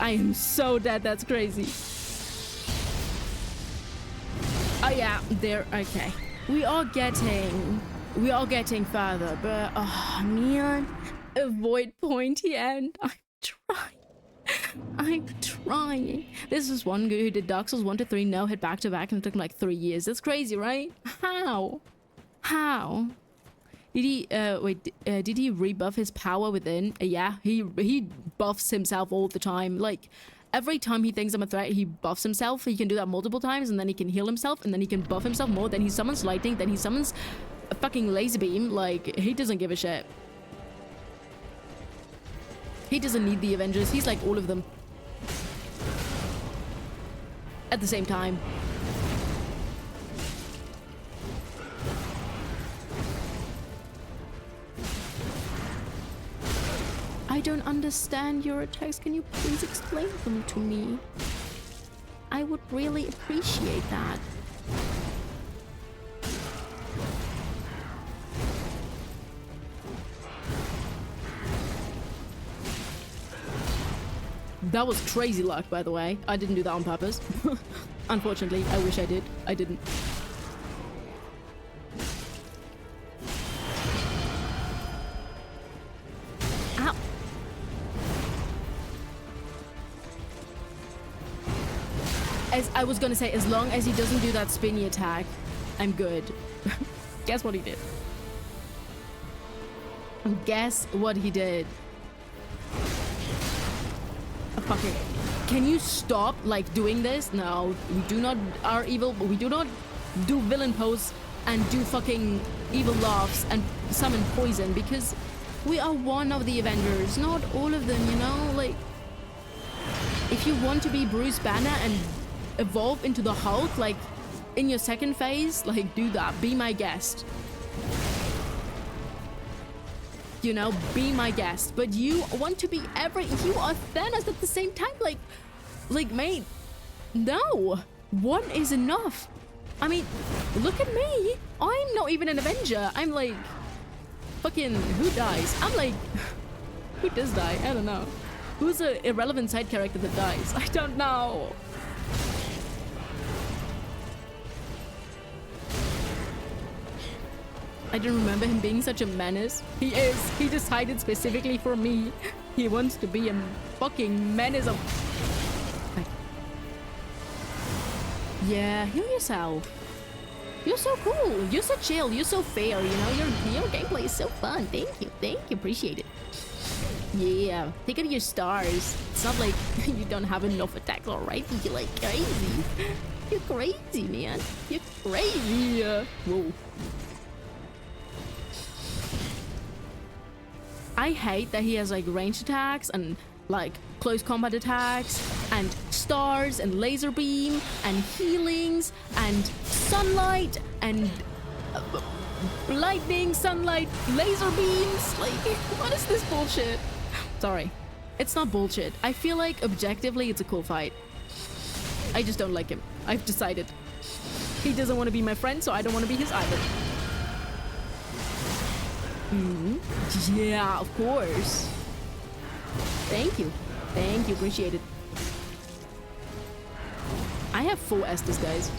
I am so dead. That's crazy. Oh yeah, there. Okay, we are getting further, but oh man, avoid pointy end. I'm trying. This is one guy who did Dark Souls 1 to 3 no hit back to back, and it took him like 3 years. That's crazy, right? How? Did he did he rebuff his power within? Yeah, he buffs himself all the time. Like every time he thinks I'm a threat, he buffs himself. He can do that multiple times, and then he can heal himself, and then he can buff himself more. Then he summons lightning, then he summons a fucking laser beam. Like, he doesn't give a shit. He doesn't need the Avengers. He's like all of them at the same time. I don't understand your attacks. Can you please explain them to me? I would really appreciate that. That was crazy luck, by the way. I didn't do that on purpose. Unfortunately, I wish I did. I didn't. Ow. As I was gonna say, as long as he doesn't do that spinny attack, I'm good. Guess what he did? Guess what he did? Fucking, can you stop like doing this? No, we do not are evil, but we do not do villain pose and do fucking evil laughs and summon poison, because we are one of the Avengers, not all of them, you know? Like, if you want to be Bruce Banner and evolve into the Hulk, like in your second phase, like do that. Be my guest. You know, be my guest. But you want to be you are Thanos at the same time. Like, mate, no. One is enough. I mean, look at me. I'm not even an Avenger. I'm like, fucking, who dies? I'm like, who does die? I don't know. Who's an irrelevant side character that dies? I don't know. I don't remember him being such a menace. He is. He decided specifically for me. He wants to be a fucking menace of... Yeah, heal yourself. You're so cool. You're so chill. You're so fair, you know? Your gameplay is so fun. Thank you. Thank you. Appreciate it. Yeah. Take out your stars. It's not like you don't have enough attacks already. You're like crazy. You're crazy, man. You're crazy. Whoa. I hate that he has like ranged attacks and like close combat attacks and stars and laser beam and healings and sunlight and lightning, sunlight, laser beams. Like, what is this bullshit? Sorry, it's not bullshit. I feel like objectively it's a cool fight. I just don't like him. I've decided. He doesn't want to be my friend, so I don't want to be his either. Yeah, of course. Thank you. Thank you. Appreciate it. I have 4 Estus, guys.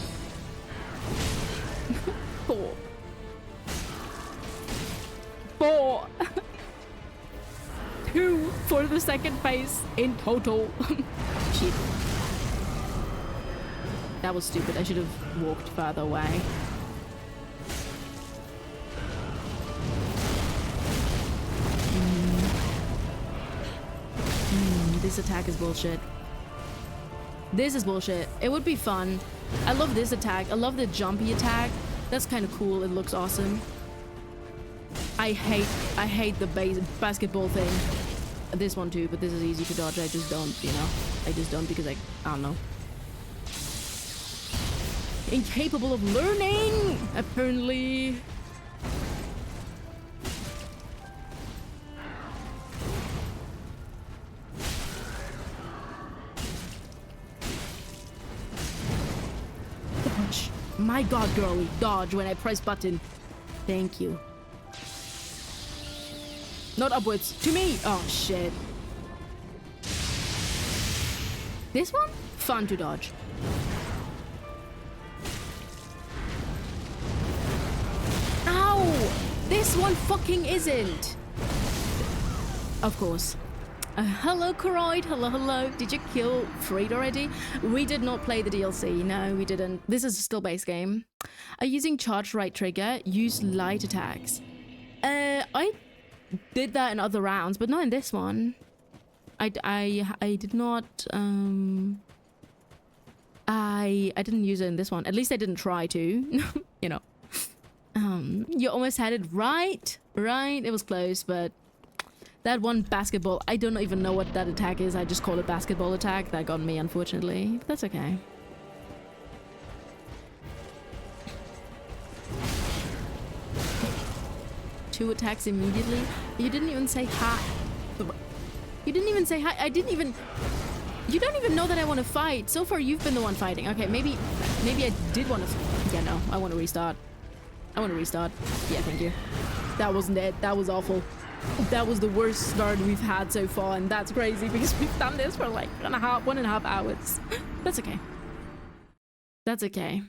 4. 4. 2 for the second phase in total. Shit. That was stupid. I should have walked further away. This attack is bullshit. This is bullshit. It would be fun. I love this attack. I love the jumpy attack. That's kind of cool. It looks awesome. I hate the basketball thing. This one too, but this is easy to dodge. I just don't, you know. I just don't because I don't know. Incapable of learning, apparently. My god, girlie. Dodge when I press button. Thank you. Not upwards. To me! Oh, shit. This one? Fun to dodge. Ow! This one fucking isn't. Of course. Hello, Koroid. Hello, hello. Did you kill Freed already? We did not play the DLC. No, we didn't. This is a still base game. Using charge right trigger, use light attacks. I did that in other rounds, but not in this one. I did not, I didn't use it in this one. At least I didn't try to, you know. You almost had it right. Right, it was close, but that one basketball, I don't even know what that attack is. I just call it basketball attack. That got me, unfortunately. But that's okay. Two attacks immediately. You didn't even say hi. You didn't even say hi. I didn't even... You don't even know that I want to fight. So far, you've been the one fighting. Okay, maybe I did want to... Yeah, no. I want to restart. I want to restart. Yeah, thank you. That wasn't it. That was awful. That was the worst start we've had so far, and that's crazy because we've done this for like 1.5 hours. That's okay. That's okay.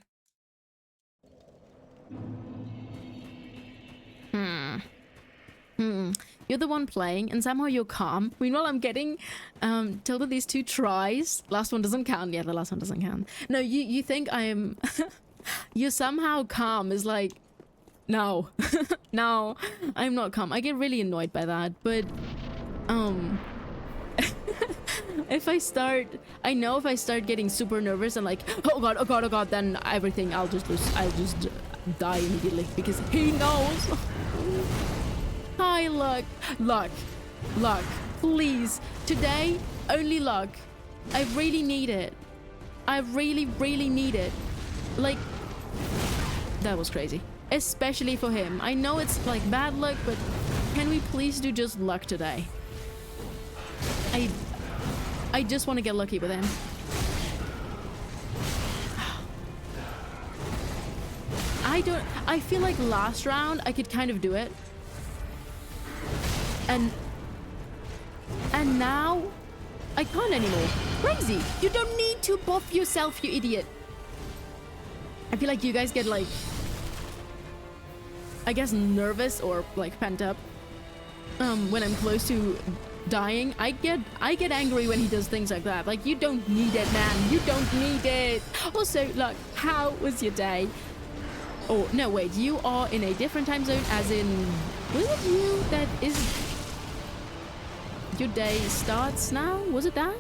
You're the one playing, and somehow you're calm. Meanwhile, I'm getting told that these 2 tries. Last one doesn't count. Yeah, the last one doesn't count. No, you think I am... You're somehow calm is like... No. No, I'm not calm. I get really annoyed by that, but... if I start... I know if I start getting super nervous and like, oh god, oh god, oh god, then everything, I'll just lose. I'll just die immediately because he knows. Hi, luck. Luck. Luck. Please. Today, only luck. I really need it. I really, really need it. Like, that was crazy. Especially for him. I know it's like bad luck, but can we please do just luck today? I just want to get lucky with him. I feel like last round I could kind of do it. And now I can't anymore. Crazy. You don't need to buff yourself, you idiot. I feel like you guys get like, I guess, nervous or like pent up when I'm close to dying. I get angry when he does things like that. Like, you don't need it, man. You don't need it. Also, look, how was your day? Oh no, wait, you are in a different time zone, as in, was it you that is your day starts now? Was it that?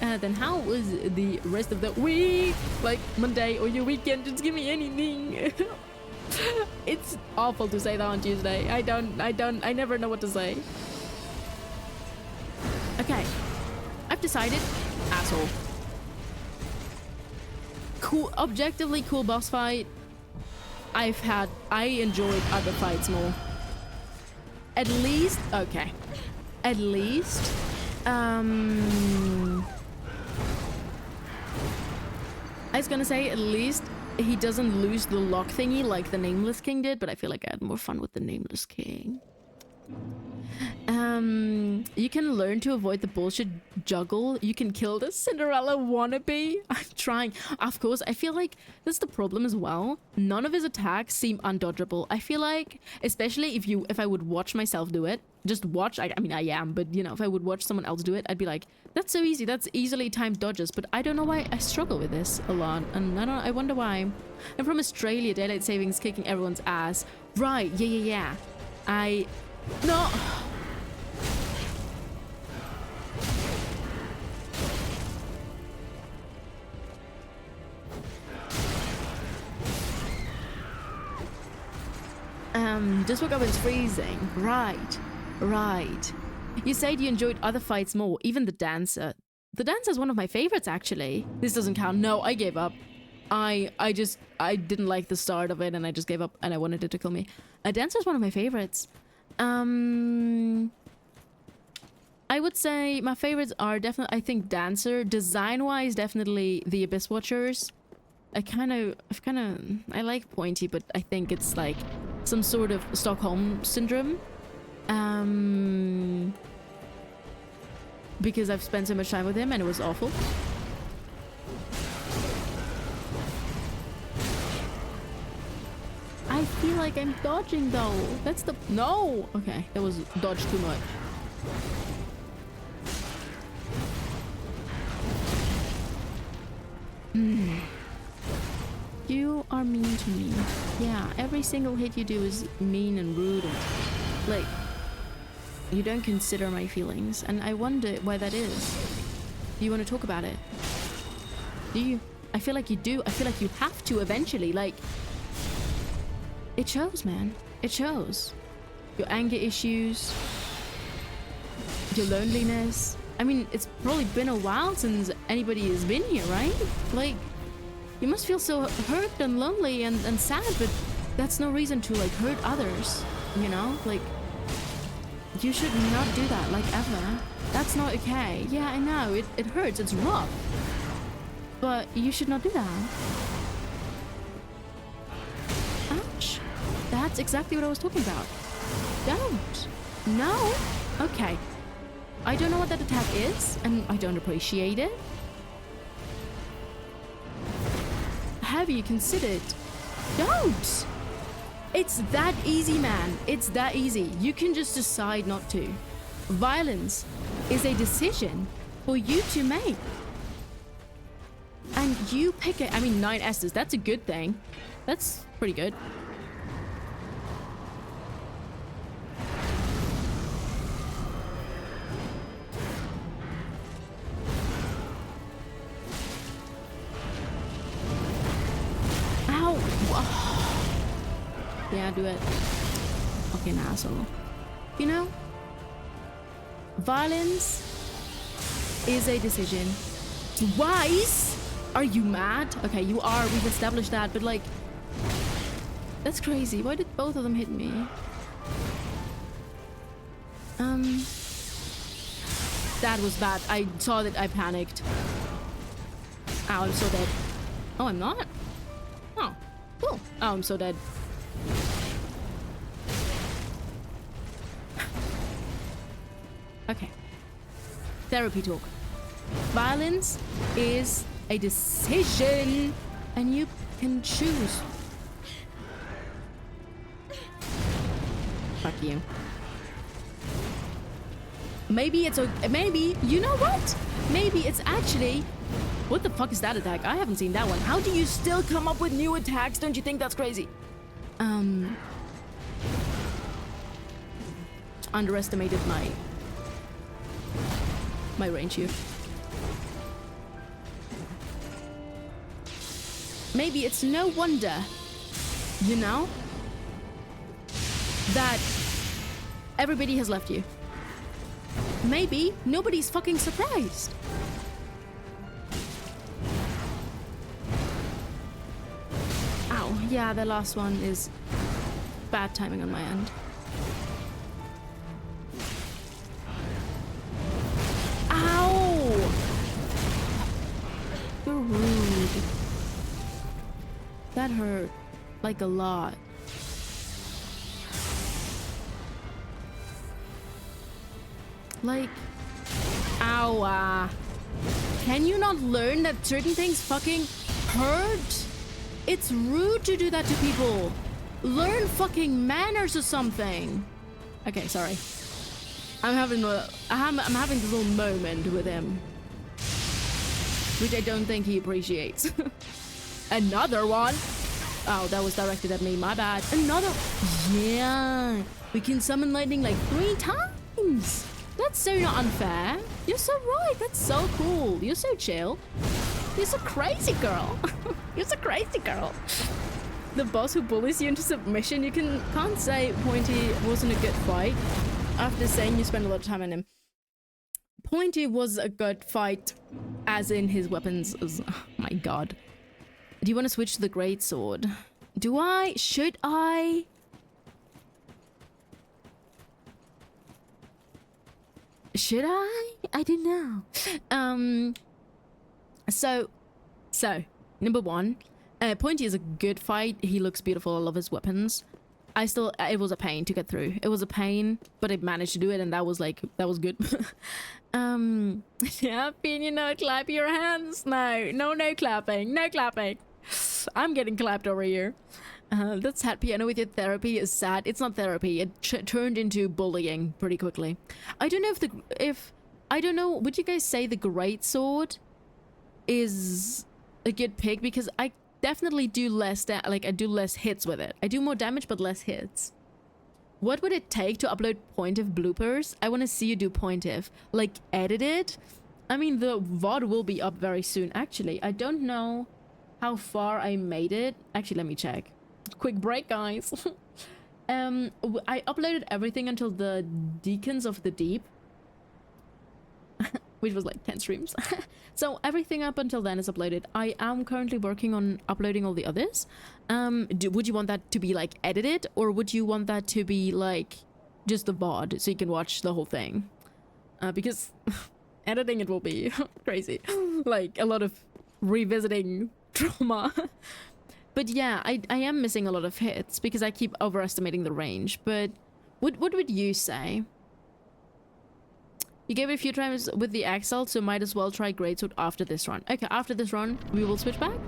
Then how was the rest of the week? Like Monday or your weekend? Just give me anything. It's awful to say that on Tuesday. I never know what to say. Okay, I've decided. Asshole. Cool, objectively cool boss fight. I enjoyed other fights more. At least, okay. At least, I was gonna say, at least he doesn't lose the lock thingy like the Nameless King did, but I feel like I had more fun with the Nameless King. You can learn to avoid the bullshit juggle. You can kill the Cinderella wannabe. I'm trying. Of course, I feel like that's the problem as well. None of his attacks seem undodgeable. I feel like, especially if I would watch myself do it, just watch, I mean, I am, but you know, if I would watch someone else do it, I'd be like, that's so easy. That's easily timed dodges. But I don't know why I struggle with this a lot. And I wonder why. I'm from Australia. Daylight savings kicking everyone's ass. Right. Yeah. No. Just woke up and it's freezing. Right. You said you enjoyed other fights more, even the dancer. The dancer is one of my favorites, actually. This doesn't count. No, I gave up. I didn't like the start of it, and I just gave up, and I wanted it to kill me. A dancer is one of my favorites. I would say my favorites are definitely, I think, dancer. Design-wise, definitely the Abyss Watchers. I like Pointy, but I think it's like some sort of Stockholm syndrome. Because I've spent so much time with him and it was awful. I feel like I'm dodging though. That's the... No! Okay, that was dodge too much. You are mean to me. Yeah, every single hit you do is mean and rude and... Like... You don't consider my feelings, and I wonder why that is. Do you want to talk about it? Do you? I feel like you do. I feel like you have to eventually, like... It shows, man. It shows. Your anger issues. Your loneliness. I mean, it's probably been a while since anybody has been here, right? Like, you must feel so hurt and lonely and sad, but that's no reason to, like, hurt others, you know? Like... You should not do that, like, ever. That's not okay. Yeah, I know. It hurts. It's rough. But you should not do that. Ouch. That's exactly what I was talking about. Don't. No. Okay. I don't know what that attack is, and I don't appreciate it. Have you considered? Don't. It's that easy, man. It's that easy. You can just decide not to. Violence is a decision for you to make. And you pick it. I mean, 9 S's. That's a good thing. That's pretty good. Yeah, do it. Fucking asshole. You know? Violence is a decision. Twice? Are you mad? Okay, you are. We've established that, but like... That's crazy. Why did both of them hit me? That was bad. I saw that. I panicked. Ow, I'm so dead. Oh, I'm not? Oh, cool. Oh, I'm so dead. Okay. Therapy talk. Violence is a decision, and you can choose. Fuck you. Maybe it's okay. Maybe, you know what? Maybe it's actually... What the fuck is that attack? I haven't seen that one. How do you still come up with new attacks? Don't you think that's crazy? Underestimated my range here. Maybe it's no wonder, you know, that everybody has left you. Maybe nobody's fucking surprised. Ow, yeah, the last one is bad timing on my end. Ow! You're rude. That hurt, like, a lot. Like, ow. Can you not learn that certain things fucking hurt? It's rude to do that to people. Learn fucking manners or something. Okay, sorry. I'm having this little moment with him, which I don't think he appreciates. Another one. Oh, that was directed at me. My bad. Another. Yeah. We can summon lightning like 3 times. That's so not unfair. You're so right. That's so cool. You're so chill. You're so crazy, girl. You're so crazy, girl. The boss who bullies you into submission. You can't say Pointy wasn't a good fight after saying you spent a lot of time on him. Pointy was a good fight, as in his weapons. Oh my god. Do you want to switch to the great sword? Do I? Should I? Should I? I don't know. So, number 1, Pointy is a good fight. He looks beautiful. I love his weapons. It was a pain to get through. It was a pain, but I managed to do it, and that was good. Yeah, Pina, no, clap your hands. No clapping. No clapping. I'm getting clapped over here. That sad piano with your therapy is sad. It's not therapy. It turned into bullying pretty quickly. I don't know if I don't know. Would you guys say the great sword is a good pick? Because I definitely do less I do less hits with it. I do more damage but less hits. What would it take to upload point of bloopers? I want to see you do point of, like, edit it. I mean, the VOD will be up very soon. Actually, I don't know how far I made it. Actually, let me check. Quick break, guys. I uploaded everything until the Deacons of the Deep, which was like 10 streams. So everything up until then is uploaded. I am currently working on uploading all the others. Would you want that to be like edited, or would you want that to be like just the VOD so you can watch the whole thing? Because editing it will be crazy. Like a lot of revisiting trauma. But yeah, I am missing a lot of hits because I keep overestimating the range. But what would you say? You gave it a few times with the Axel, so might as well try Greatsword after this run. Okay, after this run, we will switch back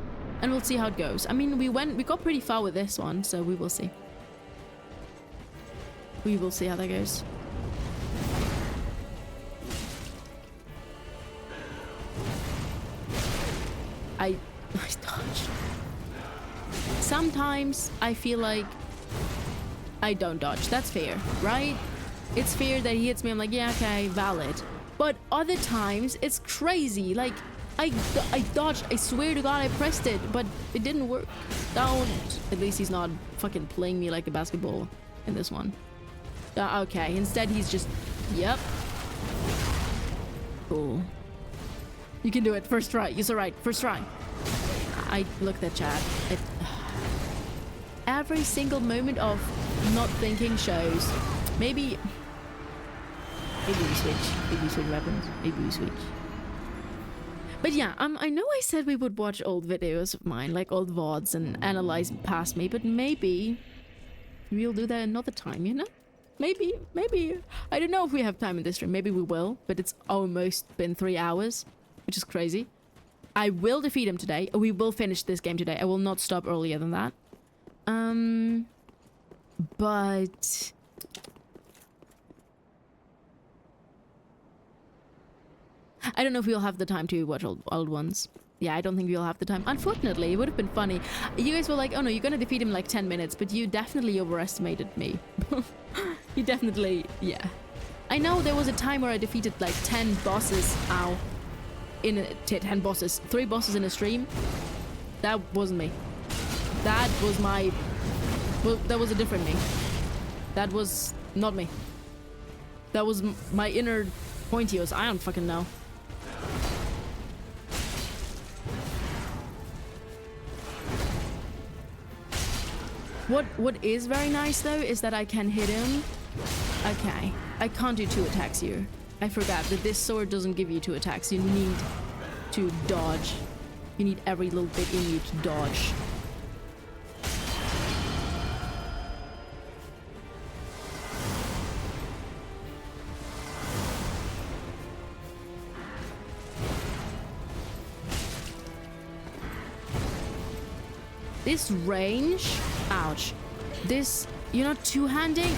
and we'll see how it goes. I mean, we got pretty far with this one, so we will see. We will see how that goes. I dodged. Sometimes I feel like I don't dodge. That's fair, right? It's fair that he hits me. I'm like, yeah, okay, valid. But other times it's crazy. Like I dodged. I swear to God, I pressed it, but it didn't work. Don't. At least he's not fucking playing me like a basketball in this one. Okay. Instead, he's just. Yep. Cool. You can do it. First try. You're so right. First try. I looked at chat. Every single moment of not thinking shows. Maybe we switch. Maybe we switch weapons. Maybe we switch. But yeah, I know I said we would watch old videos of mine, like old VODs, and analyze past me, but maybe we'll do that another time, you know? Maybe. I don't know if we have time in this stream. Maybe we will, but it's almost been 3 hours, which is crazy. I will defeat him today. We will finish this game today. I will not stop earlier than that. But I don't know if we'll have the time to watch old ones. Yeah, I don't think we'll have the time. Unfortunately, it would have been funny. You guys were like, oh no, you're gonna defeat him in like 10 minutes, but you definitely overestimated me. You definitely, yeah. I know there was a time where I defeated like 10 bosses, 10 bosses, 3 bosses in a stream. That wasn't me. That was my, well, that was a different me. That was not me. That was my inner Pointios. I don't fucking know. What is very nice though is that I can hit him. Okay, I can't do 2 attacks here. I forgot that this sword doesn't give you 2 attacks. You need to dodge. You need every little bit in you to dodge. This range, ouch. This, you're not two-handing?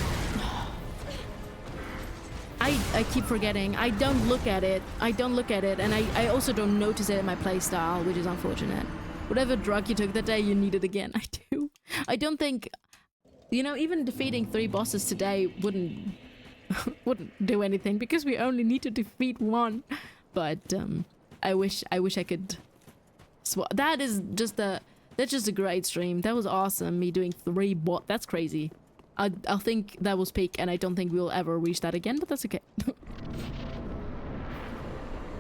I keep forgetting. I don't look at it. And I also don't notice it in my playstyle, which is unfortunate. Whatever drug you took that day, you need it again. I do. I don't think, you know, even defeating 3 bosses today wouldn't do anything because we only need to defeat 1. But I wish I could. That's just a great stream. That was awesome. Me doing 3 bot. That's crazy. I think that was peak, and I don't think we'll ever reach that again. But that's okay.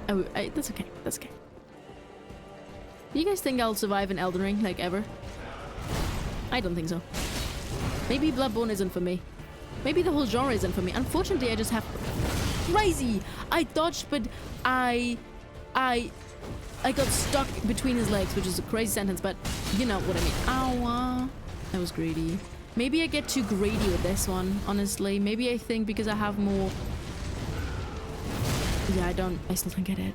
That's okay. That's okay. Do you guys think I'll survive an Elden Ring, like, ever? I don't think so. Maybe Bloodborne isn't for me. Maybe the whole genre isn't for me. Unfortunately, I just have... Crazy! I dodged, but I got stuck between his legs, which is a crazy sentence, but you know what I mean. Ow. That was greedy. Maybe I get too greedy with this one, honestly. Maybe I think because I have more... Yeah, I still don't get it.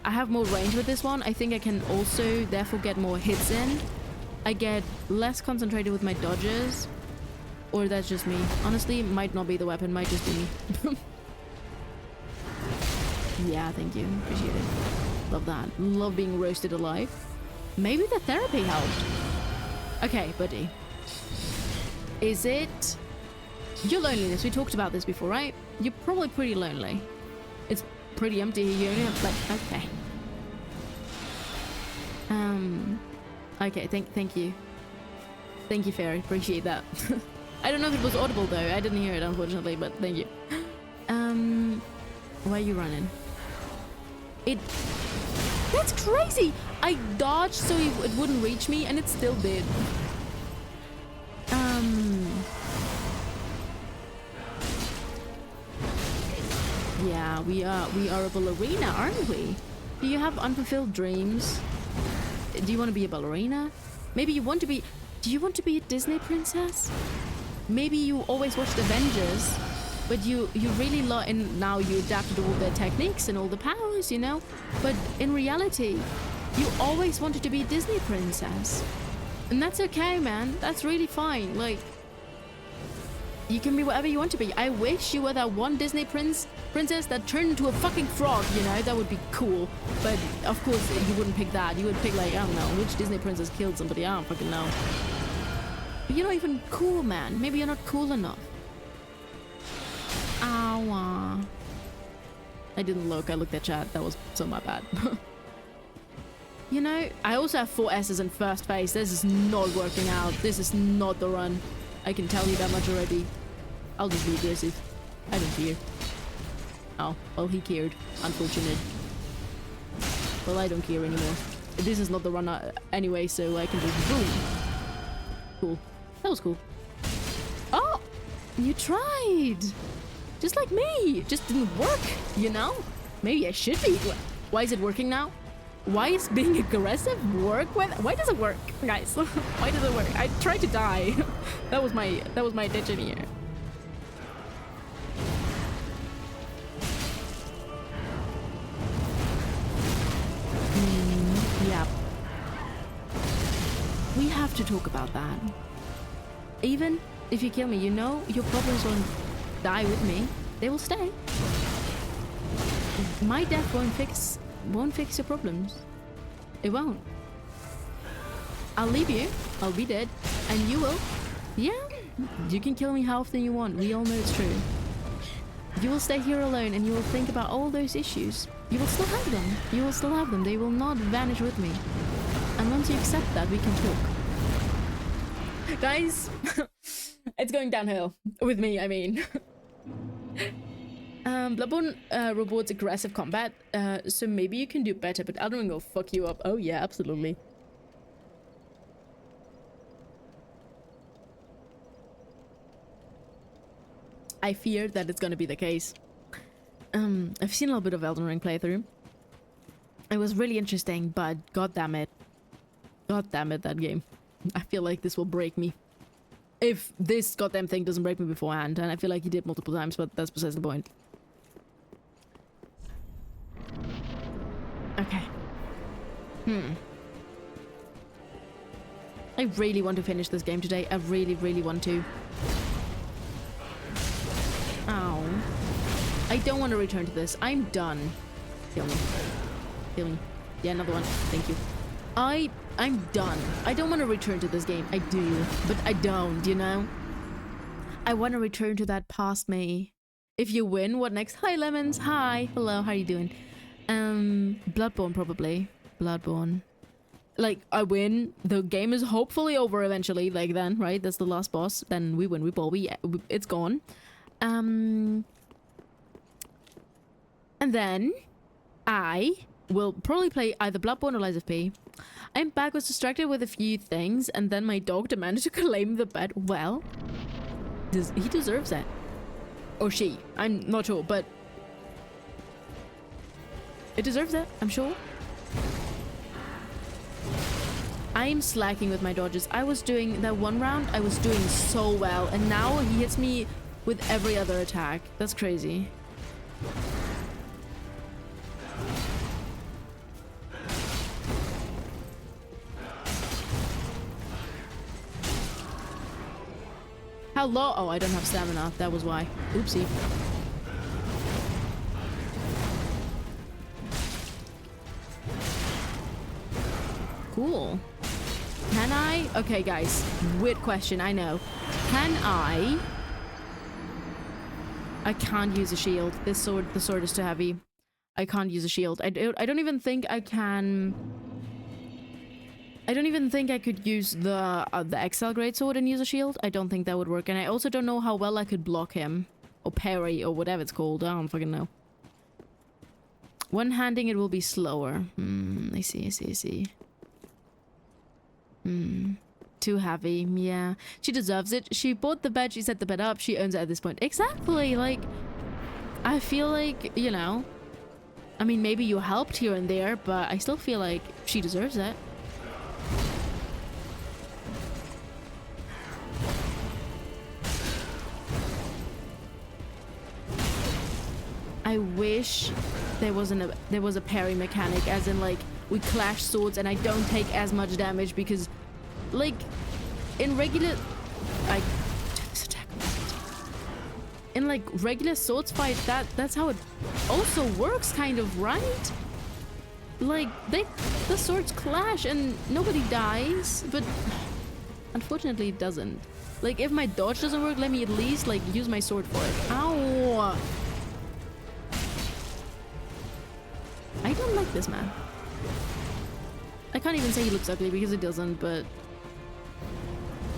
I have more range with this one. I think I can also therefore get more hits in. I get less concentrated with my dodges. Or that's just me. Honestly, might not be the weapon, might just be me. Yeah, thank you. Appreciate it. Love that. Love being roasted alive. Maybe the therapy helped. Okay, buddy. Is it... Your loneliness. We talked about this before, right? You're probably pretty lonely. It's pretty empty here. You only have, like... Okay. Okay, thank you. Thank you, Fairy. Appreciate that. I don't know if it was audible, though. I didn't hear it, unfortunately, but thank you. Why are you running? That's crazy! I dodged so it wouldn't reach me, and it still did. Yeah, we are a ballerina, aren't we? Do you have unfulfilled dreams? Do you want to be a ballerina? Maybe you want to be... Do you want to be a Disney princess? Maybe you always watched Avengers, but you really love... And now you adapted all their techniques and all the powers, you know? But in reality, you always wanted to be a Disney princess. And that's okay, man. That's really fine. Like, you can be whatever you want to be. I wish you were that one Disney princess that turned into a fucking frog, you know? That would be cool. But, of course, you wouldn't pick that. You would pick, like, I don't know, which Disney princess killed somebody? I don't fucking know. But you're not even cool, man. Maybe you're not cool enough. Ow. I didn't look. I looked at chat. That was so my bad. You know, I also have 4 S's in first phase. This is not working out. This is not the run. I can tell you that much already. I'll just be aggressive. I don't care. Oh, well, he cared. Unfortunate. Well, I don't care anymore. This is not the run anyway, so I can just boom. Cool. That was cool. Oh! You tried! Just like me! It just didn't work, you know? Maybe I should be. Why is it working now? Why is being aggressive work? Why does it work, guys? Why does it work? I tried to die. that was my intention here. Yeah. We have to talk about that. Even if you kill me, you know your problems won't die with me. They will stay. My death won't fix your problems. It won't. I'll leave you. I'll be dead. And you will. Yeah. You can kill me how often you want. We all know it's true. You will stay here alone and you will think about all those issues. You will still have them. You will still have them. They will not vanish with me. And once you accept that, we can talk. Guys, it's going downhill. With me, I mean. Bloodborne rewards aggressive combat, so maybe you can do better, but Elden Ring will fuck you up. Oh yeah, absolutely. I fear that it's gonna be the case. I've seen a little bit of Elden Ring playthrough. It was really interesting, but god damn it. God damn it, that game. I feel like this will break me. If this goddamn thing doesn't break me beforehand, and I feel like he did multiple times, but that's besides the point. Okay. I really want to finish this game today. I really, really want to. Ow. I don't want to return to this. I'm done. Kill me. Kill me. Yeah, another one. Thank you. I'm done. I don't want to return to this game. I do, but I don't, you know? I want to return to that past me. If you win, what next? Hi, Lemons. Hi. Hello, how are you doing? Bloodborne, probably. Bloodborne. Like, I win. The game is hopefully over eventually, like then, right? That's the last boss. Then we win. We ball. It's gone. And then I will probably play either Bloodborne or Lies of P. I'm back, was distracted with a few things, and then my dog demanded to claim the bed. Well, he deserves that. Or she. I'm not sure, but it deserves that, I'm sure. I'm slacking with my dodges. I was doing that one round, I was doing so well, and now he hits me with every other attack. That's crazy. How low? Oh, I don't have stamina. That was why. Oopsie. Cool. Can I? Okay, guys. Weird question, I know. Can I can't use a shield. The sword is too heavy. I can't use a shield. I don't even think I can... I don't even think I could use the XL greatsword and use a shield. I don't think that would work. And I also don't know how well I could block him. Or parry, or whatever it's called. I don't fucking know. One-handing it will be slower. I see. Too heavy. Yeah. She deserves it. She bought the bed. She set the bed up. She owns it at this point. Exactly. Like, I feel like, you know... I mean, maybe you helped here and there, but I still feel like she deserves it. I wish there was a parry mechanic, as in like we clash swords and I don't take as much damage, because like in regular in like regular swords fight, that's how it also works, kind of, right? Like the swords clash and nobody dies, but unfortunately it doesn't. Like if my dodge doesn't work, let me at least like use my sword for it. Ow! I don't like this man. I can't even say he looks ugly because it doesn't, but...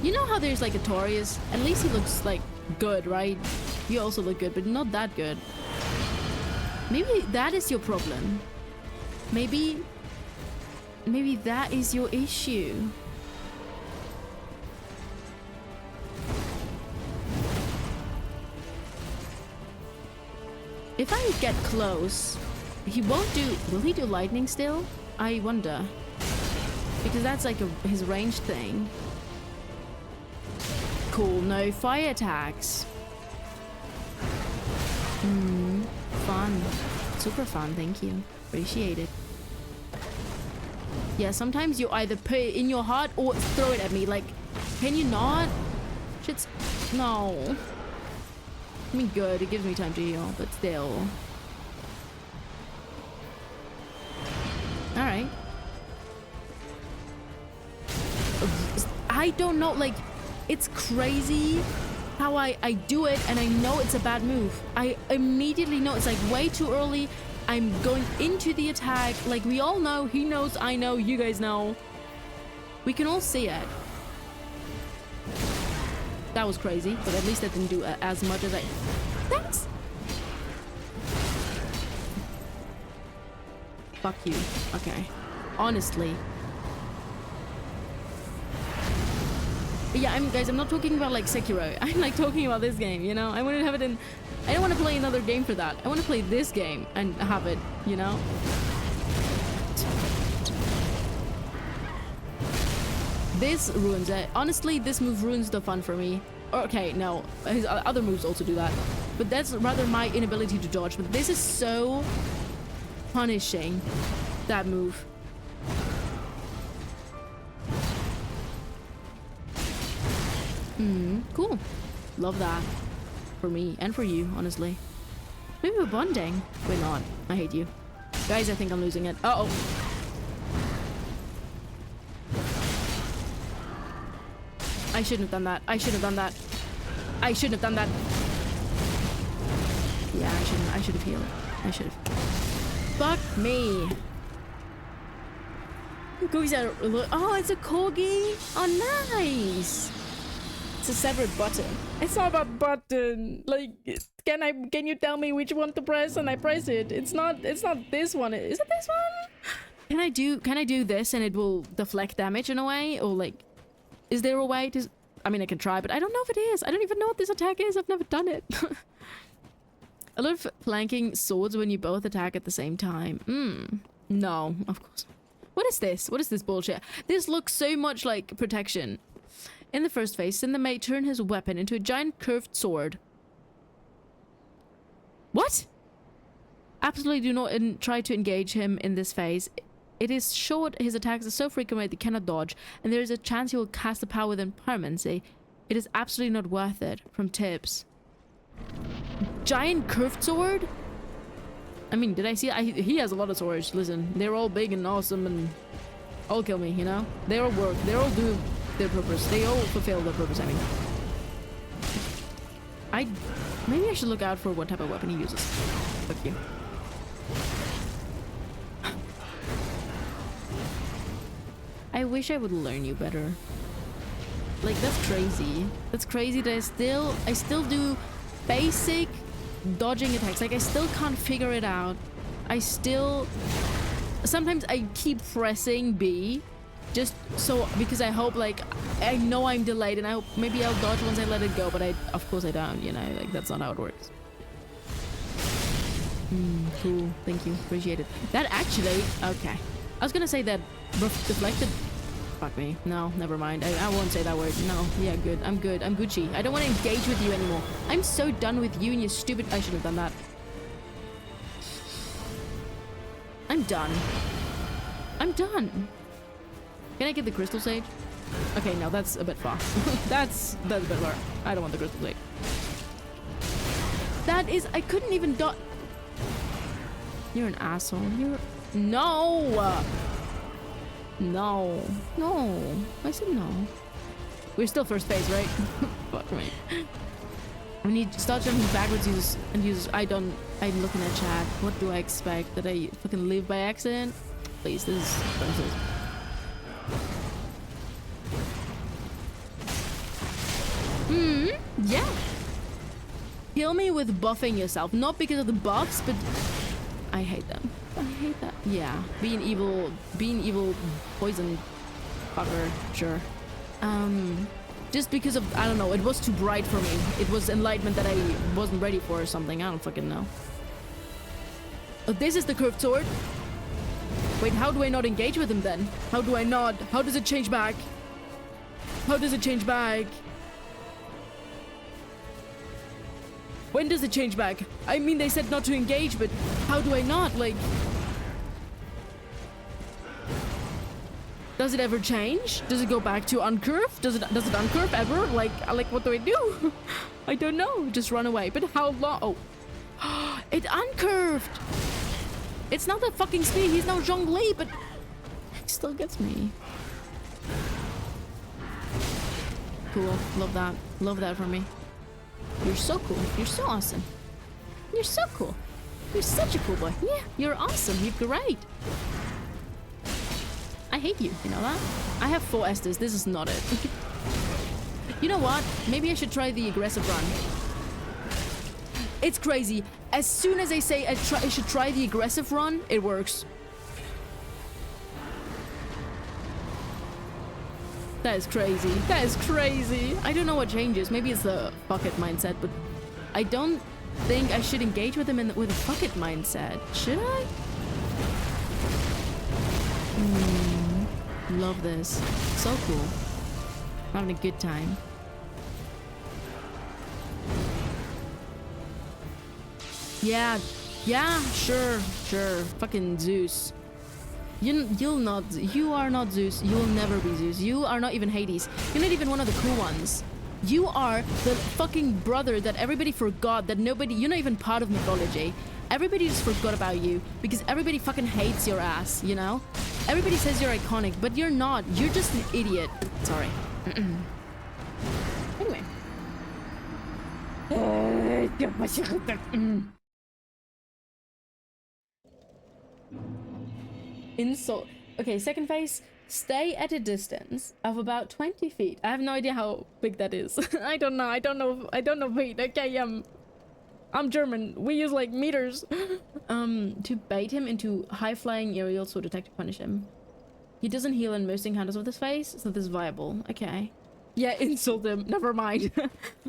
You know how there's like a Torius? At least he looks like good, right? You also look good, but not that good. Maybe that is your problem. Maybe that is your issue. If I get close... He won't do... Will he do lightning still? I wonder. Because that's like his ranged thing. Cool, no fire attacks. Fun. Super fun, thank you. Appreciate it. Yeah, sometimes you either put it in your heart or throw it at me. Like, can you not? Shit's... No. I mean, good. It gives me time to heal, but still... Alright. I don't know, like, it's crazy how I do it and I know it's a bad move. I immediately know it's like way too early. I'm going into the attack. Like, we all know, he knows, I know, you guys know. We can all see it. That was crazy, but at least I didn't do as much as I... Thanks! Fuck you. Okay. Honestly. But yeah, guys, I'm not talking about like Sekiro. I'm like talking about this game, you know? I want to have it in... I don't want to play another game for that. I want to play this game and have it, you know? This ruins it. Honestly, this move ruins the fun for me. Okay, no. His other moves also do that. But that's rather my inability to dodge. But this is so... punishing, that move. Cool. Love that. For me and for you, honestly. Maybe we're bonding. We're not. I hate you. Guys, I think I'm losing it. Uh-oh. I shouldn't have done that. I shouldn't have done that. I shouldn't have done that. Yeah, I shouldn't. I should have healed. I should have. Fuck me. Oh, it's a corgi. Oh, nice. It's a severed button. It's not a button. Like, can you tell me which one to press and I press it? It's not this one. Is it this one? Can I do this and it will deflect damage in a way? Or like, is there a way to... I mean, I can try, but I don't know if it is. I don't even know what this attack is. I've never done it. I love flanking swords when you both attack at the same time. No, of course. What is this? What is this bullshit? This looks so much like protection. In the first phase, Cinder may turn his weapon into a giant curved sword. What? Absolutely do not try to engage him in this phase. It is short, his attacks are so frequent that he cannot dodge, and there is a chance he will cast the power with permanency. It is absolutely not worth it. From tips. Giant curved sword? I mean, did I see? He has a lot of swords. Listen, they're all big and awesome and all kill me, you know? They all work. They all do their purpose. They all fulfill their purpose, I mean. Maybe I should look out for what type of weapon he uses. Fuck you. I wish I would learn you better. Like, that's crazy. That's crazy that I still do basic dodging attacks. Like, I still can't figure it out. Sometimes I keep pressing B just so, because I hope, like, I know I'm delayed and I hope maybe I'll dodge once I let it go, but of course I don't, you know, like, that's not how it works. Cool, thank you, appreciate it. That actually, okay. I was gonna say that deflected. Fuck me. No, never mind. I won't say that word. No. Yeah, good. I'm good. I'm Gucci. I don't want to engage with you anymore. I'm so done with you and your stupid... I should have done that. I'm done. I'm done. Can I get the crystal sage? Okay, no, that's a bit far. that's a bit far. I don't want the crystal sage. That is... I couldn't even dot... You're an asshole. You're... No! No. No. I said no. We're still first phase, right? Fuck me. We need to start jumping backwards and use... I'm looking at chat. What do I expect? That I fucking live by accident? Please, this is... Yeah. Kill me with buffing yourself. Not because of the buffs, but... I hate them. I hate that. Yeah. Being evil poison fucker, sure. Just because of, I don't know, it was too bright for me. It was enlightenment that I wasn't ready for or something. I don't fucking know. Oh, this is the curved sword? Wait, how do I not engage with him then? How do I not? How does it change back? How does it change back? When does it change back? I mean, they said not to engage, but how do I not? Like... Does it ever change? Does it go back to uncurve? Does it uncurve ever? Like what do I do? I don't know. Just run away. But how long? Oh. It uncurved! It's not that fucking speed. He's no Zhongli, but... He still gets me. Cool. Love that. Love that for me. You're so cool. You're so awesome. You're so cool. You're such a cool boy. Yeah, you're awesome. You're great. I hate you. You know that? I have 4 Estes. This is not it. You know what? Maybe I should try the aggressive run. It's crazy. As soon as I say I should try the aggressive run, it works. That is crazy. That is crazy. I don't know what changes. Maybe it's the fuck it mindset, but I don't think I should engage with him with a fuck it mindset. Should I? Love this. So cool. I'm having a good time. Yeah. Yeah, sure. Fucking Zeus. You are not Zeus. You will never be Zeus. You are not even Hades. You're not even one of the cool ones. You are the fucking brother that everybody forgot, that nobody... You're not even part of mythology. Everybody just forgot about you because everybody fucking hates your ass, you know? Everybody says you're iconic, but you're not. You're just an idiot. Sorry. Anyway. Insult. Okay, second phase. Stay at a distance of about 20 feet. I have no idea how big that is. I don't know feet. Okay, I'm German. We use like meters. To bait him into high-flying aerials so detect to punish him. He doesn't heal in most encounters of this phase, so this is viable. Okay. Yeah, insult him. Never mind.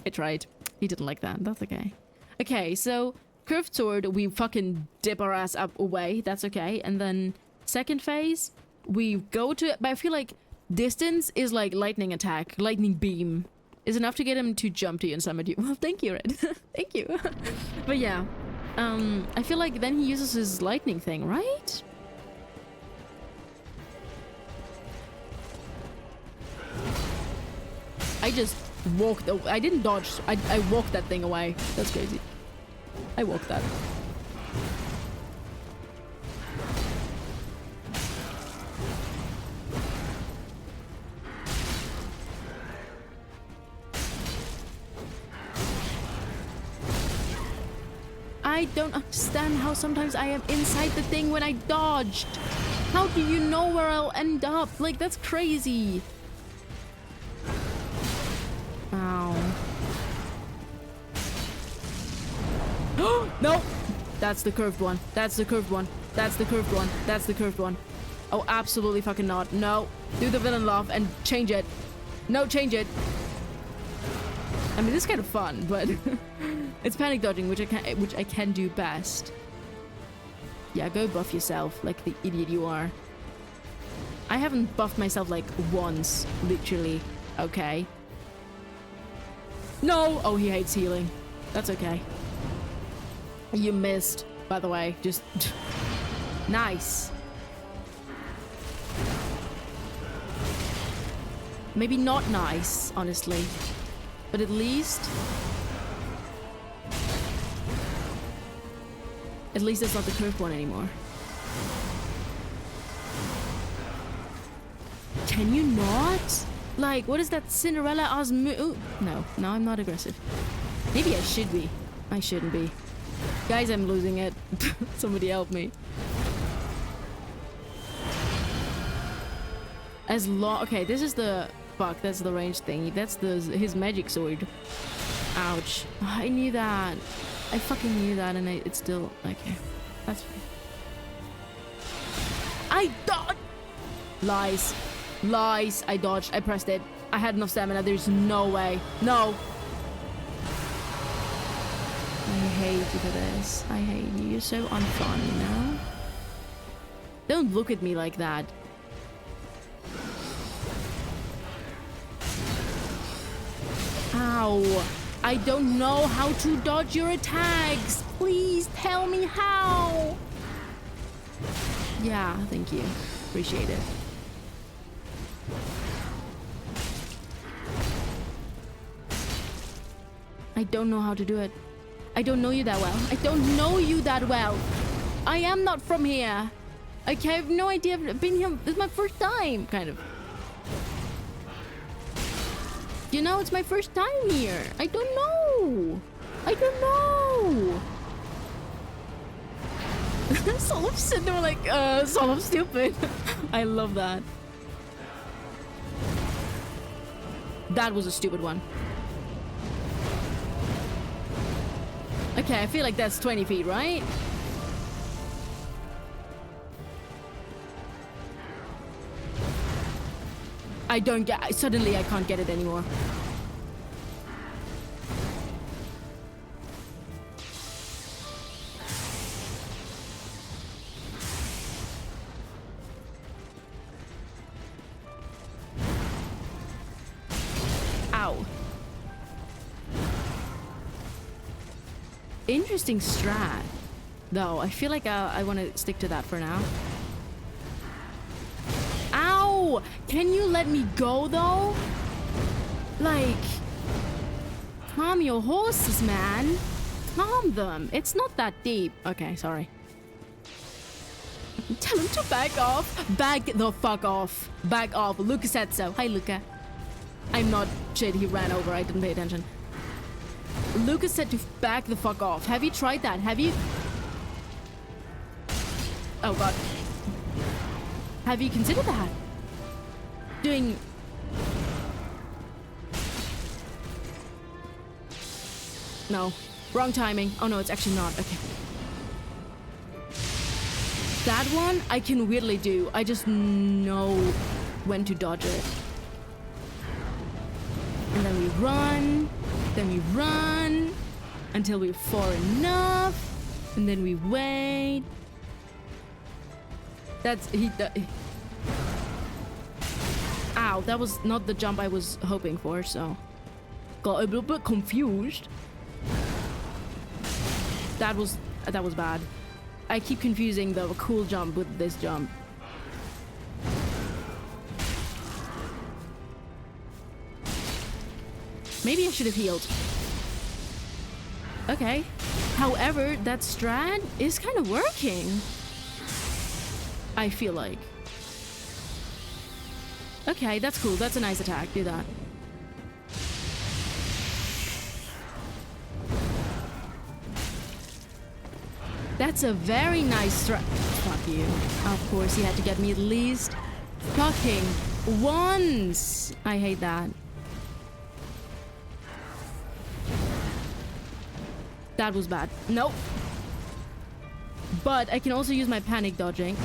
I tried. He didn't like that. That's okay. Okay, so curved sword, we fucking dip our ass up away. That's okay. And then second phase, we go to... But I feel like distance is like lightning attack. Lightning beam is enough to get him to jump to you and summon you. Well, thank you, Red. Thank you. But yeah. I feel like then he uses his lightning thing, right? I just walked. I didn't dodge. I walked that thing away. That's crazy. I walked that. I don't understand how sometimes I am inside the thing when I dodged. How do you know where I'll end up? Like, that's crazy. Ow. No! That's the curved one. That's the curved one. That's the curved one. That's the curved one. Oh, absolutely fucking not. No. Do the villain laugh and change it. No, change it. I mean, this is kind of fun, but it's panic dodging, which I can do best. Yeah, go buff yourself, like the idiot you are. I haven't buffed myself like once, literally. Okay. No! Oh, he hates healing. That's okay. You missed, by the way. Just nice. Maybe not nice, honestly. But at least it's not the curved one anymore. Can you not? Like, what is that Cinderella-ass move? No, I'm not aggressive. Maybe I should be. I shouldn't be. Guys, I'm losing it. Somebody help me. Okay, this is the... Fuck, that's the range thingy. That's his magic sword. Ouch. Oh, I knew that. I fucking knew that, and it's still... Okay, that's fine. I dodged! Lies. Lies. I dodged. I pressed it. I had enough stamina. There's no way. No. I hate you for this. I hate you. You're so unfun, you know? Don't look at me like that. Ow. I don't know how to dodge your attacks. Please tell me how. Yeah, thank you. Appreciate it. I don't know how to do it. I don't know you that well. I don't know you that well. I am not from here. Okay, I have no idea. I've been here. This is my first time, kind of. You know, it's my first time here. I don't know. I don't know. Soul of Cinder, like, Soul of Stupid. I love that. That was a stupid one. Okay, I feel like that's 20 feet, right? I don't get... Suddenly, I can't get it anymore. Ow. Interesting strat, though. I feel like I want to stick to that for now. Ow! Can you let me go, though? Like, calm your horses, man. Calm them. It's not that deep. Okay, sorry. Tell him to back off. Back the fuck off. Back off. Luca said so. Hi, Luca. I'm not... Shit, he ran over. I didn't pay attention. Lucas said to back the fuck off. Have you tried that? Have you? Oh god. Have you considered that? Doing... No. Wrong timing. Oh no, it's actually not. Okay. That one I can weirdly do. I just know when to dodge it. And then we run. Then we run until we're far enough, and then we wait. That's Ow, that was not the jump I was hoping for, so got a little bit confused. That was bad. I keep confusing the cool jump with this jump. Maybe I should have healed. Okay. However, that strat is kind of working. I feel like. Okay, that's cool. That's a nice attack. Do that. That's a very nice strat. Fuck you. Of course, he had to get me at least fucking once. I hate that. That was bad. Nope. But I can also use my panic dodging.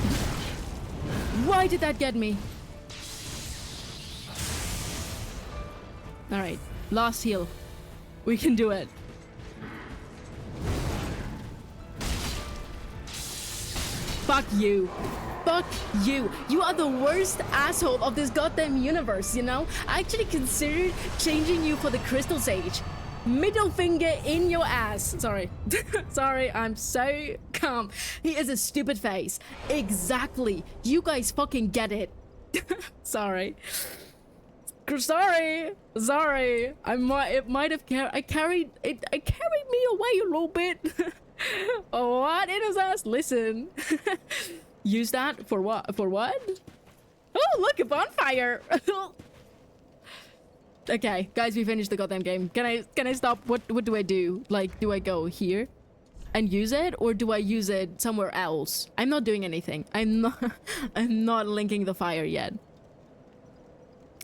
Why did that get me? Alright. Last heal. We can do it. Fuck you. Fuck you. You are the worst asshole of this goddamn universe, you know? I actually considered changing you for the Crystal Sage. Middle finger in your ass. Sorry. Sorry, I'm so calm. He is a stupid face. Exactly. You guys fucking get it. Sorry. Sorry. Sorry. It might have carried me away a little bit. Oh, what? It is us. Listen. Use that for what? For what? Oh, look, a bonfire. Okay, guys, we finished the goddamn game. Can I stop? What do I do? Like, do I go here and use it, or do I use it somewhere else? I'm not doing anything. I'm not linking the fire yet.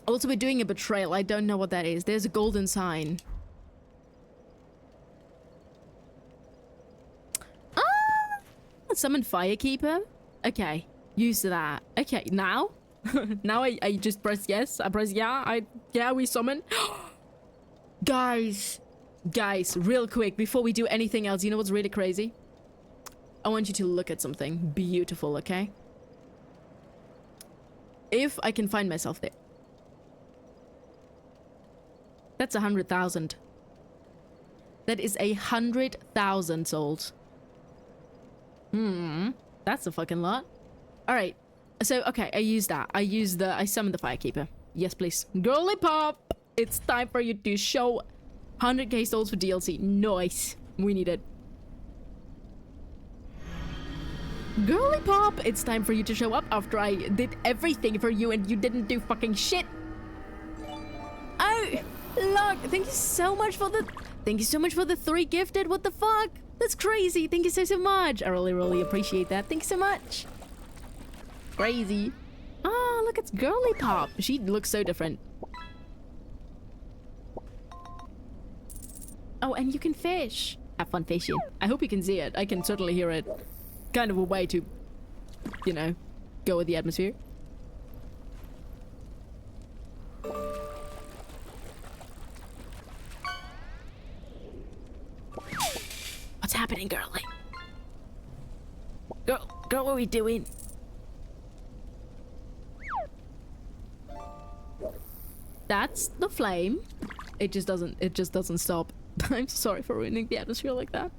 Also, we're doing a betrayal. I don't know what that is. There's a golden sign. Ah! Summon Firekeeper? Okay. Use that. Okay, now? Now I just press yes. I press yeah. Yeah, we summon. Guys, real quick, before we do anything else, you know what's really crazy? I want you to look at something beautiful, okay? If I can find myself there. That's 100,000. That is 100,000 souls. That's a fucking lot. All right. So, okay, I use that. I summon the Firekeeper. Yes, please. Girly Pop! It's time for you to show 100k souls for DLC. Nice. We need it. Girly Pop! It's time for you to show up after I did everything for you and you didn't do fucking shit. Oh, look. Thank you so much for the 3 gifted. What the fuck? That's crazy. Thank you so much. I really appreciate that. Thank you so much. Crazy. Ah, look, it's Girly Pop. She looks so different. Oh, and you can fish. Have fun fishing. I hope you can see it. I can certainly hear it. Kind of a way to, you know, go with the atmosphere. What's happening, girly? Girl, what are we doing? That's the flame. It just doesn't stop. I'm sorry for ruining the atmosphere like that.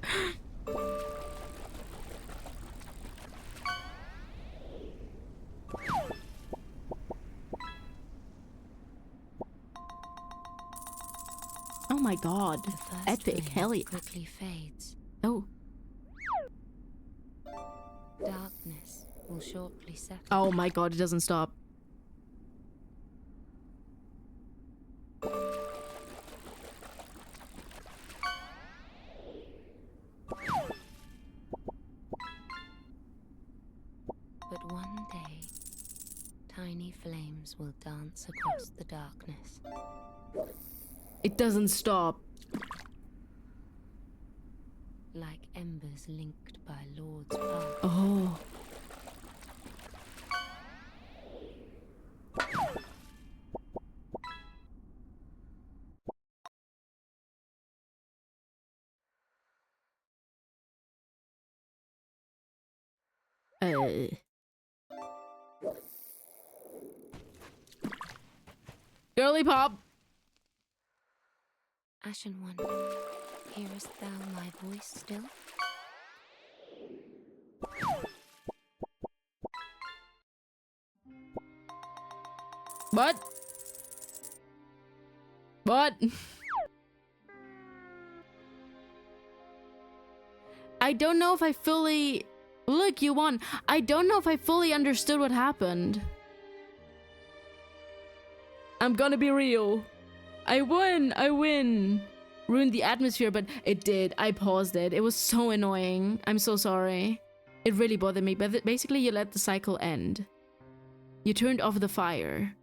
Oh my god. Epic, hell yeah. Quickly fades. Oh. Darkness will shortly settle. Oh my god, it doesn't stop. But one day, tiny flames will dance across the darkness. It doesn't stop. Like embers linked by Lord's path. Oh. Girly Pop. Ashen One, hearest thou my voice still? What? I don't know if I fully... Look, you won. I don't know if I fully understood what happened. I'm gonna be real. I won. I win. Ruined the atmosphere, but it did. I paused it. It was so annoying. I'm so sorry. It really bothered me. But basically, you let the cycle end. You turned off the fire.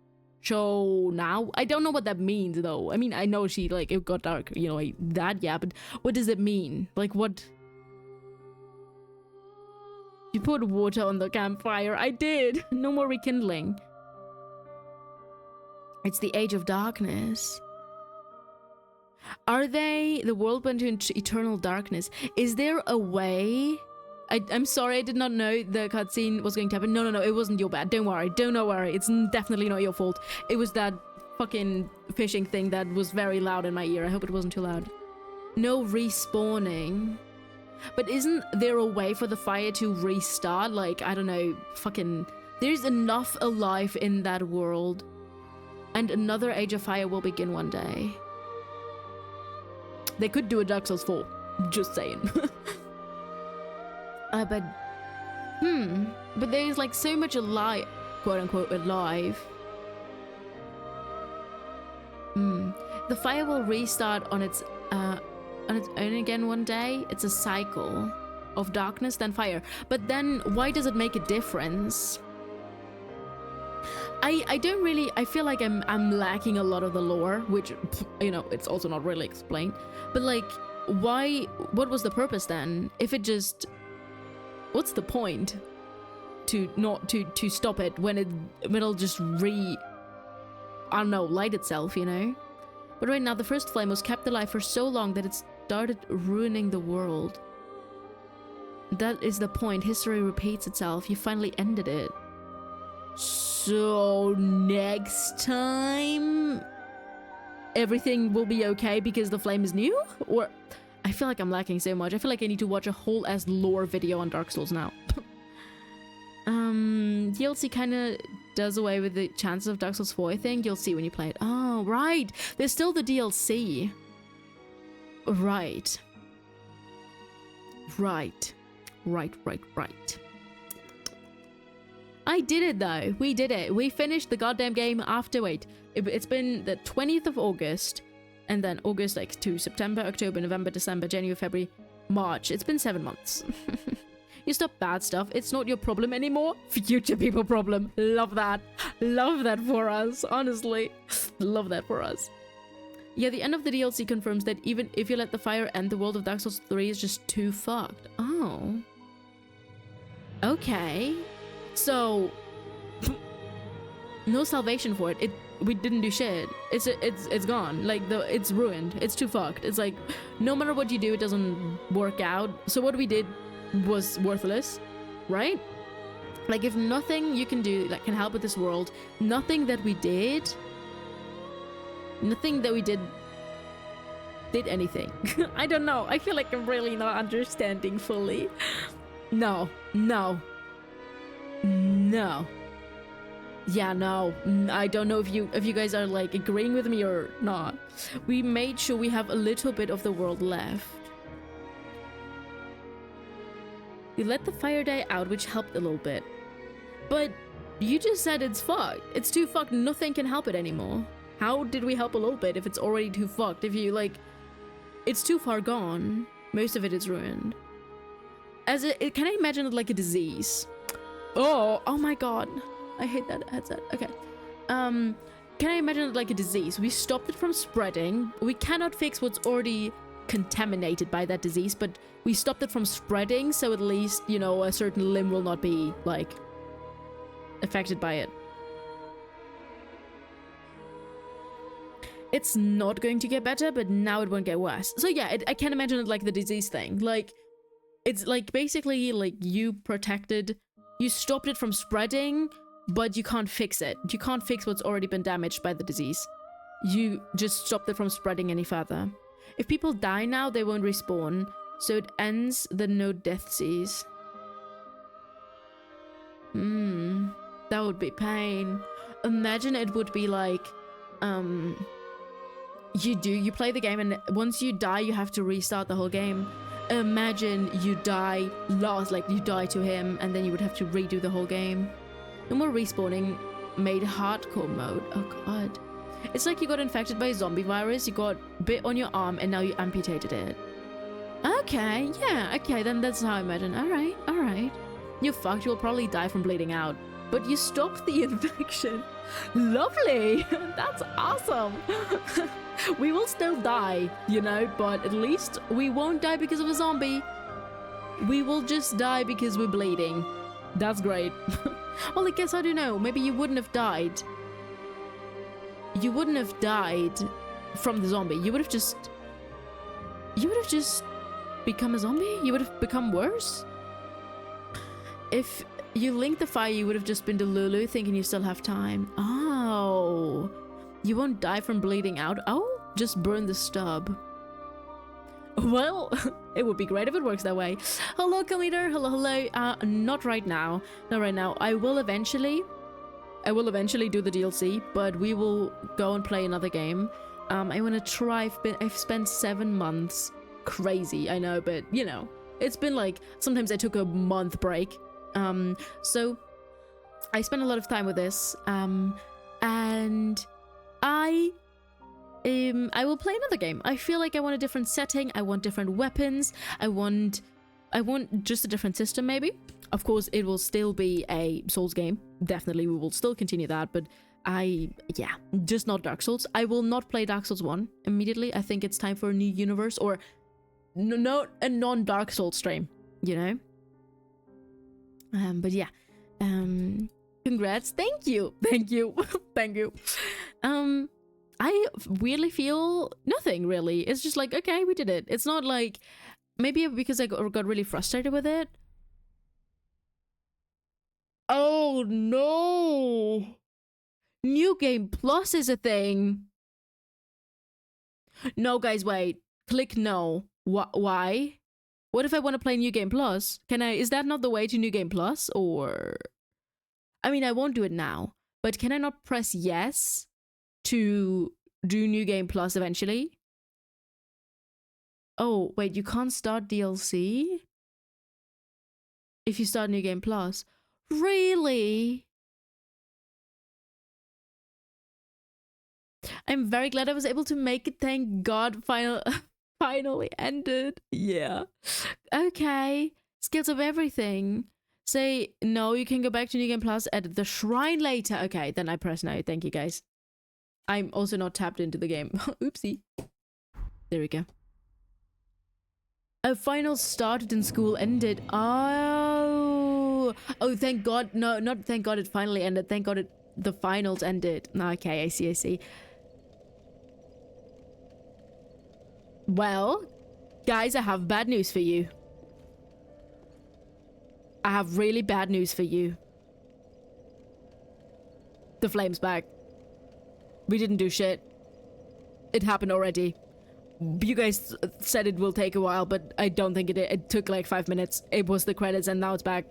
So now, I don't know what that means though. I mean, I know she, like, it got dark, you know, like that, yeah, but what does it mean? Like, what? You put water on the campfire. I did. No more rekindling. It's the age of darkness. Are they? The world went into eternal darkness. Is there a way? I'm sorry, I did not know the cutscene was going to happen. No, it wasn't your bad. Don't worry. Don't worry. It's definitely not your fault. It was that fucking fishing thing that was very loud in my ear. I hope it wasn't too loud. No respawning. But isn't there a way for the fire to restart? Like, I don't know, fucking... There's enough alive in that world. And another Age of Fire will begin one day. They could do a Dark Souls 4. Just saying. But there's like so much alive, quote unquote, alive. The fire will restart on its own again one day. It's a cycle of darkness, then fire. But then why does it make a difference? I don't really, I feel like I'm lacking a lot of the lore, which, you know, it's also not really explained. But like, why, what was the purpose then? If it just, what's the point to not to stop it when it'll just I don't know, light itself, you know? But right now the first flame was kept alive for so long that it started ruining the world. That is the point. History repeats itself. You finally ended it. So next time everything will be okay because the flame is new? Or I feel like I'm lacking so much. I feel like I need to watch a whole ass lore video on Dark Souls now. DLC kind of does away with the chances of Dark Souls 4, I think. You'll see when you play it. Oh, right. There's still the DLC. Right. I did it though. We did it. We finished the goddamn game after, wait. It's been the 20th of August. And then August, like, to September, October, November, December, January, February, March. It's been 7 months. You stop bad stuff. It's not your problem anymore. Future people problem. Love that. Love that for us. Honestly. Love that for us. Yeah, the end of the DLC confirms that even if you let the fire end, the world of Dark Souls 3 is just too fucked. Oh. Okay. So... no salvation for it. We didn't do shit. It's gone. Like, it's ruined. It's too fucked. It's like, no matter what you do, it doesn't work out. So what we did was worthless, right? Like, if nothing you can do that can help with this world, nothing that we did did anything. I don't know. I feel like I'm really not understanding fully. No. Yeah, no. I don't know if you guys are like agreeing with me or not. We made sure we have a little bit of the world left. We let the fire die out, which helped a little bit. But you just said it's fucked. It's too fucked. Nothing can help it anymore. How did we help a little bit if it's already too fucked? If you like, it's too far gone. Most of it is ruined. Can I imagine it like a disease? Oh my god. I hate that headset. Okay. Can I imagine it like a disease? We stopped it from spreading. We cannot fix what's already contaminated by that disease, but we stopped it from spreading, so at least, you know, a certain limb will not be, like, affected by it. It's not going to get better, but now it won't get worse. So yeah, I can imagine it like the disease thing. Like, it's like basically like you stopped it from spreading, but you can't fix it. You can't fix what's already been damaged by the disease. You just stopped it from spreading any further. If people die now, they won't respawn, so it ends the no death seas. That would be pain. Imagine it would be like, you play the game and once you die, you have to restart the whole game. imagine you die last, like you die to him, and then you would have to redo the whole game. No more respawning, made hardcore mode. Oh god. It's like you got infected by a zombie virus, you got bit on your arm, and now you amputated it. Okay, yeah, okay, then that's how I imagine. Alright, alright. You're fucked, you'll probably die from bleeding out. But you stopped the infection. Lovely! That's awesome! We will still die, you know, but at least we won't die because of a zombie. We will just die because we're bleeding. That's great. Well, I guess I don't know. Maybe you wouldn't have died. You wouldn't have died from the zombie. You would have just become a zombie? You would have become worse? If you linked the fire, you would have just been to Lulu thinking you still have time. Oh. You won't die from bleeding out? Oh, just burn the stub. Well, it would be great if it works that way. Hello, Kaliter. Hello, hello. Not right now. Not right now. I will eventually do the DLC, but we will go and play another game. I want to try. I've spent 7 months. Crazy, I know, but you know, it's been like, sometimes I took a month break. So I spent a lot of time with this. And I will play another game. I feel like I want a different setting. I want different weapons. I want just a different system, maybe. Of course, it will still be a Souls game. Definitely, we will still continue that. But yeah, just not Dark Souls. I will not play Dark Souls 1 immediately. I think it's time for a new universe, or no, a non-Dark Souls stream, you know? But yeah. Congrats. Thank you. Thank you. Thank you. I weirdly feel nothing, really. It's just like, okay, we did it. It's not like, maybe because I got really frustrated with it. Oh no! New Game Plus is a thing. No, guys, wait. Click no. Why? What if I want to play New Game Plus? Can I? Is that not the way to New Game Plus? Or, I mean, I won't do it now. But can I not press yes to do New Game Plus eventually? Oh, wait, you can't start DLC if you start New Game Plus. Really? I'm very glad I was able to make it. Thank God, finally ended. Yeah. Okay. Skills of everything. Say no, you can go back to New Game Plus at the shrine later. Okay, then I press no. Thank you, guys. I'm also not tapped into the game. Oopsie. There we go. Oh, finals started and school ended. Oh, thank God. No, not thank God it finally ended. Thank God the finals ended. Okay, I see. Well, guys, I have bad news for you. I have really bad news for you. The flame's back. We didn't do shit. It happened already. You guys said it will take a while, but I don't think it did. It took like 5 minutes. It was the credits and now it's back.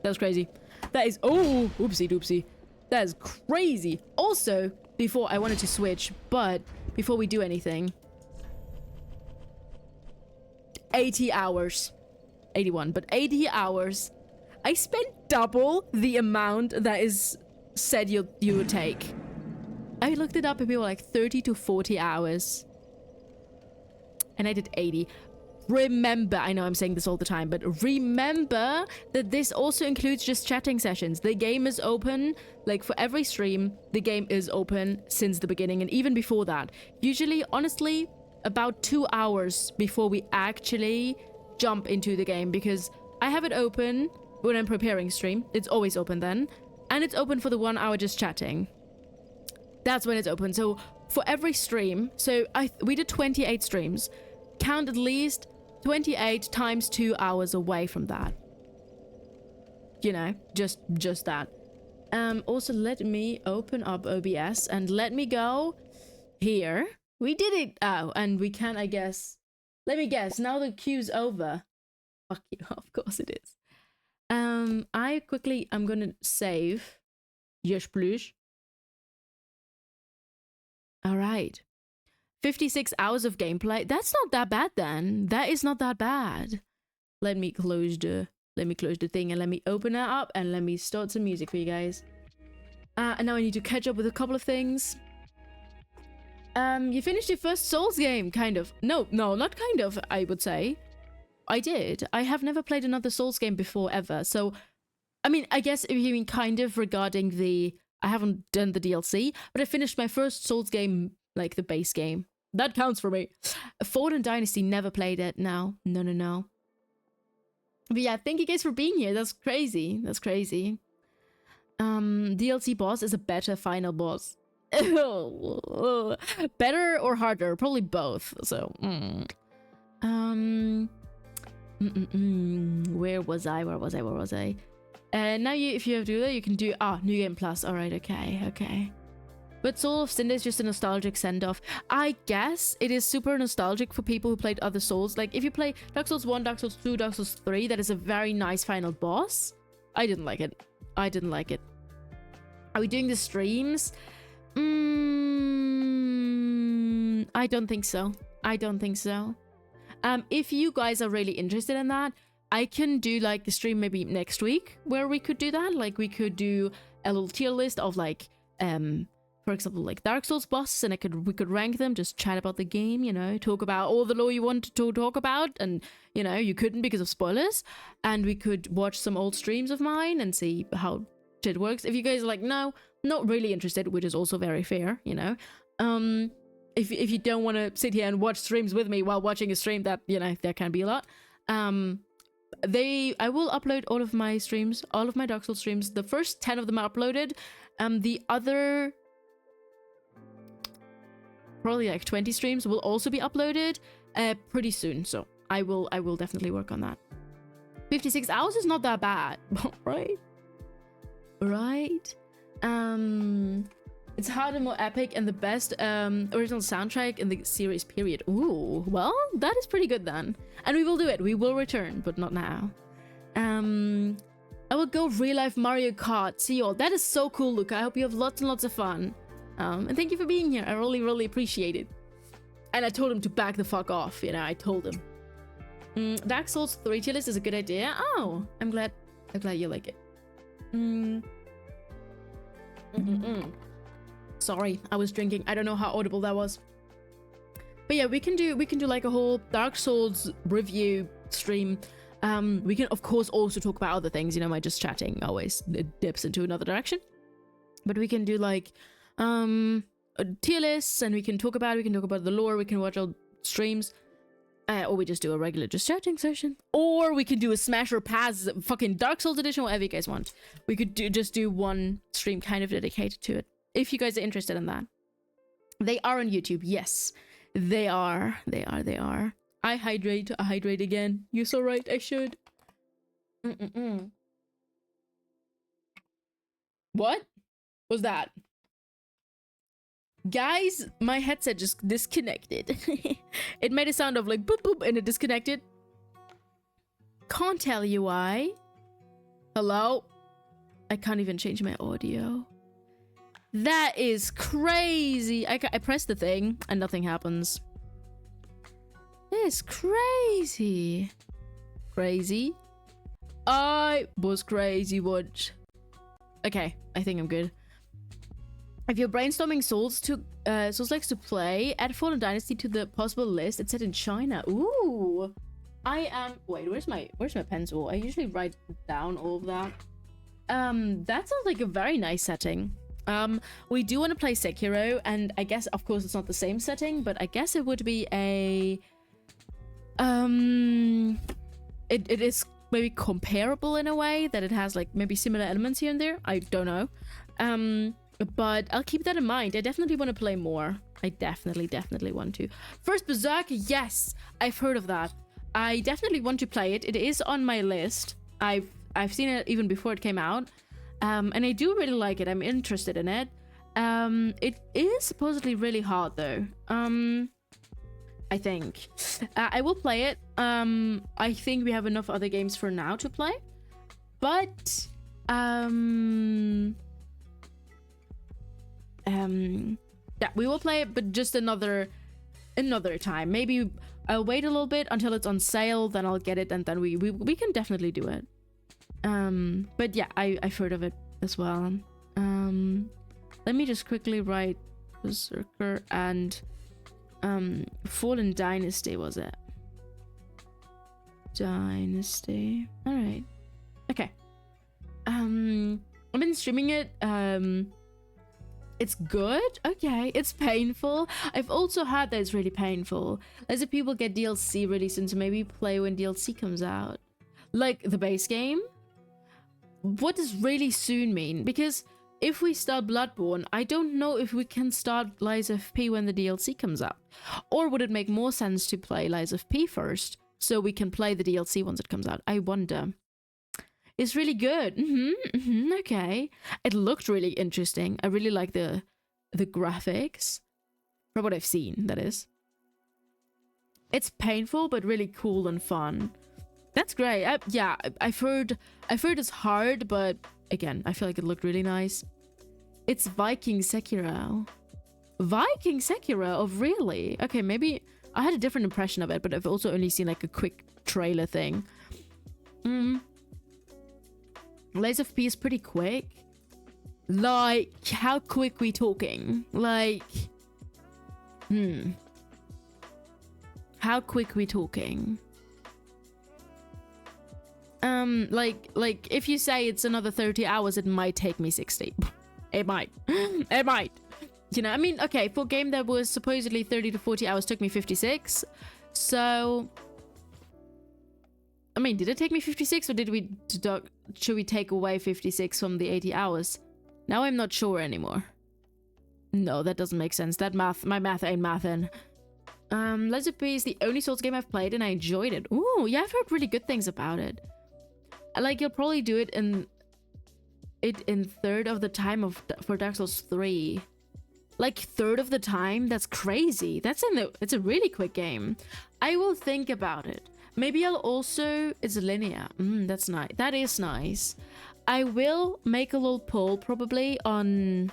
That was crazy. That is... Oh, oopsie doopsie. That is crazy. Also, before I wanted to switch, but before we do anything... 80 hours. 81, but 80 hours. I spent double the amount that is said you would take. I looked it up and people were like 30 to 40 hours. And I did 80. Remember, I know I'm saying this all the time, but remember that this also includes just chatting sessions. The game is open, like for every stream, the game is open since the beginning and even before that. Usually, honestly, about 2 hours before we actually jump into the game, because I have it open when I'm preparing stream. It's always open then. And it's open for the 1 hour just chatting. That's when it's open. So for every stream, so we did 28 streams. Count at least 28 times 2 hours away from that. You know, just that. Also, let me open up OBS and let me go here. We did it. Oh, and we can, I guess. Let me guess. Now the queue's over. Fuck you. Of course it is. I'm gonna save. Yes, please. All right. 56 hours of gameplay. That's not that bad then. That is not that bad. Let me close the thing and let me open it up and let me start some music for you guys. And now I need to catch up with a couple of things. You finished your first Souls game, kind of. No, not kind of, I would say. I did. I have never played another Souls game before, ever. So, I mean, I guess if you mean kind of regarding the... I haven't done the DLC, but I finished my first Souls game, like the base game. That counts for me. Fallen Dynasty, never played it. No. But yeah, thank you guys for being here. That's crazy. That's crazy. DLC boss is a better final boss. Better or harder? Probably both. So, where was I? Now if you have to do that, you can do New Game Plus. All right, okay. But Soul of Cinder is just a nostalgic send-off. I guess it is super nostalgic for people who played other Souls. Like if you play Dark Souls 1, Dark Souls 2, Dark Souls 3, that is a very nice final boss. I didn't like it. Are we doing the streams? I don't think so. If you guys are really interested in that, I can do like the stream maybe next week where we could do that. Like we could do a little tier list of like, for example, like Dark Souls bosses, and we could rank them, just chat about the game, you know, talk about all the lore you want to talk about, and you know, you couldn't because of spoilers. And we could watch some old streams of mine and see how shit works. If you guys are like, no, not really interested, which is also very fair, you know. If you don't want to sit here and watch streams with me while watching a stream, that, you know, there can be a lot. I will upload all of my streams, all of my Dark Souls streams. The first 10 of them are uploaded. The other probably like 20 streams will also be uploaded pretty soon. So I will definitely work on that. 56 hours is not that bad, right? It's harder, more epic, and the best original soundtrack in the series, period. Ooh, well, that is pretty good then. And we will do it. We will return, but not now. I will go real life Mario Kart. See you all. That is so cool, Luca. I hope you have lots and lots of fun. And thank you for being here. I really, really appreciate it. And I told him to back the fuck off. You know, I told him. Dark Souls 3 tier list is a good idea. Oh, I'm glad you like it. Sorry, I was drinking. I don't know how audible that was. But yeah, we can do like a whole Dark Souls review stream. We can of course also talk about other things, you know, my just chatting always dips into another direction. But we can do like tier lists, and we can talk about the lore, we can watch all streams. Or we just do a regular just chatting session. Or we could do a Smash or Pass fucking Dark Souls edition, whatever you guys want. We could just do one stream kind of dedicated to it. If you guys are interested in that. They are on YouTube, yes. They are. I hydrate again. You're so right, I should. What was that? Guys, my headset just disconnected. It made a sound of like boop boop and it disconnected. Can't tell you why. Hello? I can't even change my audio. That is crazy. I press the thing and nothing happens. That is crazy. Crazy. I was crazy once. Okay, I think I'm good. If you're brainstorming Souls likes to play, add Fallen Dynasty to the possible list. It's set in China. Ooh. I am... Wait, where's my pencil? I usually write down all of that. That sounds like a very nice setting. We do want to play Sekiro, and I guess, of course, it's not the same setting, but I guess it would be a... It is maybe comparable in a way, that it has, like, maybe similar elements here and there. I don't know. But I'll keep that in mind. I definitely want to play more. I definitely want to. First Berserk, yes! I've heard of that. I definitely want to play it. It is on my list. I've seen it even before it came out. And I do really like it. I'm interested in it. It is supposedly really hard though. I think. I will play it. I think we have enough other games for now to play. But yeah, we will play it, but just another another time. Maybe I'll wait a little bit until it's on sale, then I'll get it, and then we can definitely do it. But yeah, I've heard of it as well. Let me just quickly write Berserker and Fallen Dynasty, was it? Dynasty. All right. Okay. I've been streaming it. It's good. Okay. It's painful. I've also heard that it's really painful. Lots of people get DLC really soon, so maybe play when DLC comes out. Like the base game. What does really soon mean? Because if we start Bloodborne, I don't know if we can start Lies of P when the DLC comes out. Or would it make more sense to play Lies of P first, so we can play the DLC once it comes out? I wonder. It's really good. Okay. It looked really interesting. I really like the graphics. From what I've seen, that is. It's painful, but really cool and fun. That's great. Yeah, I've heard it's hard, but again, I feel like it looked really nice. It's Viking Sekiro. Viking Sekiro? Oh, really? Okay, maybe I had a different impression of it, but I've also only seen like a quick trailer thing. Lies of P is pretty quick. Like, how quick we talking? Like, how quick we talking? Like if you say it's another 30 hours, it might take me 60. It might. It might. You know, I mean, okay, for a game that was supposedly 30 to 40 hours took me 56. So, I mean, did it take me 56 or did we deduct, should we take away 56 from the 80 hours? Now I'm not sure anymore. No, that doesn't make sense. That math, my math ain't mathin'. Lies of P is the only Souls game I've played and I enjoyed it. Ooh, yeah, I've heard really good things about it. Like, you'll probably do it in third of the time for Dark Souls 3. Like, third of the time? That's crazy. It's a really quick game. I will think about it. Maybe I'll also... It's linear. That's nice. That is nice. I will make a little poll probably on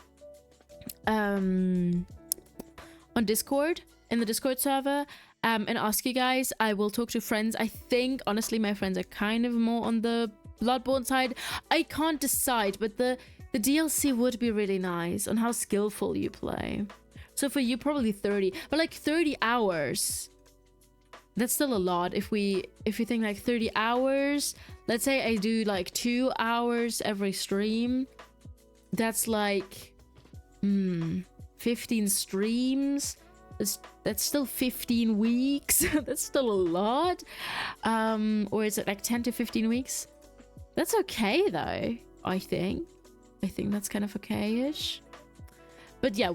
Discord, in the Discord server, and ask you guys. I will talk to friends. I think, honestly, my friends are kind of more on the Bloodborne side. I can't decide, but the DLC would be really nice on how skillful you play. So for you, probably 30. But like 30 hours... That's still a lot. If we think like 30 hours, let's say I do like 2 hours every stream, that's like 15 streams. That's still 15 weeks. That's still a lot. Or is it like 10 to 15 weeks? That's okay though, I think. I think that's kind of okay-ish. But yeah,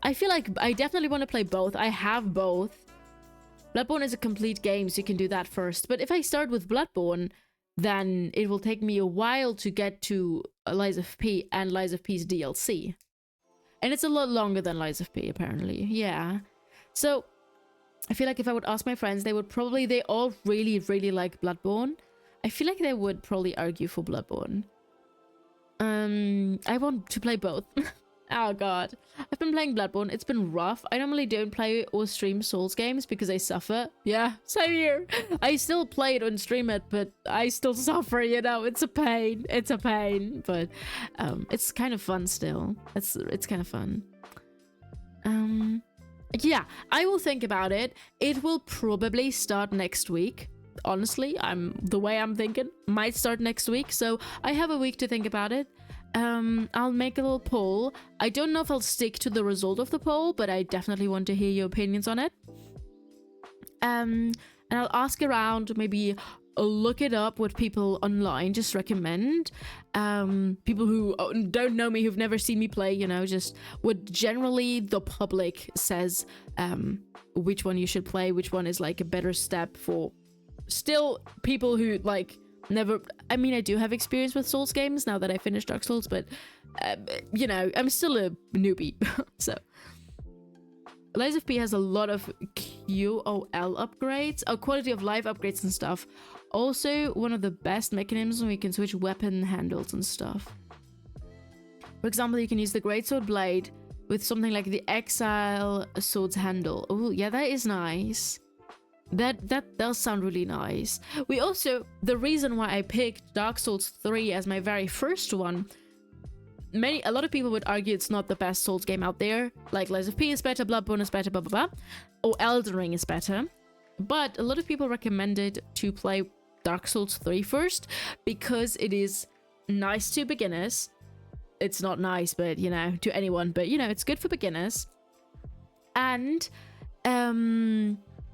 I feel like I definitely want to play both. I have both. Bloodborne is a complete game, so you can do that first. But if I start with Bloodborne, then it will take me a while to get to Lies of P and Lies of P's DLC. And it's a lot longer than Lies of P, apparently. Yeah. So, I feel like if I would ask my friends, they all really, really like Bloodborne. I feel like they would probably argue for Bloodborne. I want to play both. Oh god. I've been playing Bloodborne. It's been rough. I normally don't play or stream Souls games because I suffer. Yeah, same here. I still play it and stream it, but I still suffer, you know. It's a pain. It's a pain. But it's kind of fun still. It's kind of fun. Yeah, I will think about it. It will probably start next week. Honestly, the way I'm thinking might start next week, so I have a week to think about it. I'll make a little poll. I don't know if I'll stick to the result of the poll, but I definitely want to hear your opinions on it. And I'll ask around, maybe look it up what people online just recommend. People who don't know me, who've never seen me play, you know, just what generally the public says, which one you should play, which one is like a better step for still people who like never... I mean, I do have experience with Souls games now that I finished Dark Souls, but you know, I'm still a newbie. So Lies of P has a lot of QOL upgrades, quality of life upgrades and stuff. Also, one of the best mechanisms when we can switch weapon handles and stuff. For example, you can use the greatsword blade with something like the Exile Sword's Handle. Oh, yeah, that is nice. That does sound really nice. We also, the reason why I picked Dark Souls 3 as my very first one, a lot of people would argue it's not the best Souls game out there. Like Lies of P is better, Bloodborne is better, blah blah blah, or Elden Ring is better. But a lot of people recommended to play Dark Souls 3 first because it is nice to beginners. It's not nice, but you know, to anyone, but you know, it's good for beginners. And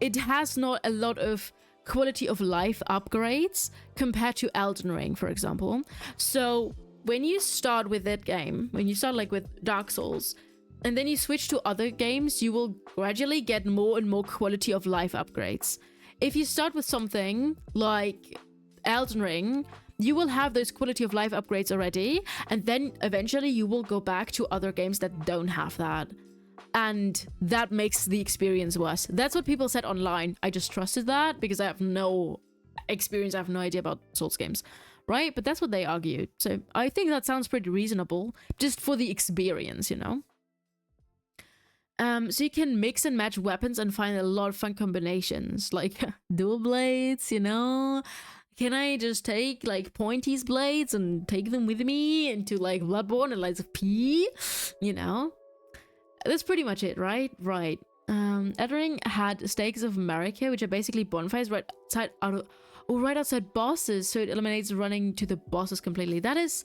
it has not a lot of quality of life upgrades compared to Elden Ring, for example. So when you start with that game, when you start like with Dark Souls, and then you switch to other games, you will gradually get more and more quality of life upgrades. If you start with something like Elden Ring, you will have those quality of life upgrades already, and then eventually you will go back to other games that don't have that. And that makes the experience worse. That's what people said online. I just trusted that because I have no experience, I have no idea about Souls games, right? But that's what they argued. So I think that sounds pretty reasonable, just for the experience, you know? So you can mix and match weapons and find a lot of fun combinations, like dual blades, you know? Can I just take like pointies blades and take them with me into like Bloodborne and Lies of P? You know? That's pretty much it, right? Right. Elden Ring had Stakes of America, which are basically bonfires right outside bosses, so it eliminates running to the bosses completely. That is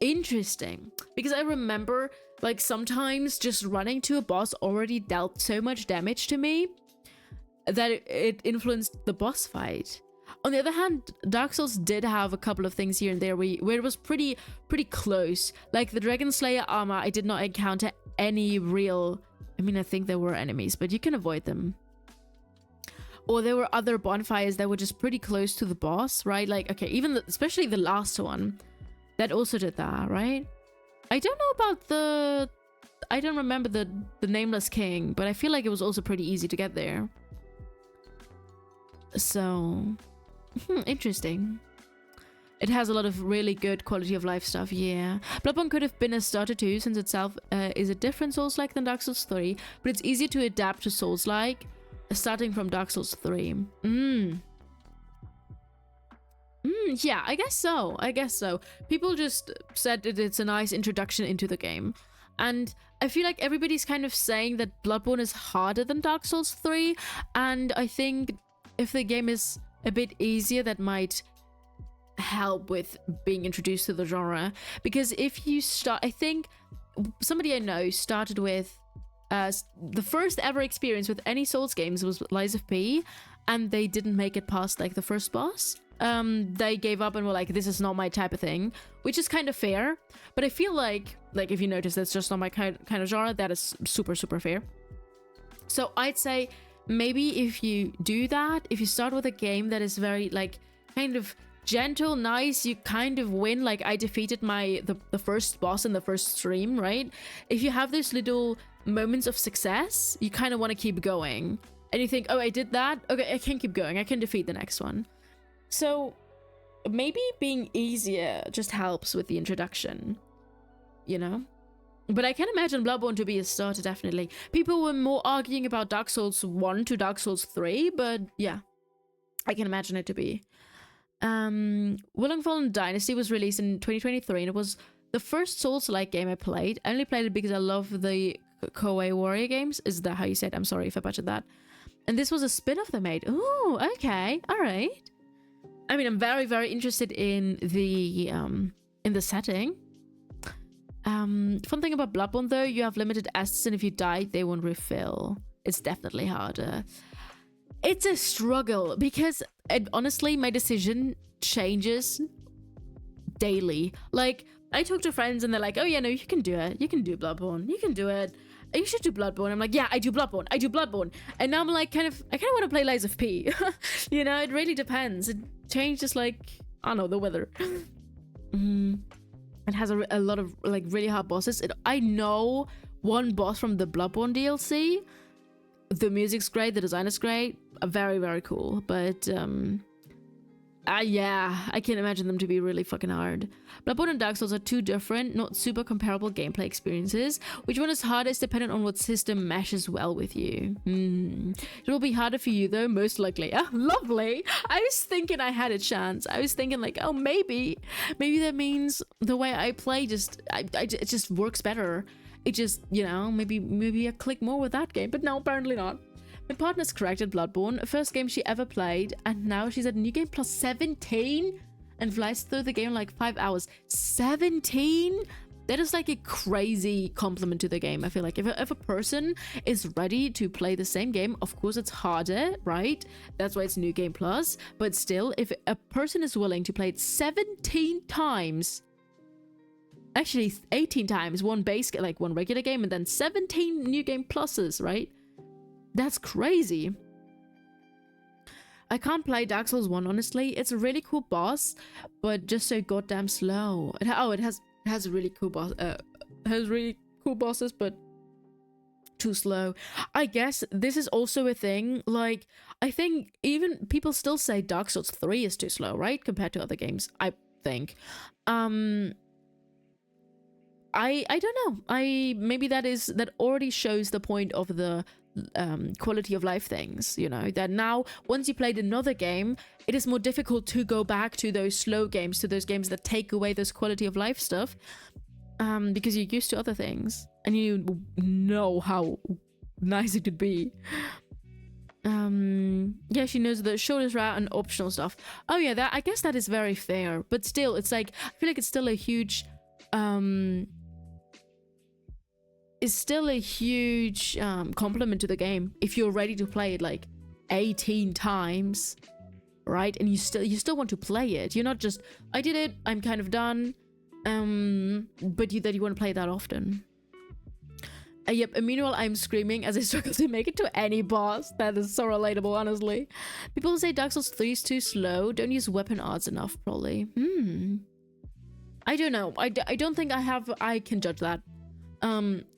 interesting, because I remember like sometimes just running to a boss already dealt so much damage to me that it influenced the boss fight. On the other hand, Dark Souls did have a couple of things here and there where it was pretty close. Like the Dragon Slayer armor, I did not encounter any real... I mean, I think there were enemies, but you can avoid them. Or there were other bonfires that were just pretty close to the boss, right? Like, okay, especially the last one, that also did that, right? I don't know about I don't remember the Nameless King, but I feel like it was also pretty easy to get there. So... interesting. It has a lot of really good quality of life stuff, yeah. Bloodborne could have been a starter too, since itself is a different Souls-like than Dark Souls 3, but it's easier to adapt to Souls-like, starting from Dark Souls 3. Yeah, I guess so. People just said that it's a nice introduction into the game. And I feel like everybody's kind of saying that Bloodborne is harder than Dark Souls 3, and I think if the game is a bit easier, that might help with being introduced to the genre. Because if you start, I think somebody I know started with the first ever experience with any Souls games was Lies of P, and they didn't make it past like the first boss. They gave up and were like, this is not my type of thing, which is kind of fair. But I feel like if you notice that's just not my kind of genre, that is super fair. So I'd say maybe if you do that, if you start with a game that is very like kind of gentle, nice, you kind of win. Like I defeated the first boss in the first stream, right? If you have those little moments of success, you kind of want to keep going, and you think, oh, I did that, okay, I can keep going, I can defeat the next one. So maybe being easier just helps with the introduction, you know? But I can imagine Bloodborne to be a starter, definitely. People were more arguing about Dark Souls 1 to Dark Souls 3, but yeah, I can imagine it to be. Will Fallen Dynasty was released in 2023, and it was the first Souls-like game I played. I only played it because I love the Koei Warrior games. Is that how you said? I'm sorry if I butchered that. And this was a spin-off they made. Ooh, okay, all right. I mean, I'm very interested in the setting. Fun thing about Bloodborne though, you have limited assets, and if you die, they won't refill. It's definitely harder. It's a struggle because honestly, my decision changes daily. Like, I talk to friends and they're like, oh yeah, no, you can do it. You can do Bloodborne. You can do it. You should do Bloodborne. I'm like, yeah, I do Bloodborne. And now I'm like, I kind of want to play Lies of P. You know, it really depends. It changes like, I don't know, the weather. It has a lot of like really hard bosses. I know one boss from the Bloodborne DLC. The music's great, the design is great, very cool. But Yeah, I can imagine them to be really fucking hard. Bloodborne and Dark Souls are two different, not super comparable gameplay experiences. Which one is hardest dependent on what system meshes well with you? It will be harder for you though, most likely. Ah, lovely. I was thinking I had a chance. I was thinking like, oh, maybe that means the way I play it just works better. It just, you know, maybe I click more with that game, but no, apparently not. My partner's correct at Bloodborne, first game she ever played, and now she's at New Game Plus 17 and flies through the game in like 5 hours. 17? That is like a crazy compliment to the game. I feel like if a person is ready to play the same game, of course it's harder, right? That's why it's New Game Plus, but still, if a person is willing to play it 17 times, actually 18 times, one regular game, and then 17 New Game Pluses, right? That's crazy. I can't play Dark Souls 1, honestly. It's a really cool boss, but just so goddamn slow. It has a really cool boss. Has really cool bosses, but too slow. I guess this is also a thing. Like, I think even people still say Dark Souls 3 is too slow, right? Compared to other games, I think. I don't know. Maybe that already shows the point of the quality of life things, you know, that now once you played another game, it is more difficult to go back to those slow games, to those games that take away those quality of life stuff, because you're used to other things and you know how nice it could be. Yeah, she knows the shortest route and optional stuff. Oh yeah, I guess that is very fair, but still, it's like, I feel like it's still a huge compliment to the game if you're ready to play it like 18 times, right? And you still want to play it. You're not just, I did it, I'm kind of done, but you want to play it that often. Yep, and meanwhile I'm screaming as I struggle to make it to any boss. That is so relatable, honestly. People say Dark Souls 3 is too slow, don't use weapon arts enough, probably. I don't know. I don't think I can judge that.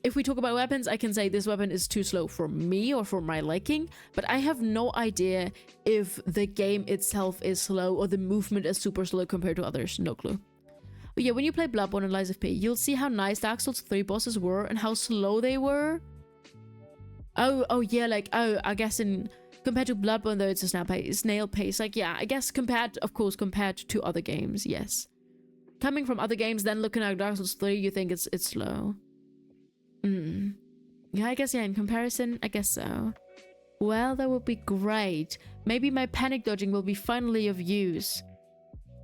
If we talk about weapons, I can say this weapon is too slow for me or for my liking, but I have no idea if the game itself is slow or the movement is super slow compared to others. No clue. But yeah, when you play Bloodborne and Lies of P, you'll see how nice Dark Souls 3 bosses were and how slow they were. Oh yeah, like, I guess compared to Bloodborne though, it's a snail pace. Like, yeah, I guess compared to other games, yes. Coming from other games, then looking at Dark Souls 3, you think it's slow. Yeah, I guess, yeah, in comparison, I guess so. Well, that would be great. Maybe my panic dodging will be finally of use.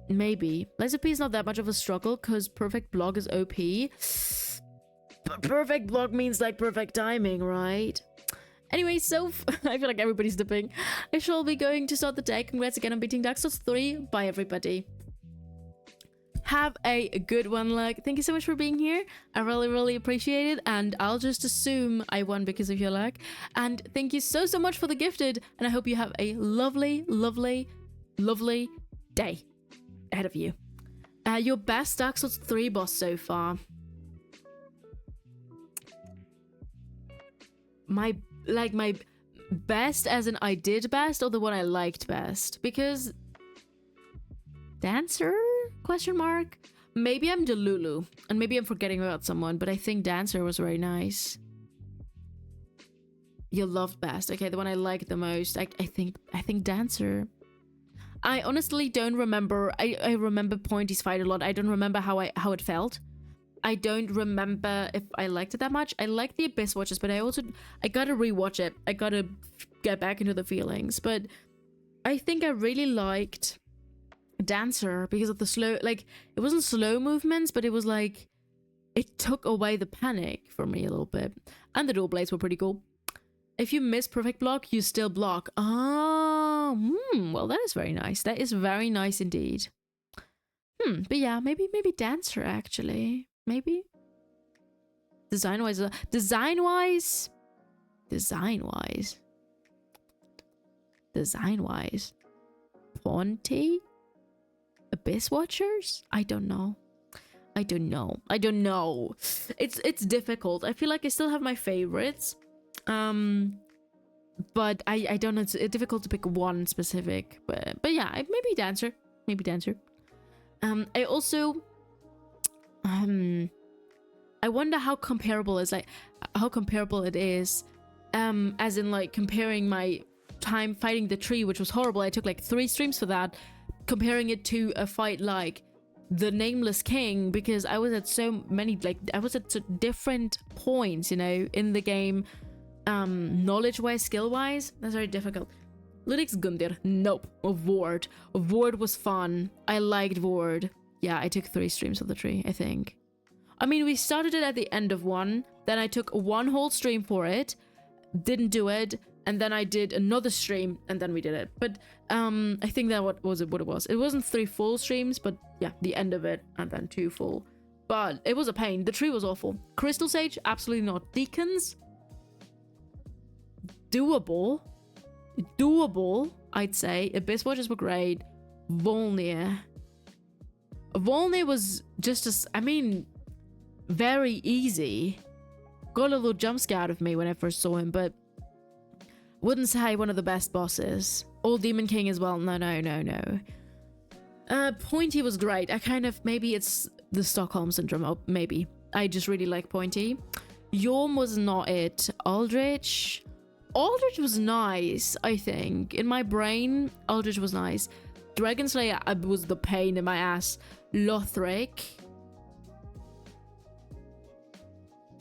Maybe. Lies of P is not that much of a struggle, because perfect block is OP. But perfect block means, like, perfect timing, right? Anyway, so I feel like everybody's dipping. I shall be going to start the day. Congrats again on beating Dark Souls 3. Bye, everybody. Have a good one, luck. Thank you so much for being here. I really appreciate it, and I'll just assume I won because of your luck. And thank you so much for the gifted, and I hope you have a lovely day ahead of you. Your best Dark Souls 3 boss so far. My best as in I did best, or the one I liked best? Because Dancer? Question mark? Maybe I'm Delulu, and maybe I'm forgetting about someone, but I think Dancer was very nice. You loved best. Okay, the one I liked the most. I think Dancer. I honestly don't remember. I remember Pointy's fight a lot. I don't remember how it felt. I don't remember if I liked it that much. I like the Abyss Watchers, but I gotta rewatch it. I gotta get back into the feelings. But I think I really liked Dancer because of the slow, like, it wasn't slow movements, but it was like, it took away the panic for me a little bit. And the dual blades were pretty cool. If you miss perfect block, you still block. Oh, well, that is very nice. That is very nice indeed. But yeah, maybe Dancer, actually. Maybe. Design-wise. Ponty? Abyss Watchers? I don't know. It's difficult. I feel like I still have my favorites. But I don't know. It's difficult to pick one specific. But yeah, maybe Dancer. maybe Dancer. I also, I wonder how comparable it is, as in like comparing my time fighting the tree, which was horrible. I took like 3 streams for that, comparing it to a fight like the Nameless King, because I was at so many, like, I was at different points, you know, in the game, knowledge-wise, skill-wise. That's very difficult. Lyrics Gundir, nope. Vord was fun. I liked Vord. Yeah, I took 3 streams of the tree, I think. I mean, we started it at the end of one, then I took 1 whole stream for it, didn't do it, and then I did another stream, and then we did it. But I think that what it was. It wasn't 3 full streams, but yeah, the end of it, and then 2 full. But it was a pain. The tree was awful. Crystal Sage, absolutely not. Deacons, doable, I'd say. Abyss Watchers were great. Volnir was just as, I mean, very easy. Got a little jump scare out of me when I first saw him, but wouldn't say one of the best bosses. Old Demon King as well. No. Pointy was great. I kind of, maybe it's the Stockholm Syndrome. Oh, maybe. I just really like Pointy. Yorm was not it. Aldrich was nice, I think. In my brain, Aldrich was nice. Dragon Slayer was the pain in my ass. Lothric.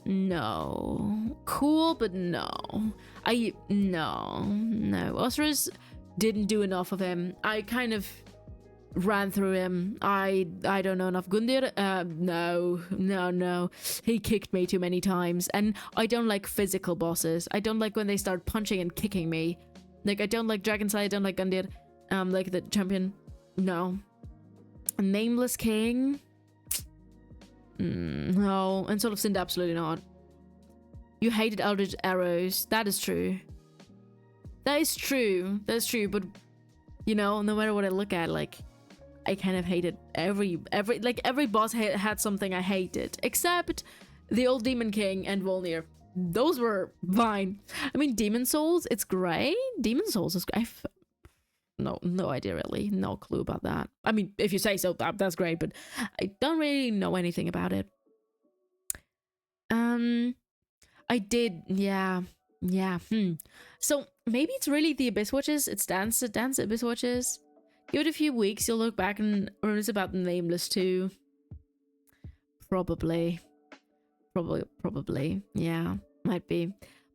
No. Cool, but no. No. Osiris didn't do enough of him. I kind of ran through him. I don't know enough. Gundir, no. He kicked me too many times. And I don't like physical bosses. I don't like when they start punching and kicking me. Like, I don't like Dragon Slayer, I don't like Gundir. Like the champion. No. Nameless King. No. And Soul of Cinder, absolutely not. You hated Eldritch Arrows. That is true. That's true, but you know, no matter what I look at, like, I kind of hated every boss had something I hated, except the Old Demon King and Volnir. Those were fine. I mean, Demon Souls, it's great. Demon Souls is great. No idea really. No clue about that. I mean, if you say so, that's great, but I don't really know anything about it. I did, yeah. So maybe it's really the Abyss Watches. It's Dance Abyss Watches. Give it a few weeks, you'll look back and reminisce about the Nameless too. Probably. Yeah, might be.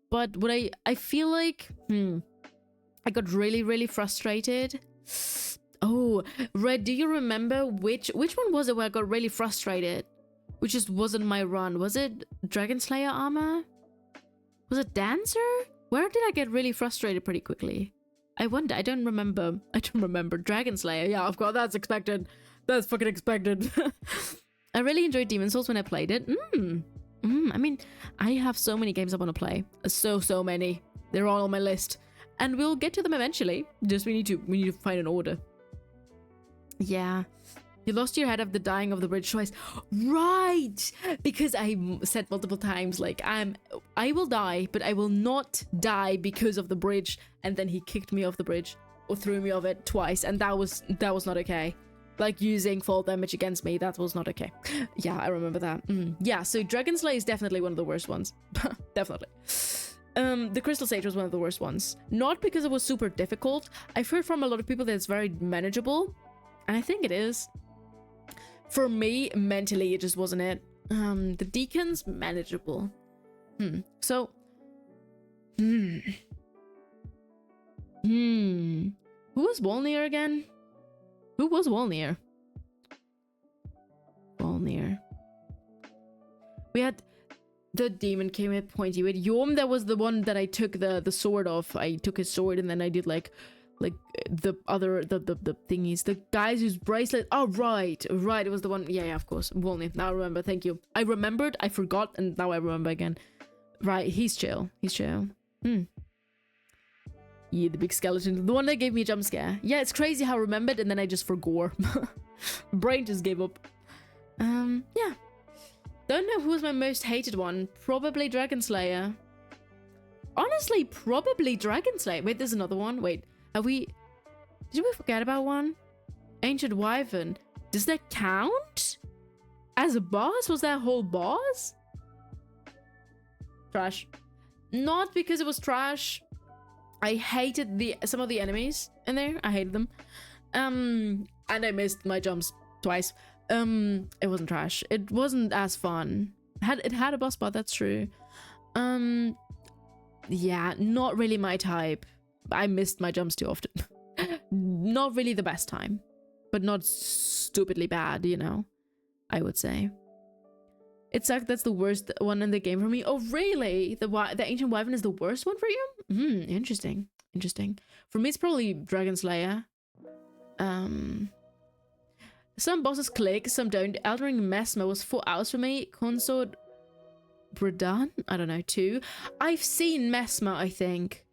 But what I feel like, I got really frustrated. Oh, Red, do you remember which one was it where I got really frustrated? Which just wasn't my run. Was it Dragon Slayer armor? Was it Dancer? Where did I get really frustrated pretty quickly? I wonder. I don't remember. Dragon Slayer. Yeah, of course. That's expected. That's fucking expected. I really enjoyed Demon Souls when I played it. I mean, I have so many games I want to play. So many. They're all on my list. And we'll get to them eventually. Just we need to find an order. Yeah. You lost your head after dying of the bridge twice. Right! Because I said multiple times, like, I will die, but I will not die because of the bridge. And then he kicked me off the bridge or threw me off it twice. And that was not okay. Like, using fall damage against me, that was not okay. Yeah, I remember that. Yeah, so Dragon Slayer is definitely one of the worst ones. Definitely. The Crystal Sage was one of the worst ones. Not because it was super difficult. I've heard from a lot of people that it's very manageable. And I think it is. For me, mentally, it just wasn't it. The Deacons, manageable. So. Who was Volnir again? Who was Volnir? We had the Demon came at Pointy. With Yorm, that was the one that I took the sword off. I took his sword and then I did like the other the thingies, the guys whose bracelet. Oh right, it was the one. Yeah, of course. Volnir. Now I remember. Thank you. I remembered, I forgot, and now I remember again. Right, he's chill. Yeah, the big skeleton, the one that gave me a jump scare. Yeah, it's crazy how I remembered and then I just forgot. Brain just gave up. Yeah, don't know who was my most hated one. Probably Dragon Slayer. Honestly, probably Dragon Slayer. Wait, there's another one. Wait, did we forget about one? Ancient Wyvern. Does that count as a boss? Was that whole boss? Trash. Not because it was trash. I hated some of the enemies in there. I hated them. And I missed my jumps twice. It wasn't trash. It wasn't as fun. It had a boss spot, that's true. Yeah, not really my type. I missed my jumps too often. Not really the best time, but not stupidly bad, you know, I would say. It sucked. That's the worst one in the game for me. Oh, really? The Ancient Wyvern is the worst one for you? Interesting. Interesting. For me, it's probably Dragon Slayer. Some bosses click, some don't. Elden Ring Mesmer was 4 hours for me. Consort Bredan? I don't know, 2. I've seen Mesmer, I think.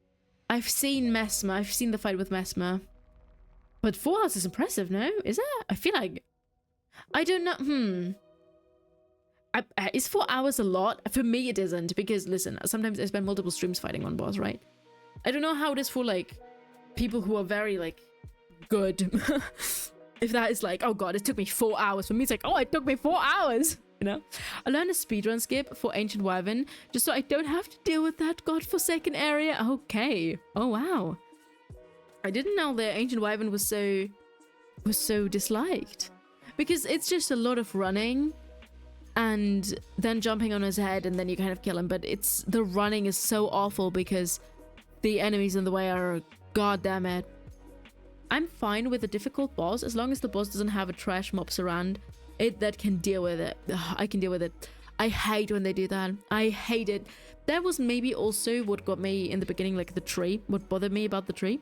I've seen Mesmer. I've seen the fight with Mesmer. But 4 hours is impressive, no? Is it? I feel like... I don't know. Is 4 hours a lot? For me, it isn't. Because, listen, sometimes I spend multiple streams fighting one boss, right? I don't know how it is for, like, people who are very, like, good. If that is like, oh god, it took me 4 hours. For me, it's like, oh, it took me 4 hours. You know? I learned a speedrun skip for Ancient Wyvern just so I don't have to deal with that godforsaken area. Okay. Oh, wow. I didn't know the Ancient Wyvern was so disliked. Because it's just a lot of running and then jumping on his head and then you kind of kill him. But the running is so awful because the enemies in the way are, god damn it. I'm fine with a difficult boss as long as the boss doesn't have a trash mobs around it that can deal with it. Ugh, I can deal with it. I hate when they do that. I hate it. That was maybe also what got me in the beginning, like the tree. What bothered me about the tree.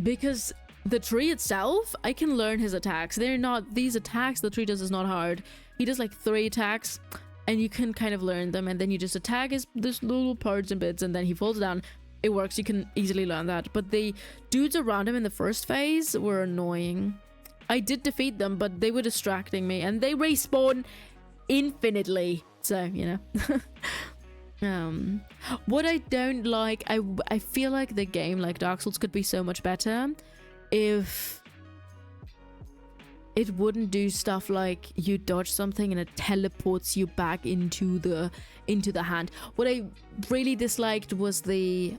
Because the tree itself, I can learn his attacks. They're not, these attacks the tree does is not hard. He does like 3 attacks and you can kind of learn them and then you just attack his little parts and bits and then he falls down. It works, you can easily learn that. But the dudes around him in the first phase were annoying. I did defeat them, but they were distracting me. And they respawn infinitely. So, you know. What I don't like, I feel like the game, like Dark Souls, could be so much better if it wouldn't do stuff like you dodge something and it teleports you back into the hand. What I really disliked was the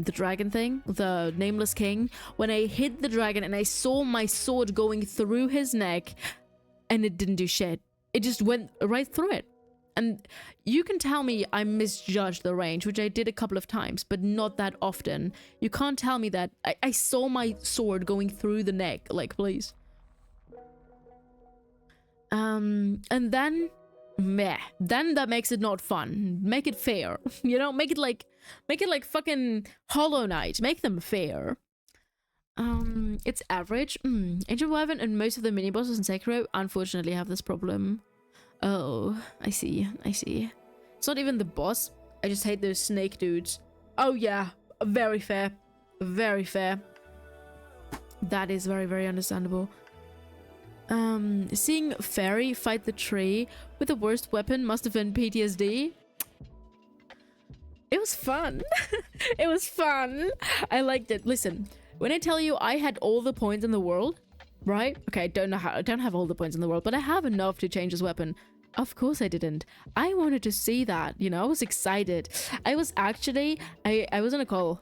dragon thing, the Nameless King. When I hit the dragon and I saw my sword going through his neck and it didn't do shit. It just went right through it. And you can tell me I misjudged the range, which I did a couple of times, but not that often. You can't tell me that I saw my sword going through the neck. Like, please. And then meh, then that makes it not fun. Make it fair. You know, make it like fucking Hollow Knight. Make them fair. It's average. Ancient Wyvern and most of the mini bosses in Sekiro unfortunately have this problem. Oh, I see. It's not even the boss. I just hate those snake dudes. Oh yeah, very fair. Very fair. That is very, very understandable. Seeing Fairy fight the tree with the worst weapon must have been PTSD. It was fun. It was fun. I liked it. Listen, when I tell you I had all the points in the world, right? Okay, I don't have all the points in the world, but I have enough to change his weapon. Of course I didn't. I wanted to see that, you know, I was excited. I was actually, I was on a call,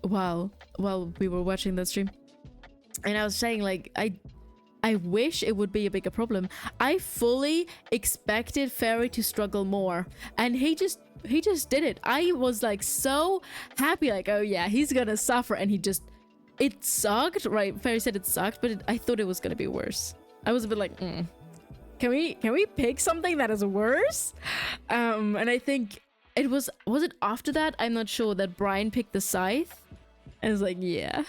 while we were watching the stream. And I was saying, like, I wish it would be a bigger problem. I fully expected Fairy to struggle more. And he just did it. I was like so happy, like, oh yeah, he's gonna suffer. And it sucked, right? Fairy said it sucked, but I thought it was gonna be worse. I was a bit like, can we pick something that is worse? And I think it was it after that? I'm not sure, that Brian picked the scythe. And I was like, yeah.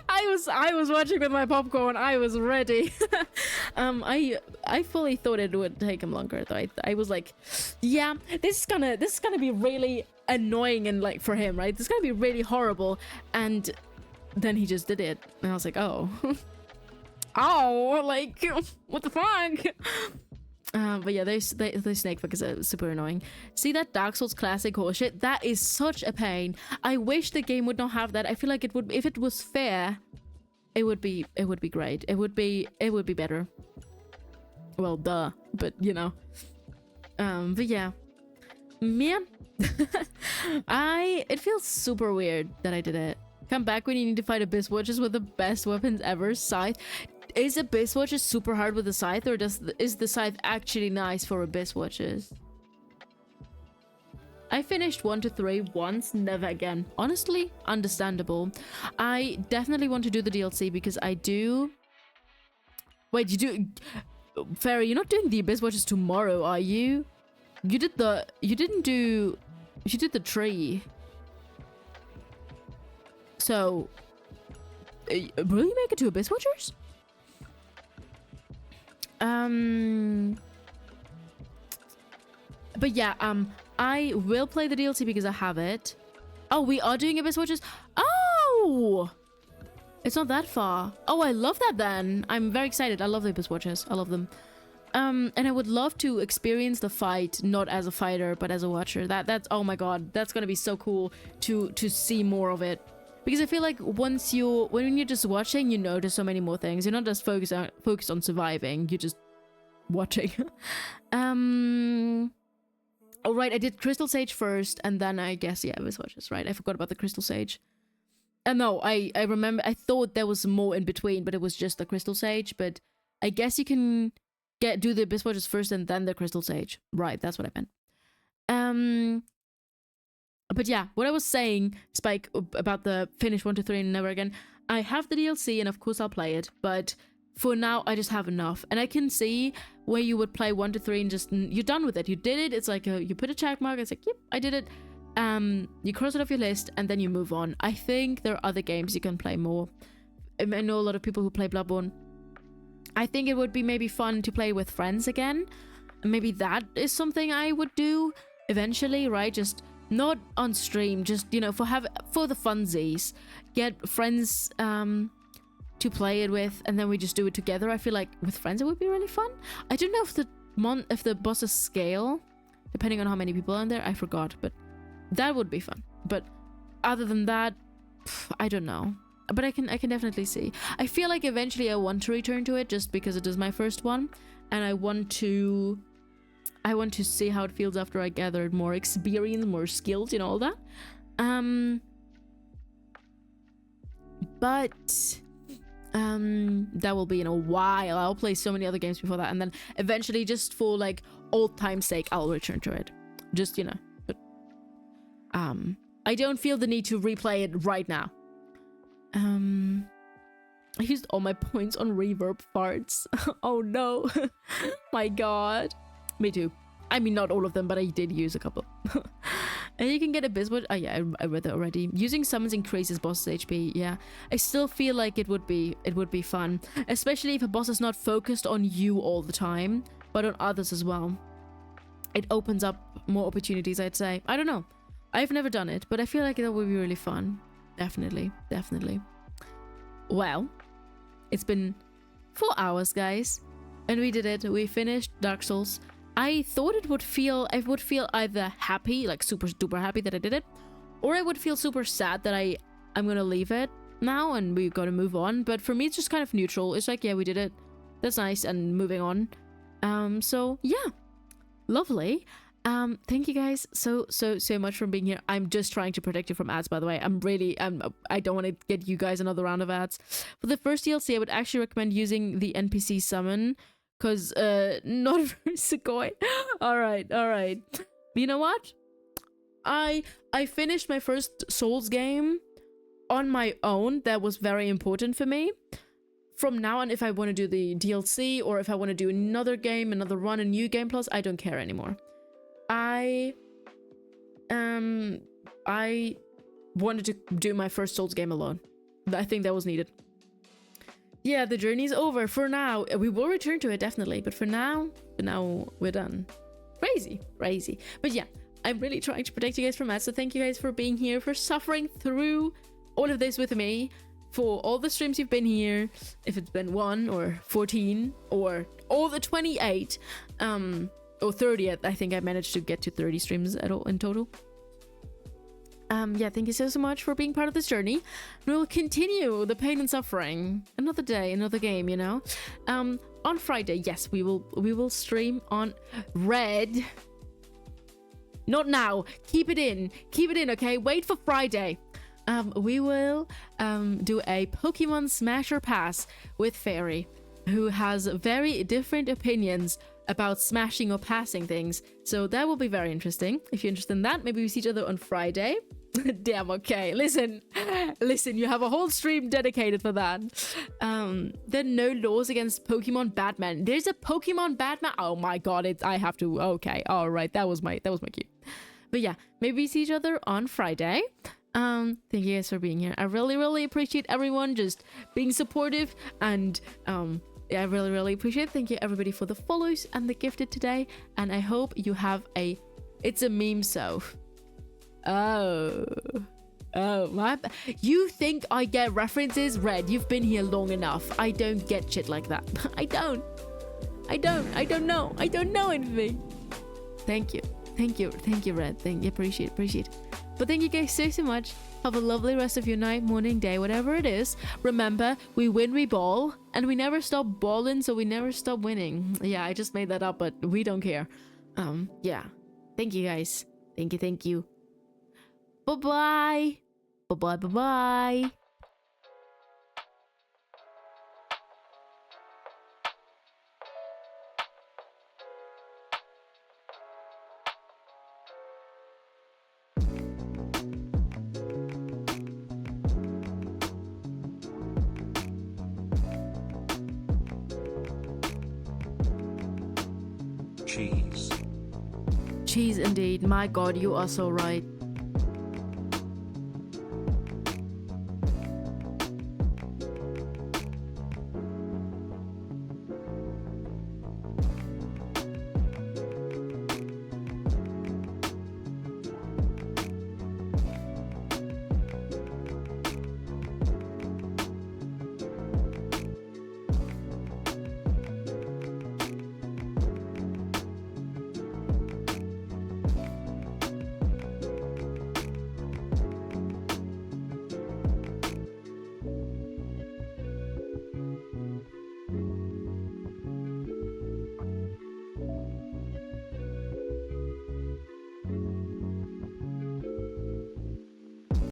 I was watching with my popcorn. I was ready. I fully thought it would take him longer though. I was like, yeah, this is gonna be really annoying and like for him, right? This is gonna be really horrible. And then he just did it. And I was like, oh. Oh, like, what the fuck? But yeah, those snake fuckers are super annoying. See that Dark Souls classic horseshit? That is such a pain. I wish the game would not have that. I feel like it would, if it was fair, it would be great. It would be better. Well, duh, but you know. But yeah, man, it feels super weird that I did it. Come back when you need to fight Abyss Watchers with the best weapons ever. Scythe. Is Abyss Watchers super hard with the scythe, or is the scythe actually nice for Abyss Watchers? I finished 1 to 3 once, never again. Honestly, understandable. I definitely want to do the DLC because I do... Wait, you do... Fairy, you're not doing the Abyss Watchers tomorrow, are you? You did the... You didn't do... You did the tree. So... will you make it to Abyss Watchers? But yeah, I will play the DLC because I have it. Oh, we are doing Abyss Watchers? Oh! It's not that far. Oh, I love that then. I'm very excited. I love the Abyss Watchers. I love them. And I would love to experience the fight, not as a fighter, but as a watcher. That's, oh my god, that's gonna be so cool to see more of it. Because I feel like when you're just watching, you notice so many more things. You're not just focused on surviving. You're just watching. All right, I did Crystal Sage first, and then I guess yeah, Abyss Watchers. Right, I forgot about the Crystal Sage. No, I remember. I thought there was more in between, but it was just the Crystal Sage. But I guess you can do the Abyss Watchers first and then the Crystal Sage. Right, that's what I meant. But yeah, what I was saying, Spike, about the finish 1 to 3 and never again, I have the DLC and of course I'll play it, but for now I just have enough. And I can see where you would play 1 to 3 and just, you're done with it. You did it. It's like, you put a check mark. It's like, yep, I did it. You cross it off your list and then you move on. I think there are other games you can play more. I know a lot of people who play Bloodborne. I think it would be maybe fun to play with friends again. Maybe that is something I would do eventually, right? Just not on stream, just, you know, for the funsies. Get friends to play it with, and then we just do it together. I feel like with friends it would be really fun. I don't know if the bosses scale depending on how many people are in there. I forgot, but that would be fun. But other than that, I don't know. But I can definitely see. I feel like eventually I want to return to it just because it is my first one, and I want to see how it feels after I gathered more experience, more skills, you know, all that. But that will be in a while. I'll play so many other games before that, and then eventually, just for like old time's sake, I'll return to it. Just, you know, but I don't feel the need to replay it right now. I used all my points on reverb farts. Oh no. My god. Me too. I mean, not all of them, but I did use a couple. And you can get a Abysswatch. Oh yeah, I read that already. Using summons increases boss's HP. Yeah, I still feel like it would be fun, especially if a boss is not focused on you all the time, but on others as well. It opens up more opportunities, I'd say. I don't know. I've never done it, but I feel like that would be really fun. Definitely. Well, it's been 4 hours, guys, and we did it. We finished Dark Souls. I thought I would feel either happy, like super duper happy that I did it, or I would feel super sad that I'm gonna leave it now and we gotta move on. But for me, it's just kind of neutral. It's like, yeah, we did it. That's nice, and moving on. So yeah, lovely. Thank you guys so much for being here. I'm just trying to protect you from ads, by the way. I don't want to get you guys another round of ads. For the first DLC, I would actually recommend using the NPC summon, because not very Sugoi. all right. You know what? I finished my first Souls game on my own. That was very important for me. From now on, if I want to do the DLC, or if I want to do another game, another run, a new game plus, I don't care anymore. I wanted to do my first Souls game alone. I think that was needed. Yeah, the journey's over for now. We will return to it, definitely. But for now we're done. Crazy. But yeah, I'm really trying to protect you guys from ads. So thank you guys for being here, for suffering through all of this with me, for all the streams you've been here, if it's been 1 or 14 or all the 28, or 30th. I think I managed to get to 30 streams in total. Yeah, thank you so much for being part of this journey. We'll continue the pain and suffering. Another day, another game, you know. On Friday, yes, we will stream on Red. Not now. Keep it in, okay? Wait for Friday. We will do a Pokemon Smash or Pass with Fairy, who has very different opinions about smashing or passing things. So that will be very interesting. If you're interested in that, maybe we see each other on Friday. Damn, okay. Listen, you have a whole stream dedicated for that. There are no laws against Pokemon Batman. There's a Pokemon Batman. Oh my god, I have to. Okay, all right. That was my cue. But yeah, maybe we see each other on Friday. Thank you guys for being here. I really appreciate everyone just being supportive, and I really appreciate it. Thank you everybody for the follows and the gifted today, and I hope you have it's a meme. So my you think I get references? Red, you've been here long enough. I don't get shit like that. I don't know anything. Thank you Red. Thank you, appreciate it. But thank you guys so much. Have a lovely rest of your night, morning, day, whatever it is. Remember, we win, we ball, and we never stop balling, so we never stop winning. Yeah, I just made that up, but we don't care. Yeah. Thank you guys. Thank you. Bye-bye. Bye-bye. Cheese indeed. My god, you are so right.